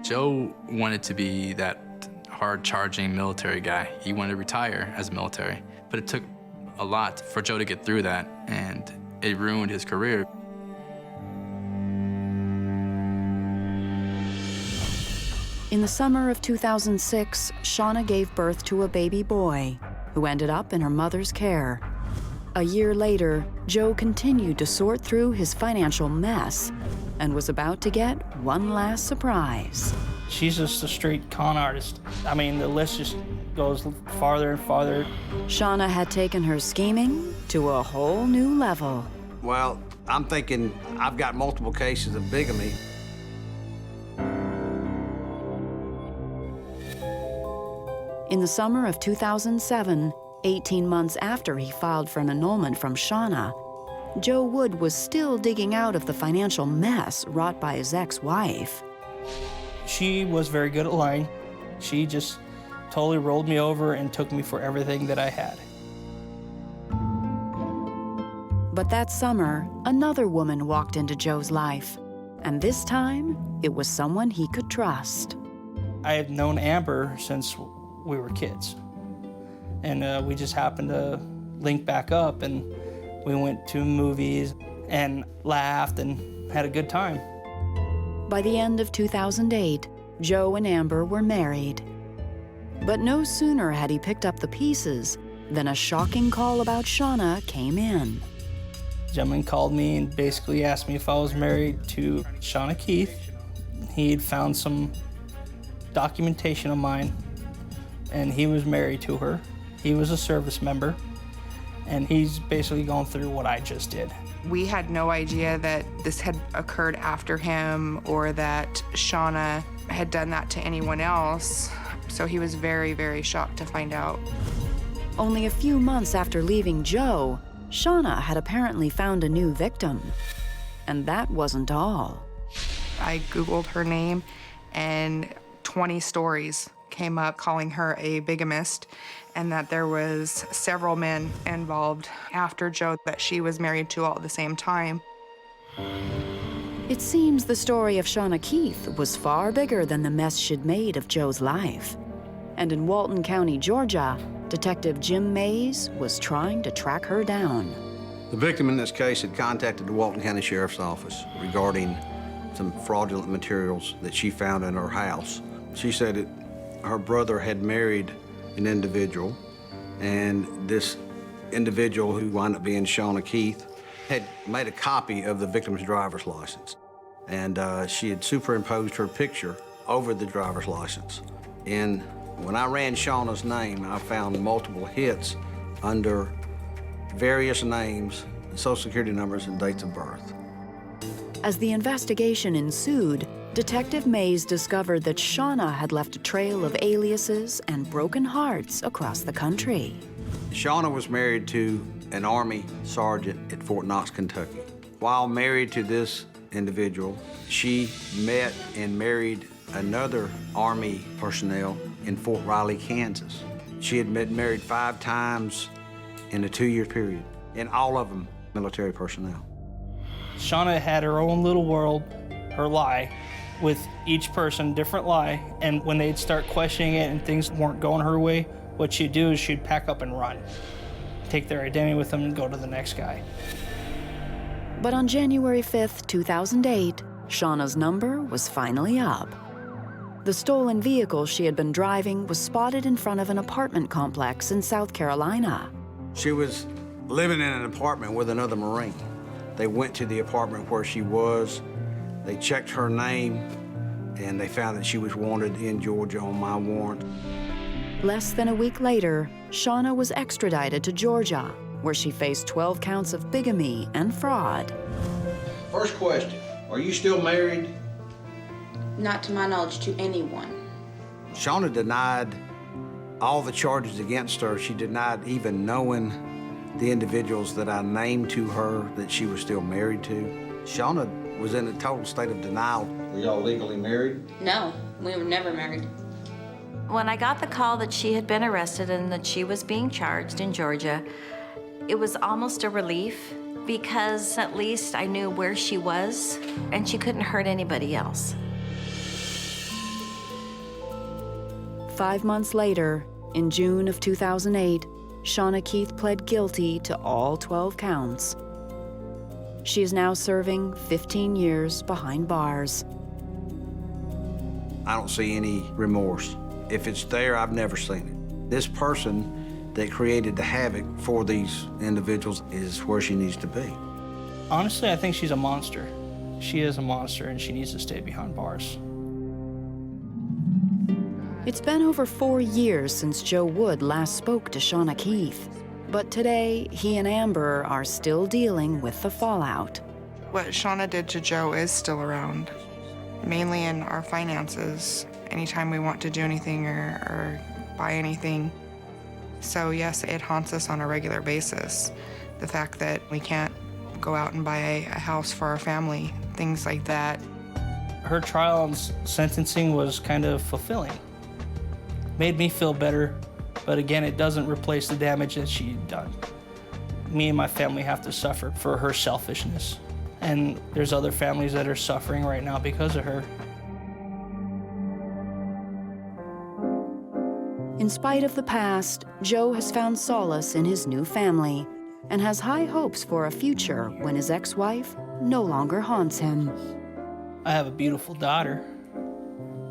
Joe wanted to be that hard-charging military guy. He wanted to retire as a military, but it took a lot for Joe to get through that, and it ruined his career. In the summer of 2006, Shauna gave birth to a baby boy who ended up in her mother's care. A year later, Joe continued to sort through his financial mess and was about to get one last surprise. She's just a straight con artist. I mean, the list just goes farther and farther. Shauna had taken her scheming to a whole new level. Well, I'm thinking I've got multiple cases of bigamy. In the summer of 2007, 18 months after he filed for an annulment from Shauna, Joe Wood was still digging out of the financial mess wrought by his ex-wife. She was very good at lying. She just totally rolled me over and took me for everything that I had. But that summer, another woman walked into Joe's life. And this time, it was someone he could trust. I had known Amber since we were kids. And we just happened to link back up, and we went to movies and laughed and had a good time. By the end of 2008, Joe and Amber were married. But no sooner had he picked up the pieces than a shocking call about Shauna came in. The gentleman called me and basically asked me if I was married to Shauna Keith. He had found some documentation of mine, and he was married to her. He was a service member, and he's basically going through what I just did. We had no idea that this had occurred after him or that Shauna had done that to anyone else. So he was very, very shocked to find out. Only a few months after leaving Joe, Shauna had apparently found a new victim. And that wasn't all. I Googled her name and 20 stories came up calling her a bigamist and that there was several men involved after Joe that she was married to all at the same time. It seems the story of Shauna Keith was far bigger than the mess she'd made of Joe's life. And in Walton County, Georgia, Detective Jim Mays was trying to track her down. The victim in this case had contacted the Walton County Sheriff's Office regarding some fraudulent materials that she found in her house. She said that her brother had married an individual, and this individual, who wound up being Shauna Keith, had made a copy of the victim's driver's license. And she had superimposed her picture over the driver's license. And when I ran Shauna's name, I found multiple hits under various names, social security numbers, and dates of birth. As the investigation ensued, Detective Mays discovered that Shauna had left a trail of aliases and broken hearts across the country. Shauna was married to an Army sergeant at Fort Knox, Kentucky. While married to this individual, she met and married another Army personnel in Fort Riley, Kansas. She had been married 5 times in a 2-year period, and all of them military personnel. Shauna had her own little world, her lie, with each person, different lie, and when they'd start questioning it and things weren't going her way, what she'd do is she'd pack up and run. Take their identity with them and go to the next guy. But on January 5th, 2008, Shauna's number was finally up. The stolen vehicle she had been driving was spotted in front of an apartment complex in South Carolina. She was living in an apartment with another Marine. They went to the apartment where she was. They checked her name, and they found that she was wanted in Georgia on my warrant. Less than a week later, Shauna was extradited to Georgia, where she faced 12 counts of bigamy and fraud. First question, are you still married? Not to my knowledge to anyone. Shauna denied all the charges against her. She denied even knowing the individuals that I named to her that she was still married to. Shauna was in a total state of denial. Were y'all legally married? No, we were never married. When I got the call that she had been arrested and that she was being charged in Georgia, it was almost a relief because at least I knew where she was and she couldn't hurt anybody else. 5 months later, in June of 2008, Shauna Keith pled guilty to all 12 counts. She is now serving 15 years behind bars. I don't see any remorse. If it's there, I've never seen it. This person that created the havoc for these individuals is where she needs to be. Honestly, I think she's a monster. She is a monster, and she needs to stay behind bars. It's been over 4 years since Joe Wood last spoke to Shauna Keith. But today, he and Amber are still dealing with the fallout. What Shauna did to Joe is still around, mainly in our finances, anytime we want to do anything or buy anything. So yes, it haunts us on a regular basis. The fact that we can't go out and buy a house for our family, things like that. Her trial and sentencing was kind of fulfilling. Made me feel better, but again, it doesn't replace the damage that she'd done. Me and my family have to suffer for her selfishness. And there's other families that are suffering right now because of her. In spite of the past, Joe has found solace in his new family and has high hopes for a future when his ex-wife no longer haunts him. I have a beautiful daughter.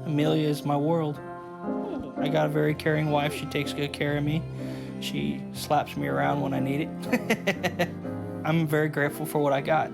Amelia is my world. I got a very caring wife. She takes good care of me. She slaps me around when I need it. I'm very grateful for what I got.